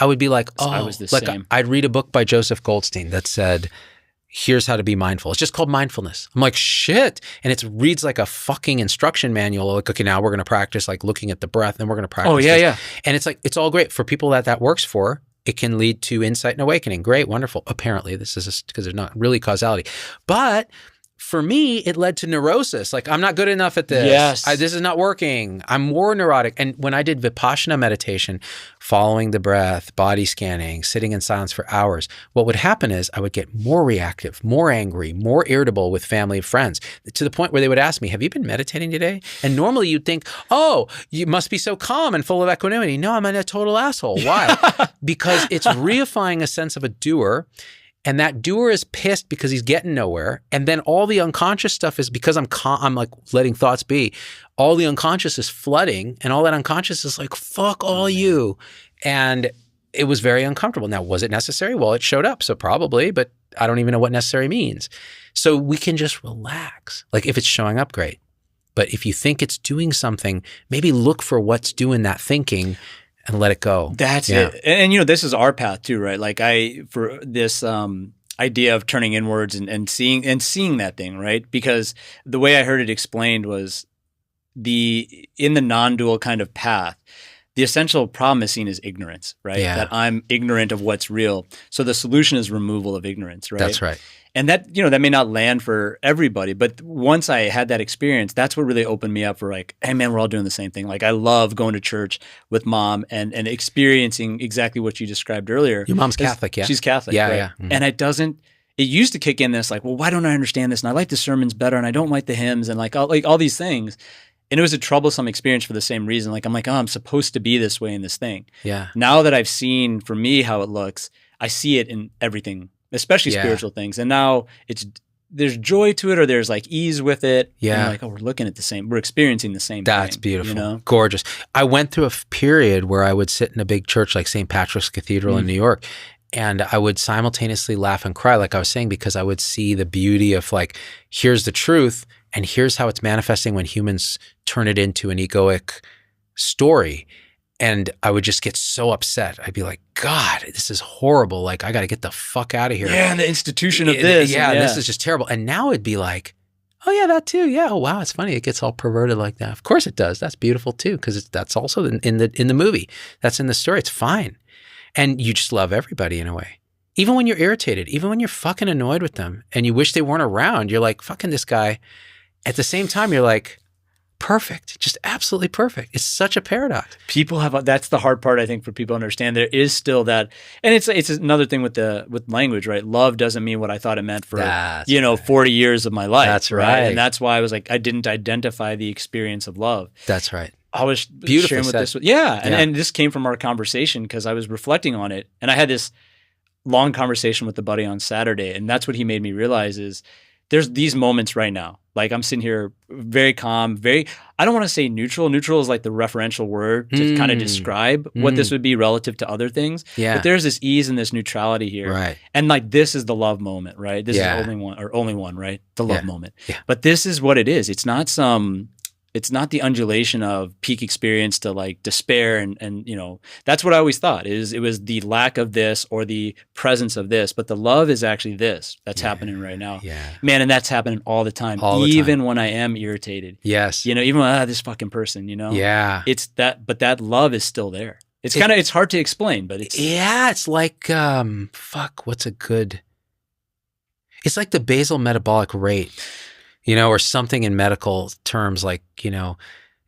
would be like, I was the same. I'd read a book by Joseph Goldstein that said, here's how to be mindful. It's just called Mindfulness. I'm like, shit. And it reads like a fucking instruction manual. Like, okay, now we're going to practice like looking at the breath, and we're going to practice. Oh yeah, this. yeah. And it's like, it's all great for people that works for. It can lead to insight and awakening. Great, wonderful. Apparently, this is just because there's not really causality. But for me, it led to neurosis. Like, I'm not good enough at this. Yes. This is not working. I'm more neurotic. And when I did Vipassana meditation, following the breath, body scanning, sitting in silence for hours, what would happen is I would get more reactive, more angry, more irritable with family and friends, to the point where they would ask me, have you been meditating today? And normally you'd think, oh, you must be so calm and full of equanimity. No, I'm a total asshole. Why? Because it's reifying a sense of a doer. And that doer is pissed because he's getting nowhere. And then all the unconscious stuff is because I'm like letting thoughts be. All the unconscious is flooding, and all that unconscious is like, fuck all you. And it was very uncomfortable. Now, was it necessary? Well, it showed up, so probably, but I don't even know what necessary means. So we can just relax. Like, if it's showing up, great. But if you think it's doing something, maybe look for what's doing that thinking and let it go. That's it. And this is our path too, right? Like for this idea of turning inwards and seeing that thing, right? Because the way I heard it explained was in the non-dual kind of path, the essential problem is seen as ignorance, right? Yeah. That I'm ignorant of what's real. So the solution is removal of ignorance, right? That's right. And that, that may not land for everybody, but once I had that experience, that's what really opened me up for like, hey man, we're all doing the same thing. Like, I love going to church with mom and experiencing exactly what you described earlier. Your mom's Catholic, yeah? She's Catholic, yeah, right? yeah. Mm-hmm. And it used to kick in this like, well, why don't I understand this? And I like the sermons better, and I don't like the hymns, and like all these things. And it was a troublesome experience for the same reason. Like, I'm like, oh, I'm supposed to be this way in this thing. Yeah. Now that I've seen for me how it looks, I see it in everything, especially spiritual things. And now there's joy to it, or there's like ease with it. Yeah. And like, oh, we're experiencing the same thing. That's beautiful. Gorgeous. I went through a period where I would sit in a big church like St. Patrick's Cathedral in New York, and I would simultaneously laugh and cry, like I was saying, because I would see the beauty of like, here's the truth, and here's how it's manifesting when humans turn it into an egoic story. And I would just get so upset. I'd be like, God, this is horrible. Like, I got to get the fuck out of here. Yeah, and the institution of this. Yeah, this is just terrible. And now it'd be like, Oh yeah, that too. Yeah. Oh wow, it's funny. It gets all perverted like that. Of course it does. That's beautiful too, because that's also in the movie. That's in the story. It's fine, and you just love everybody in a way. Even when you're irritated, even when you're fucking annoyed with them, and you wish they weren't around, you're like fucking this guy. At the same time, you're like, perfect, just absolutely perfect. It's such a paradox. People have that's the hard part, I think, for people to understand. There is still that, and it's another thing with language, right? Love doesn't mean what I thought it meant for 40 years of my life. That's right, and that's why I was like, I didn't identify the experience of love. That's right. I was sharing with this, and this came from our conversation because I was reflecting on it, and I had this long conversation with a buddy on Saturday, and that's what he made me realize is there's these moments right now. Like I'm sitting here very calm, I don't want to say neutral. Neutral is like the referential word to kind of describe what this would be relative to other things. Yeah. But there's this ease and this neutrality here. Right. And like this is the love moment, right? This is the only one, right? The love moment. Yeah. But this is what it is. It's not the undulation of peak experience to like despair and that's what I always thought is it was the lack of this or the presence of this, but the love is actually this that's happening right now. Yeah. Man, and that's happening all the time. Even when I am irritated. Yes. Even when this fucking person, Yeah. It's that, but that love is still there. It's hard to explain, but it's like it's like the basal metabolic rate. Or something in medical terms, like,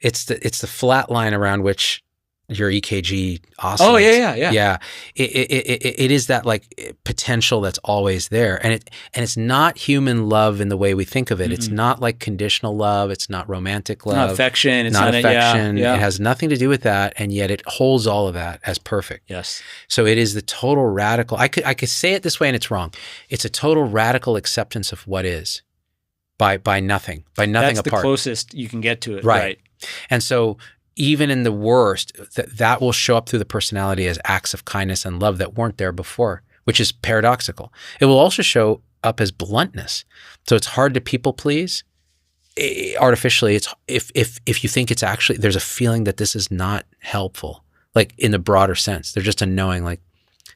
it's the flat line around which your EKG oscillates. Oh, yeah. Yeah. It is that like potential that's always there. And it's not human love in the way we think of it. Mm-hmm. It's not like conditional love. It's not romantic love. Not affection. It's not affection. Yeah. It has nothing to do with that. And yet it holds all of that as perfect. Yes. So it is the total radical, I could say it this way and it's wrong. It's a total radical acceptance of what is. By nothing apart. That's the closest you can get to it. Right. And so even in the worst, that will show up through the personality as acts of kindness and love that weren't there before, which is paradoxical. It will also show up as bluntness. So it's hard to people please. Artificially, it's if you think it's actually, there's a feeling that this is not helpful, like in the broader sense. They're just a knowing, like,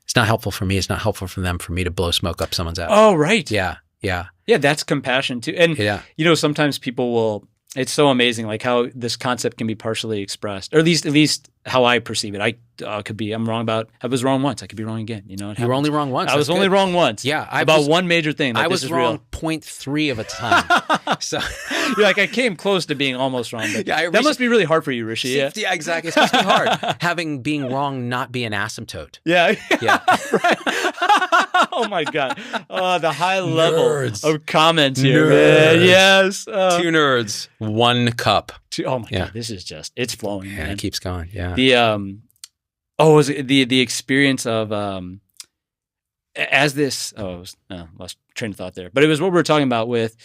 it's not helpful for me, it's not helpful for them, for me to blow smoke up someone's ass. Oh, right. Yeah. Yeah, that's compassion too. And sometimes people will, it's so amazing like how this concept can be partially expressed, or at least how I perceive it. I'm wrong about, I was wrong once, I could be wrong again. You were only wrong once. I was only wrong once. Yeah. About one major thing. I was wrong 0.3 of a time. So you're like, I came close to being almost wrong. But that must be really hard for you, Rishi. Yeah, exactly. It's must be hard. Being wrong not be an asymptote. Yeah. Right. Oh my God. The high level of comments here, man. Yes. 2 nerds, 1 cup. Oh my God. This is just, it's flowing. Yeah, man. It keeps going. Yeah. Was it the experience of as this lost train of thought there, but it was what we were talking about with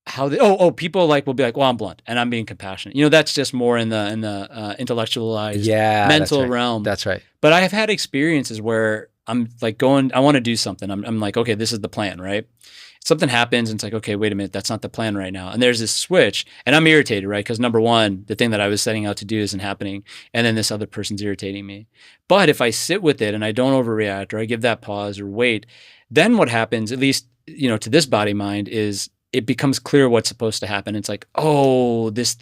how people like will be like, well, I'm blunt and I'm being compassionate. That's just more in the intellectualized mental realm. That's right. But I have had experiences where I'm like I want to do something. I'm like, okay, this is the plan, right? Something happens and it's like, okay, wait a minute, that's not the plan right now. And there's this switch and I'm irritated, right? Because number one, the thing that I was setting out to do isn't happening. And then this other person's irritating me. But if I sit with it and I don't overreact or I give that pause or wait, then what happens, at least, to this body mind, is it becomes clear what's supposed to happen. It's like, oh, this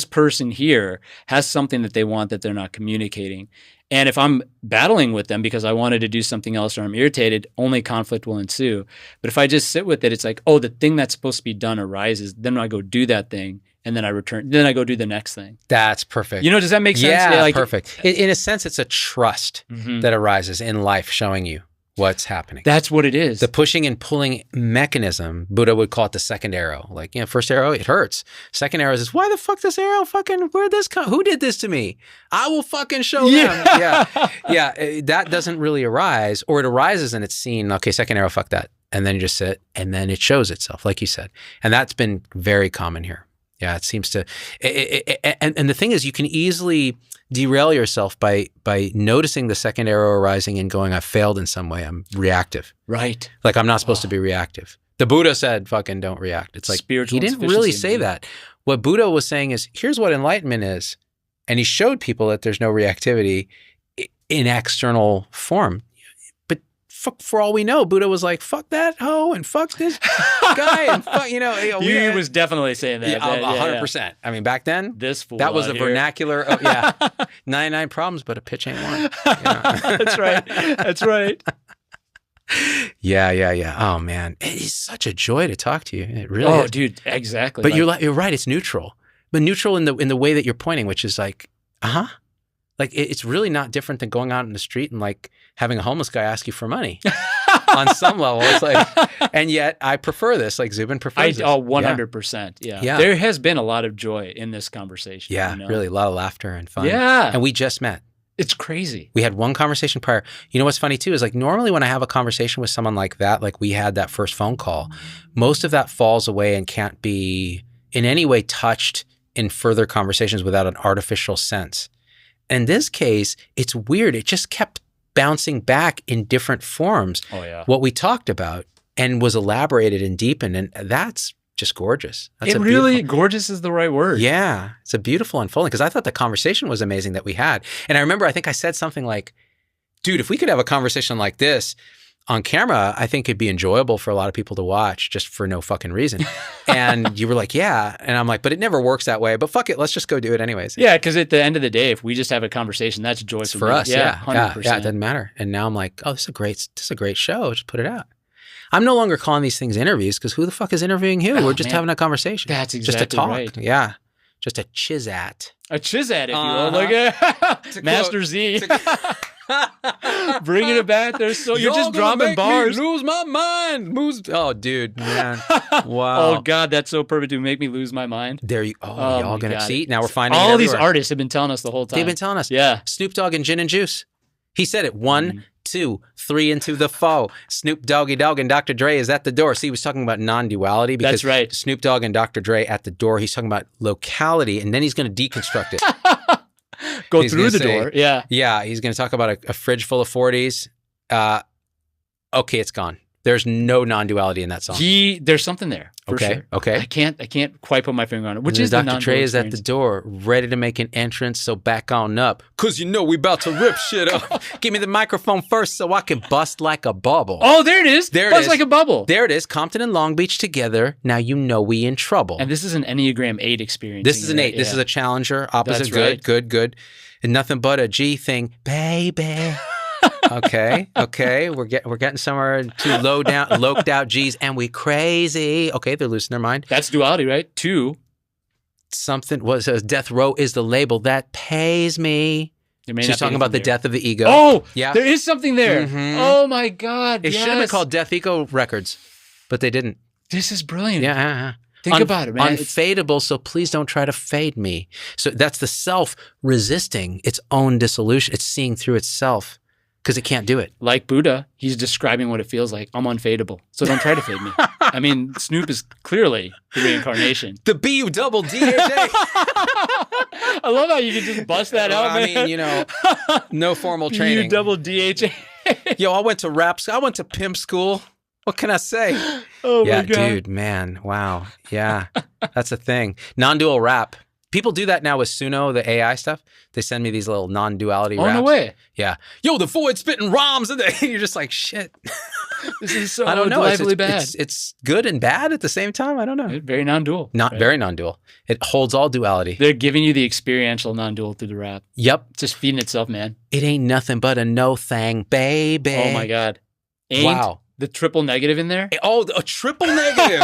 person here has something that they want that they're not communicating. And if I'm battling with them because I wanted to do something else or I'm irritated, only conflict will ensue. But if I just sit with it, it's like, oh, the thing that's supposed to be done arises. Then I go do that thing and then I return. Then I go do the next thing. That's perfect. Does that make sense? Yeah, perfect. In a sense, it's a trust that arises in life showing you what's happening. That's what it is. The pushing and pulling mechanism, Buddha would call it the second arrow. Like, first arrow, it hurts. Second arrow is, why the fuck this arrow fucking, where'd this come? Who did this to me? I will fucking show them. Yeah. That doesn't really arise, or it arises and it's seen, okay, second arrow, fuck that. And then you just sit and then it shows itself, like you said. And that's been very common here. Yeah, it seems to, and the thing is, you can easily derail yourself by noticing the second arrow arising and going, I failed in some way. I'm reactive. Right. Like I'm not supposed to be reactive. The Buddha said, fucking don't react. It's like, spiritual, he didn't really say that. What Buddha was saying is, here's what enlightenment is. And he showed people that there's no reactivity in external form. But for all we know, Buddha was like, fuck that hoe and fuck this guy and fuck, He was definitely saying that. Yeah, 100%. I mean, back then, this fool that was a here. vernacular of, 99 problems, but a pitch ain't one. That's right. That's right. Yeah. Oh, man. It is such a joy to talk to you. It really is. Dude, exactly. But you're right. It's neutral. But neutral in the way that you're pointing, which is like, like it's really not different than going out in the street and like having a homeless guy ask you for money. On some level, it's like, and yet I prefer this. Like Zubin prefers this. 100%. Yeah. There has been a lot of joy in this conversation. Yeah, really, a lot of laughter and fun. Yeah. And we just met. It's crazy. We had one conversation prior. You know what's funny too is like normally when I have a conversation with someone like that, like we had that first phone call, most of that falls away and can't be in any way touched in further conversations without an artificial sense. In this case, it's weird. It just kept bouncing back in different forms. Oh, yeah. What we talked about and was elaborated and deepened. And that's just gorgeous. That's gorgeous is the right word. Yeah. It's a beautiful unfolding because I thought the conversation was amazing that we had. And I remember, I think I said something like, dude, if we could have a conversation like this on camera, I think it'd be enjoyable for a lot of people to watch just for no fucking reason. And you were like, yeah. And I'm like, but it never works that way. But fuck it. Let's just go do it anyways. Yeah. Because at the end of the day, if we just have a conversation, that's joy for us. Yeah. 100%. Yeah. It doesn't matter. And now I'm like, oh, this is a great show. Just put it out. I'm no longer calling these things interviews because who the fuck is interviewing who? We're just having a conversation. That's exactly just a talk. Right. Yeah. Just a chiz-at. A chiz-at, if you will. Like Master Z. Bringing it back. You're just dropping bars. Lose my mind. Oh, dude, man. Wow. Oh, God, that's so perfect to make me lose my mind. There you. Oh, y'all gonna see? Now we're finding all these artists have been telling us the whole time. They've been telling us. Yeah. Snoop Dogg and Gin and Juice. He said it. 1, 2, 3 into the foe. Snoop Doggy Dogg and Dr. Dre is at the door. See, he was talking about non-duality because that's right. Snoop Dogg and Dr. Dre at the door. He's talking about locality, and then he's going to deconstruct it. Go through the door. Yeah. Yeah. He's going to talk about a fridge full of 40s. Okay, it's gone. There's no non-duality in that song. There's something there. For sure. Okay. I can't quite put my finger on it. Which is Dr. Dre is at the door, ready to make an entrance. So back on up, cause we about to rip shit up. Give me the microphone first, so I can bust like a bubble. Oh, there it is. Bust like a bubble. There it is. Compton and Long Beach together. Now we in trouble. And this is an Enneagram 8 experience. This is an 8. Yeah. This is a challenger. Opposite. That's good. Good. And nothing but a G thing, baby. Okay. We're getting somewhere to loked out G's, and we crazy. Okay, they're losing their mind. That's duality, right? 2. Something was death row is the label that pays me. She's talking about the death of the ego. Oh, yeah. There is something there. Mm-hmm. Oh my God. It should have been called Death Ego Records, but they didn't. This is brilliant. Yeah. Think about it, man. Unfadeable, so please don't try to fade me. So that's the self resisting its own dissolution. It's seeing through itself. Because it can't do it. Like Buddha, he's describing what it feels like. I'm unfadeable, so don't try to fade me. I mean, Snoop is clearly the reincarnation. The B-U-double-D-H-A. I love how you can just bust that out, man. I mean, no formal training. B-U-double-D-H-A. Yo, I went to pimp school. What can I say? Oh, my God. Dude, man. Wow. Yeah, that's a thing. Non-dual rap. People do that now with Suno, the AI stuff. They send me these little non-duality raps. Oh, no way. Yeah. Yo, the void spitting rhymes. And you're just like, shit. This is so I don't know. bad. It's good and bad at the same time. I don't know. Very non-dual. Very non-dual. It holds all duality. They're giving you the experiential non-dual through the rap. Yep. It's just feeding itself, man. It ain't nothing but a no thing, baby. Oh, my God. Wow. The triple negative in there? Oh, a triple negative.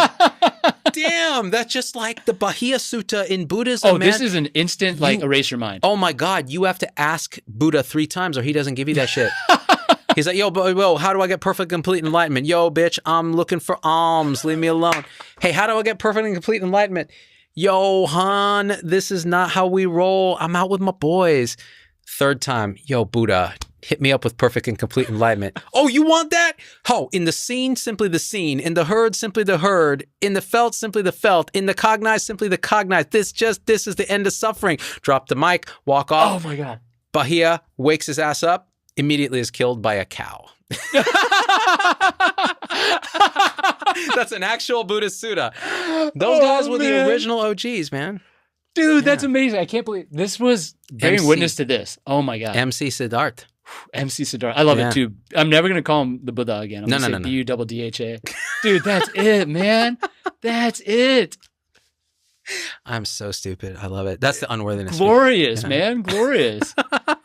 Damn, that's just like the Bahiya Sutta in Buddhism. Oh, man. This is an instant, erase your mind. Oh my God, you have to ask Buddha 3 times or he doesn't give you that shit. He's like, yo, how do I get perfect, complete enlightenment? Yo, bitch, I'm looking for alms. Leave me alone. Hey, how do I get perfect and complete enlightenment? Yo, hon, this is not how we roll. I'm out with my boys. 3rd time, yo, Buddha, hit me up with perfect and complete enlightenment. Oh, you want that? Oh, in the scene, simply the scene. In the herd, simply the herd. In the felt, simply the felt. In the cognized, simply the cognized. This is the end of suffering. Drop the mic, walk off. Oh my God. Bahiya wakes his ass up, immediately is killed by a cow. That's an actual Buddhist Sutta. Those guys were the original OGs, man. Dude, that's amazing. I can't believe this was bearing witness to this. Oh my God. MC Siddharth. MC Siddhartha. I love it too. I'm never going to call him the Buddha again. I'm going to say B-U-D-D-H-A. Dude, that's it, man. That's it. I'm so stupid. I love it. That's the unworthiness. Glorious, man. Glorious.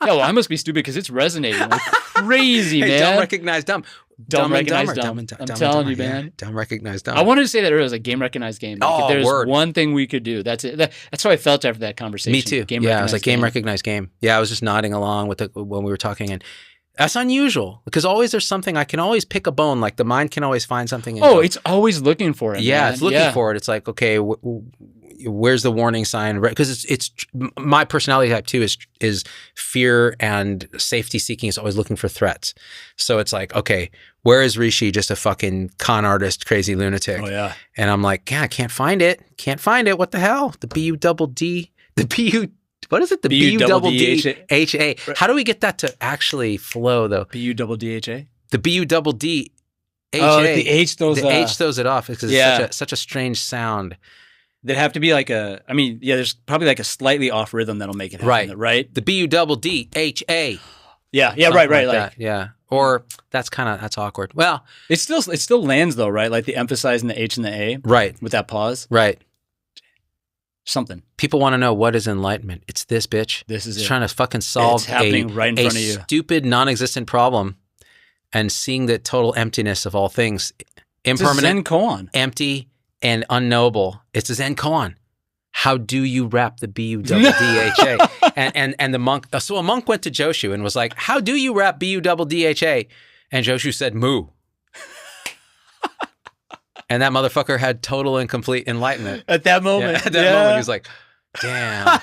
Well, I must be stupid because it's resonating like crazy, man. Dumb recognize dumb. Dumb recognize dumb. I'm telling you, man. Dumb recognize dumb. I wanted to say that earlier. It was like game recognize game. Like, if there's one thing we could do, that's it. That's how I felt after that conversation. Me too. I was like game recognize game. Yeah, I was just nodding along with it when we were talking, and that's unusual because always there's something I can always pick a bone. Like the mind can always find something. It's always looking for it. Yeah, man. it's looking for it. It's like, okay, where's the warning sign? Because it's my personality type too is fear and safety seeking is always looking for threats. So it's like, okay, where is Rishi? Just a fucking con artist, crazy lunatic. Oh yeah. And I'm like, yeah, I can't find it. Can't find it. What the hell? The B-U-double-D, the B-U, what is it? The B-U-double-D-H-A. How do we get that to actually flow though? B-U-double-D-H-A? The B-U-double-D-H-A. Oh, the H throws it off because it's such a strange sound. There'd have to be like there's probably like a slightly off rhythm that'll make it happen, right? The B-U-double-D-H-A. Yeah, right. Like, yeah. Or that's awkward. Well, it still lands though, right? Like the emphasize in the H and the A. Right. With that pause. Right. Something. People want to know what is enlightenment. It's this, bitch. This is it's trying to fucking solve right in front of you. Stupid, non-existent problem and seeing the total emptiness of all things. Impermanent, it's a Zen koan. Empty, and unknowable. It's a Zen koan. How do you wrap the B-U-double-D-H-A? and the monk, so a monk went to Joshu and was like, how do you wrap B-U-double-D-H-A? And Joshu said, moo. And that motherfucker had total and complete enlightenment. At that moment. At that moment, he was like, damn.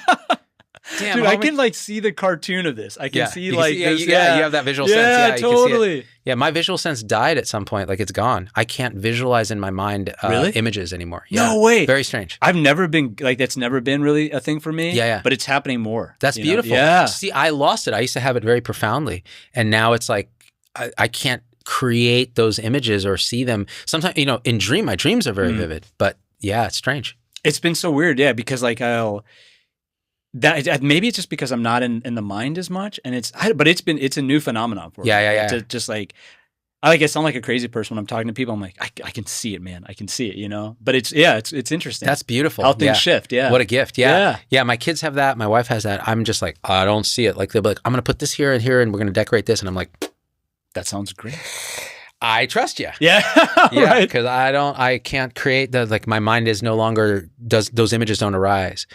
Dude, I can like see the cartoon of this. I can see like this. You have that visual sense. Yeah, totally. You can see it. Yeah, my visual sense died at some point. Like it's gone. I can't visualize in my mind images anymore. Yeah. No way. Very strange. I've never been like that's never been really a thing for me. Yeah. But it's happening more. That's beautiful. Yeah. See, I lost it. I used to have it very profoundly, and now it's like I can't create those images or see them. Sometimes, in my dreams are very vivid. But yeah, it's strange. It's been so weird. Yeah, because like maybe it's just because I'm not in the mind as much, and it's a new phenomenon for me. Yeah. Just like I sound like a crazy person when I'm talking to people. I'm like, I can see it, man. I can see it, But it's interesting. That's beautiful. How things shift. Yeah. What a gift. Yeah. My kids have that. My wife has that. I'm just like, I don't see it. Like they'll be like, I'm gonna put this here and here, and we're gonna decorate this, and I'm like, that sounds great. I trust you. Yeah. Yeah. Because I can't create my mind is no longer those images don't arise.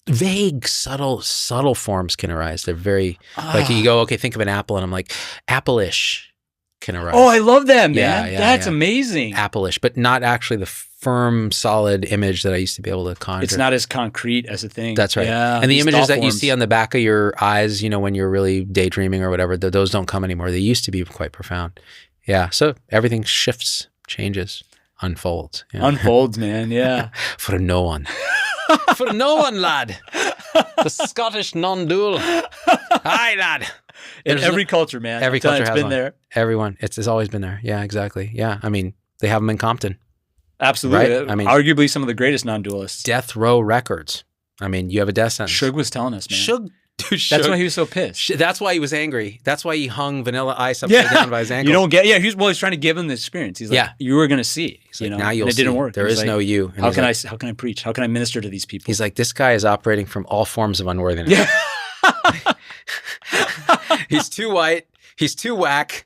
Vague, subtle forms can arise. They're very like you go, okay, think of an apple, and I'm like, apple-ish can arise. Oh, I love that, man. That's amazing. Apple-ish, but not actually the firm, solid image that I used to be able to conjure. It's not as concrete as a thing. That's right. Yeah, and the images that you see on the back of your eyes, when you're really daydreaming or whatever, those don't come anymore. They used to be quite profound. Yeah. So everything shifts, changes, unfolds. Yeah. Unfolds, man. Yeah. For no one. For no one, lad. The Scottish non-dual. Hi, lad. In every culture, man. Every culture has been one. There. Everyone. It's always been there. Yeah, exactly. Yeah. I mean, they have them in Compton. Absolutely. Right? I mean, arguably some of the greatest non-dualists. Death row records. I mean, you have a death sentence. Shug was telling us, man. Shug. Dude, that's why he was so pissed. That's why he was angry. That's why he hung Vanilla Ice upside down by his ankles. You don't get. Yeah, he's trying to give him the experience. He's like, you were going to see. He's like, now you'll see. It didn't work. There is no you. And how can I preach? How can I minister to these people? He's like, this guy is operating from all forms of unworthiness. Yeah. He's too white. He's too whack.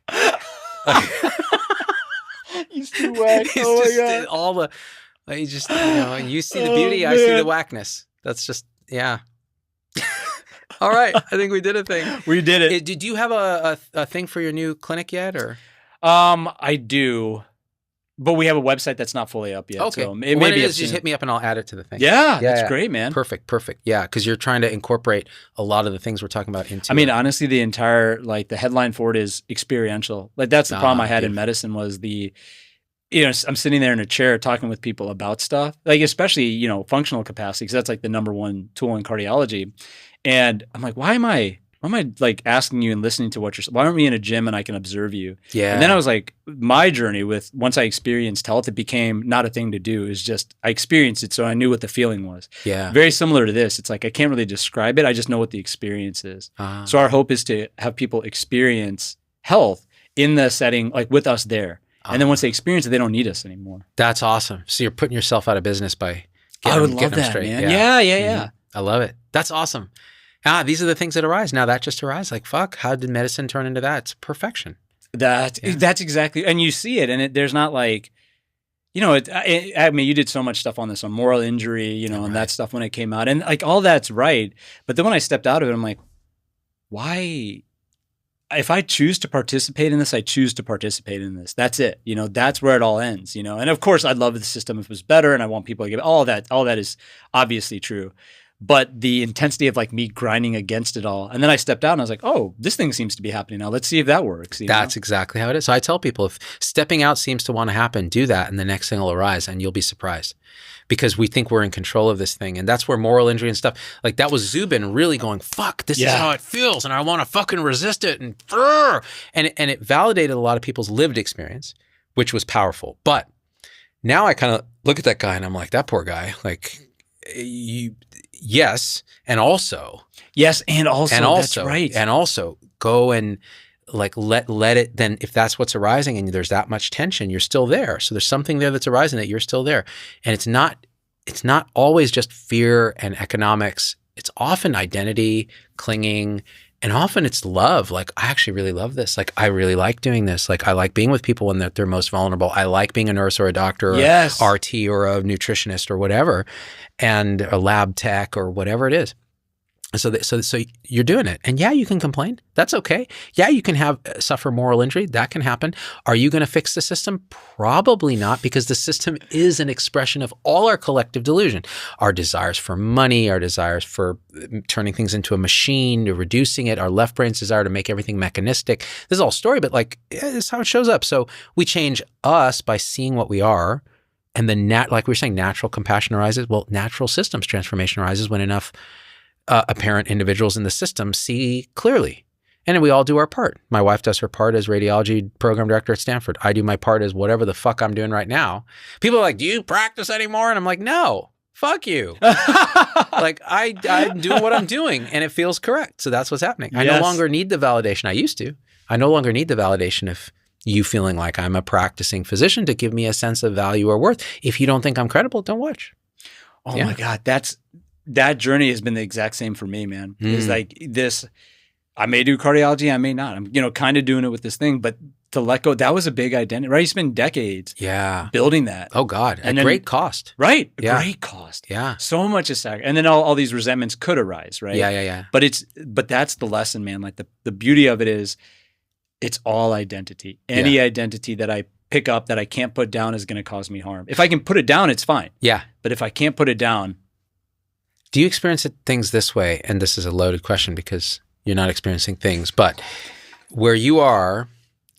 He's too whack. He's just all the. You just you see the beauty. I see the whackness. That's just All right, I think we did a thing. We did it. Did you have a thing for your new clinic yet, or? I do, but we have a website that's not fully up yet. Okay, so when it is, just hit me up and I'll add it to the thing. Yeah, that's great, man. Perfect. Yeah, because you're trying to incorporate a lot of the things we're talking about into. I mean, honestly, the entire the headline for it is experiential. Like that's the problem I had in medicine was I'm sitting there in a chair talking with people about stuff, like especially functional capacity, because that's like the number one tool in cardiology. And I'm like, why am I why am I like asking you and listening to what why aren't we in a gym and I can observe you? Yeah. And then I was like, my journey with, once I experienced health, it became not a thing to do. It's just, I experienced it. So I knew what the feeling was. Yeah. Very similar to this. It's like, I can't really describe it. I just know what the experience is. So our hope is to have people experience health in the setting, like with us there. And then once they experience it, they don't need us anymore. That's awesome. So you're putting yourself out of business by I would love that, straight. man. Yeah. I love it. That's awesome. These are the things that arise. Now that just arises. Like, fuck, how did medicine turn into that? It's perfection. That's exactly, and you see it, and there's not like, you know, I mean, you did so much stuff on this, on moral injury, you know, and that stuff when it came out, and like all that's right. But then when I stepped out of it, I'm like, why? If I choose to participate in this, I choose to participate in this. That's it. You know, that's where it all ends, you know. And of course, I'd love the system if it was better, and I want people to give all that is obviously true. But the intensity of like me grinding against it all. And then I stepped out and I was like, oh, this thing seems to be happening now. Let's see if that works. That's exactly how it is. So I tell people, if stepping out seems to want to happen, do that and the next thing will arise and you'll be surprised. Because we think we're in control of this thing. And that's where moral injury and stuff, like that was Zubin really going, fuck, this is how it feels. And I want to fucking resist it. And it validated a lot of people's lived experience, which was powerful. But now I kind of look at that guy and I'm like, that poor guy, like yes. And also, that's right. And also go and like let it, then if that's what's arising and there's that much tension, you're still there. So there's something there that's arising that you're still there. And it's not always just fear and economics. It's often identity, clinging, and often it's love. Like, I actually really love this. Like, I really like doing this. Like, I like being with people when they're most vulnerable. I like being a nurse or a doctor or RT or a nutritionist or whatever, and a lab tech or whatever it is. So you're doing it. And yeah, you can complain. That's okay. Yeah, you can suffer moral injury. That can happen. Are you going to fix the system? Probably not, because the system is an expression of all our collective delusion. Our desires for money, our desires for turning things into a machine, to reducing it, our left brain's desire to make everything mechanistic. This is all story, but like, this is how it shows up. So we change us by seeing what we are. And then like we were saying, natural compassion arises. Well, natural systems transformation arises when enough apparent individuals in the system see clearly. And then we all do our part. My wife does her part as radiology program director at Stanford. I do my part as whatever the fuck I'm doing right now. People are like, do you practice anymore? And I'm like, no, fuck you. Like I'm doing what I'm doing and it feels correct. So that's what's happening. I no longer need the validation I used to. I no longer need the validation of you feeling like I'm a practicing physician to give me a sense of value or worth. If you don't think I'm credible, don't watch. Oh my God. That journey has been the exact same for me, man. It's like this, I may do cardiology, I may not. I'm, kind of doing it with this thing, but to let go, that was a big identity, right? You spend decades building that. Oh God, at great cost. Right, great cost. Yeah. So much is sacrifice. And then all these resentments could arise, right? Yeah. But that's the lesson, man. Like the beauty of it is it's all identity. Any identity that I pick up that I can't put down is going to cause me harm. If I can put it down, it's fine. Yeah. But if I can't put it down, do you experience things this way? And this is a loaded question because you're not experiencing things, but where you are,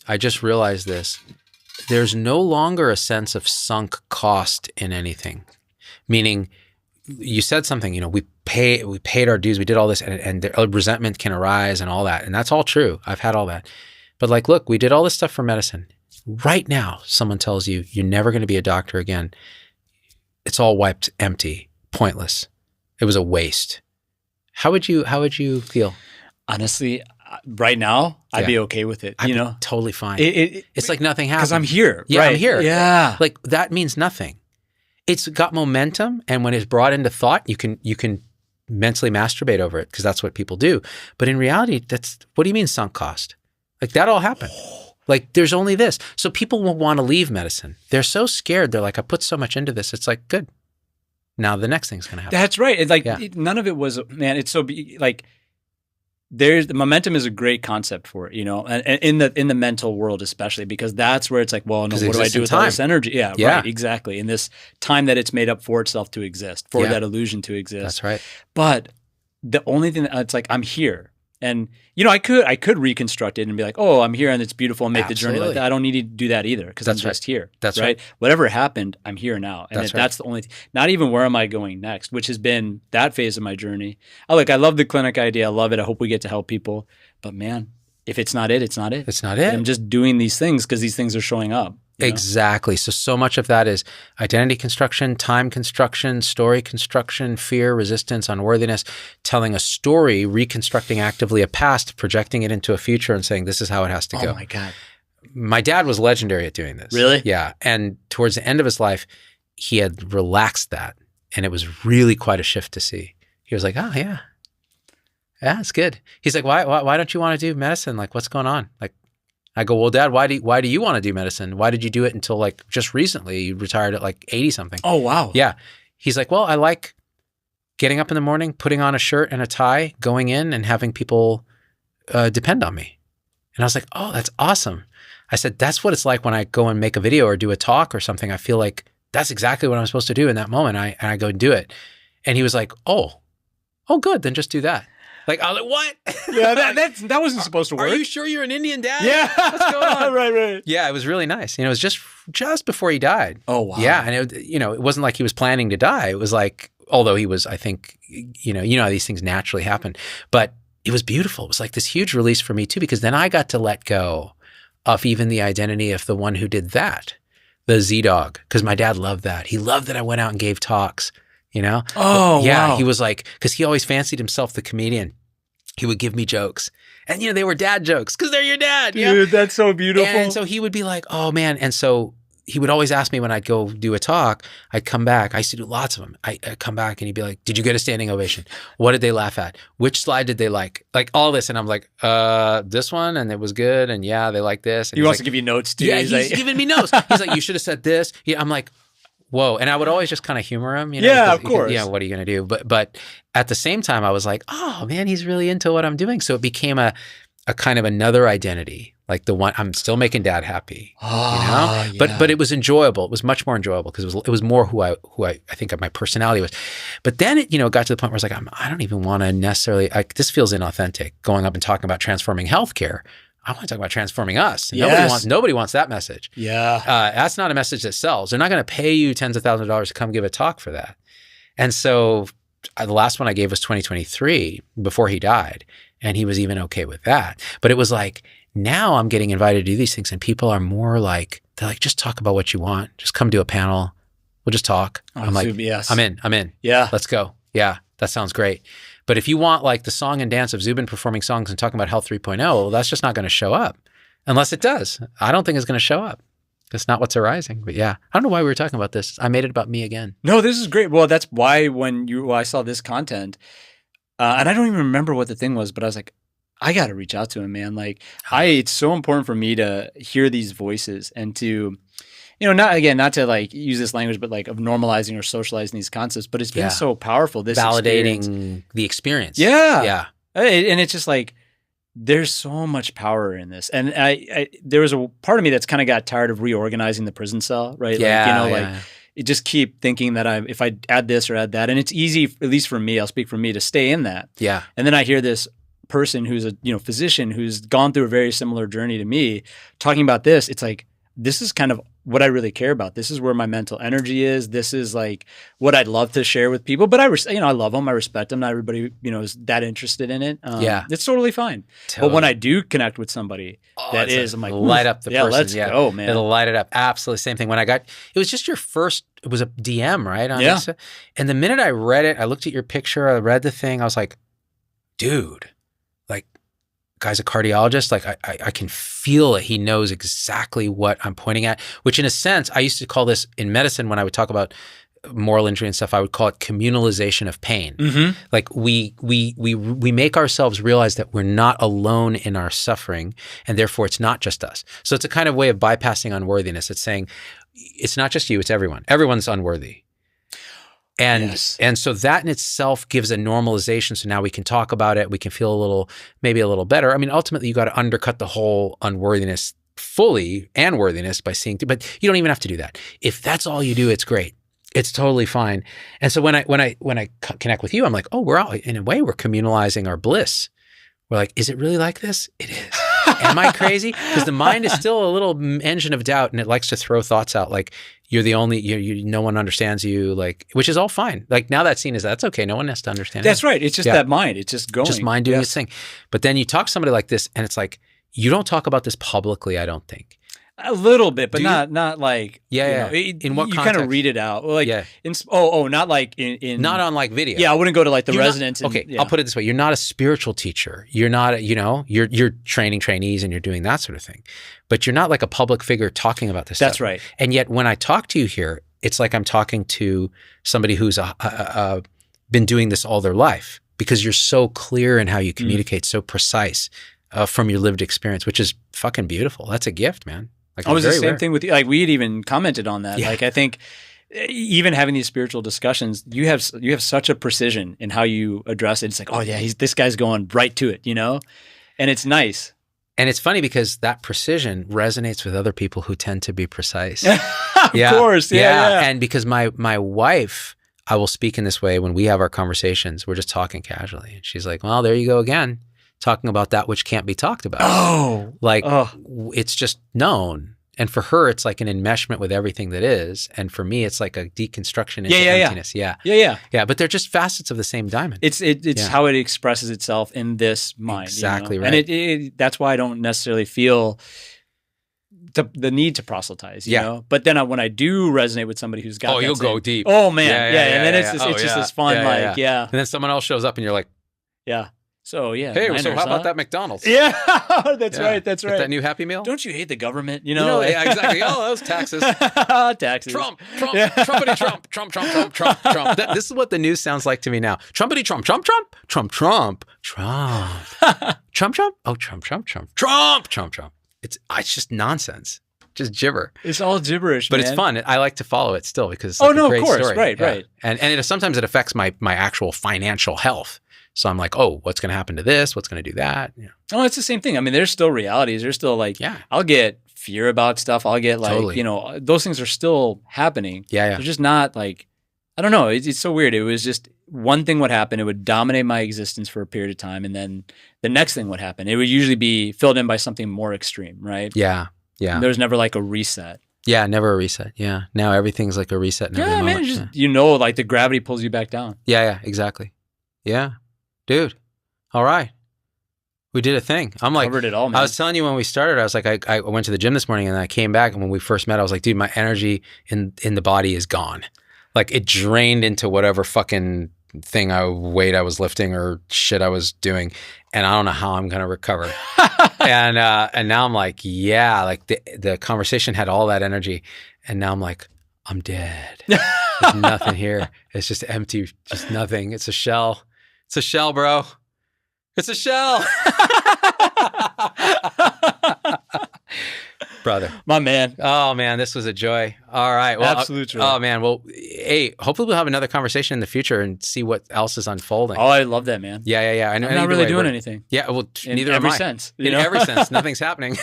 I just realized this, there's no longer a sense of sunk cost in anything. Meaning, you said something, we paid our dues, we did all this, and resentment can arise and all that. And that's all true. I've had all that. But like, look, we did all this stuff for medicine. Right now, someone tells you, you're never going to be a doctor again. It's all wiped empty, pointless. It was a waste. How would you feel? Honestly, right now, I'd be okay with it. I'd be totally fine. It's like nothing happened. Because I'm here. Yeah, right? I'm here. Yeah. Like that means nothing. It's got momentum, and when it's brought into thought, you can mentally masturbate over it because that's what people do. But in reality, what do you mean sunk cost? Like that all happened. Like there's only this. So people will want to leave medicine. They're so scared. They're like, I put so much into this. It's like, good. Now the next thing's going to happen. That's right. It's like none of it was, man, it's so like the momentum is a great concept for it, and in the mental world, especially because that's where it's like, well, no, what do I do with all this energy? Yeah, right. Exactly. In this time that it's made up for itself to exist, for that illusion to exist. That's right. But the only thing it's like, I'm here. And, you know, I could reconstruct it and be like, oh, I'm here and it's beautiful and make the journey like that. I don't need to do that either because I'm just here. That's right. Whatever happened, I'm here now. And that's the only thing. Not even where am I going next, which has been that phase of my journey. I love the clinic idea. I love it. I hope we get to help people. But man, if it's not it, it's not it. It's not it. And I'm just doing these things because these things are showing up. Exactly. So much of that is identity construction, time construction, story construction, fear, resistance, unworthiness, telling a story, reconstructing actively a past, projecting it into a future and saying, this is how it has to go. Oh my God. My dad was legendary at doing this. Really? Yeah. And towards the end of his life, he had relaxed that. And it was really quite a shift to see. He was like, oh, yeah. Yeah, it's good. He's like, why don't you want to do medicine? Like, what's going on? Like, I go, well, Dad, why do you want to do medicine? Why did you do it until like just recently? You retired at like 80 something. Oh, wow. Yeah. He's like, well, I like getting up in the morning, putting on a shirt and a tie, going in and having people depend on me. And I was like, oh, that's awesome. I said, that's what it's like when I go and make a video or do a talk or something. I feel like that's exactly what I'm supposed to do in that moment. I go and do it. And he was like, oh, good. Then just do that. Like, I was like, what? Yeah, that wasn't supposed to work. Are you sure you're an Indian dad? Yeah. What's going on? Right. Yeah, it was really nice. You know, it was just before he died. Oh, wow. Yeah, and it wasn't like he was planning to die. It was like, although he was, I think, you know how these things naturally happen. But it was beautiful. It was like this huge release for me too, because then I got to let go of even the identity of the one who did that, the Z-Dog, because my dad loved that. He loved that I went out and gave talks, you know? Oh, yeah, wow. he was like, because he always fancied himself the comedian. He would give me jokes. And, you know, they were dad jokes because they're your dad. Dude, you know? that's so beautiful. And so he would be like, oh, man. And so he would always ask me when I'd go do a talk, I'd come back. I used to do lots of them. I'd come back and he'd be like, did you get a standing ovation? What did they laugh at? Which slide did they like? Like all this. And I'm like, this one. And it was good. And yeah, they like this. And he wants to give you notes too. Yeah, he's giving me notes. He's like, you should have said this. Yeah, I'm like, whoa. And I would always just kind of humor him. You know, yeah, of course. Yeah, what are you going to do? But at the same time, I was like, oh, man, he's really into what I'm doing. So it became a kind of another identity, like the one, I'm still making dad happy, you know? Yeah. But it was enjoyable. It was much more enjoyable because it was more who I think my personality was. But then it, got to the point where I was like, I don't even want to necessarily, this feels inauthentic, going up and talking about transforming healthcare. I want to talk about transforming us. Yes. Nobody wants that message. Yeah. That's not a message that sells. They're not going to pay you tens of thousands of dollars to come give a talk for that. And so the last one I gave was 2023 before he died. And he was even okay with that. But it was like, now I'm getting invited to do these things and people are more like, they're like, just talk about what you want. Just come do a panel. We'll just talk. I'm like, yes. I'm in. Yeah. Let's go. Yeah. That sounds great. But if you want like the song and dance of Zubin performing songs and talking about Health 3.0, well, that's just not going to show up unless it does. I don't think it's going to show up. It's not what's arising. But yeah, I don't know why we were talking about this. I made it about me again. No, this is great. Well, that's why when I saw this content, and I don't even remember what the thing was, but I was like, I got to reach out to him, man. Like it's so important for me to hear these voices and to, not to like use this language, but like of normalizing or socializing these concepts, but it's been so powerful. This validating the experience. Yeah. Yeah. And it's just like, there's so much power in this. And there was a part of me that's kind of got tired of reorganizing the prison cell, right? Yeah, it just keep thinking that if I add this or add that, and it's easy, at least for me, I'll speak for me, to stay in that. Yeah. And then I hear this person who's a physician who's gone through a very similar journey to me talking about this. It's like, this is kind of what I really care about. This is where my mental energy is. This is like what I'd love to share with people. But I love them. I respect them. Not everybody, is that interested in it. It's totally fine. But when I do connect with somebody I'm like, light up the person. Let's go, man. It'll light it up. Absolutely. Same thing. When it was just your first, it was a DM, right? On Insta. And the minute I read it, I looked at your picture, I read the thing, I was like, dude, like, guy's a cardiologist. Like I can feel it. He knows exactly what I'm pointing at, which in a sense, I used to call this in medicine when I would talk about moral injury and stuff, I would call it communalization of pain. Mm-hmm. Like we make ourselves realize that we're not alone in our suffering and therefore it's not just us. So it's a kind of way of bypassing unworthiness. It's saying it's not just you, it's everyone. Everyone's unworthy. And so that in itself gives a normalization. So now we can talk about it. We can feel maybe a little better. I mean, ultimately you got to undercut the whole unworthiness fully and worthiness by seeing, but you don't even have to do that. If that's all you do, it's great. It's totally fine. And so when I connect with you, I'm like, oh, we're all, in a way, we're communalizing our bliss. we're like, is it really like this? It is. Am I crazy? Because the mind is still a little engine of doubt, and it likes to throw thoughts out like you're the only, no one understands you, like, which is all fine. Like now that scene is, that's okay. No one has to understand. That's right. It's just that mind. It's just going. Just mind doing its thing. But then you talk to somebody like this, and it's like, you don't talk about this publicly, I don't think. A little bit, but not like in what you context? kind of read it out, like not like in not on like video. Yeah, I wouldn't go to like the residence. I'll put it this way: you're not a spiritual teacher. You're not, you're training trainees and you're doing that sort of thing, but you're not like a public figure talking about this. That's stuff. right. And yet, when I talk to you here, it's like I'm talking to somebody who's been doing this all their life, because you're so clear in how you communicate, so precise from your lived experience, which is fucking beautiful. That's a gift, man. Like, I was the same thing with you. Like we had even commented on that. Like I think even having these spiritual discussions, you have such a precision in how you address it. It's like, oh yeah, this guy's going right to it, and it's nice. And it's funny because that precision resonates with other people who tend to be precise. Of course, yeah. And because my wife, I will speak in this way when we have our conversations. We're just talking casually, and she's like, "Well, there you go again." Talking about that which can't be talked about. It's just known. And for her, it's like an enmeshment with everything that is. And for me, it's like a deconstruction into emptiness. Yeah. But they're just facets of the same diamond. It's how it expresses itself in this mind. Exactly right. And that's why I don't necessarily feel the need to proselytize, you know? But then when I do resonate with somebody who's got you'll go deep. Oh man. And then it's just this fun, And then someone else shows up and you're like, so hey, so how about that McDonald's? Yeah, that's right. Get that new Happy Meal? Don't you hate the government? Exactly. Oh, those taxes. Taxes. Trump, Trumpity Trump. This is what the news sounds like to me now. Trumpity Trump. Oh, Trump. It's just nonsense. Just gibber. It's all gibberish, but man. It's fun. I like to follow it still because it's like a great story. Right. And sometimes it affects my actual financial health. So I'm like, oh, what's going to happen to this? What's going to do that? Oh, it's the same thing. I mean, there's still realities. There's still like, I'll get fear about stuff. I'll get like, those things are still happening. Yeah. They're just not like, I don't know. It's so weird. It was just one thing would happen. It would dominate my existence for a period of time. And then the next thing would happen. It would usually be filled in by something more extreme, right? Yeah. And there was never like a reset. Yeah, never a reset. Yeah. Now everything's like a reset in every moment. Just, like the gravity pulls you back down. Yeah, exactly. Yeah. Dude, all right. We did a thing. I'm like, covered it all, man. I was telling you when we started, I was like, I went to the gym this morning and then I came back, and when we first met, I was like, dude, my energy in the body is gone. Like it drained into whatever fucking weight I was lifting or shit I was doing. And I don't know how I'm going to recover. and now I'm like, like the conversation had all that energy. And now I'm like, I'm dead. There's nothing here. It's just empty, just nothing. It's a shell. It's a shell, bro. It's a shell. Brother. My man. Oh, man, this was a joy. All right. Well, absolute joy. Oh, man. Well, hey, hopefully we'll have another conversation in the future and see what else is unfolding. Oh, I love that, man. Yeah. I'm not really doing anything. Yeah, well, neither am I. In every sense. In every sense. Nothing's happening.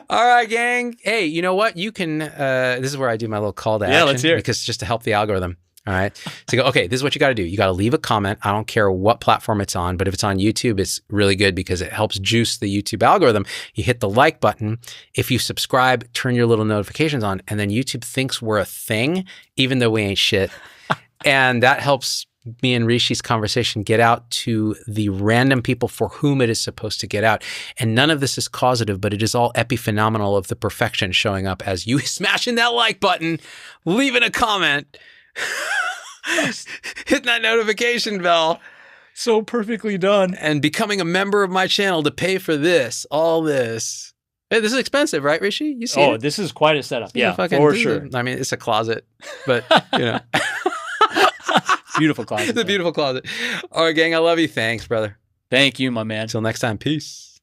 All right, gang. Hey, you know what? You can, this is where I do my little call to action. Yeah, let's hear it. Because just to help the algorithm. All right. So okay, this is what you got to do. You got to leave a comment. I don't care what platform it's on, but if it's on YouTube, it's really good because it helps juice the YouTube algorithm. You hit the like button. If you subscribe, turn your little notifications on, and then YouTube thinks we're a thing, even though we ain't shit. And that helps me and Rishi's conversation get out to the random people for whom it is supposed to get out. And none of this is causative, but it is all epiphenomenal of the perfection showing up as you smashing that like button, leaving a comment, hitting that notification bell. So perfectly done. And becoming a member of my channel to pay for this, all this. Hey, this is expensive, right, Rishi? You see it? This is quite a setup. Yeah, for sure. I mean, it's a closet, but, you know. Beautiful closet. It's a beautiful closet. All right, gang, I love you. Thanks, brother. Thank you, my man. Until next time, peace.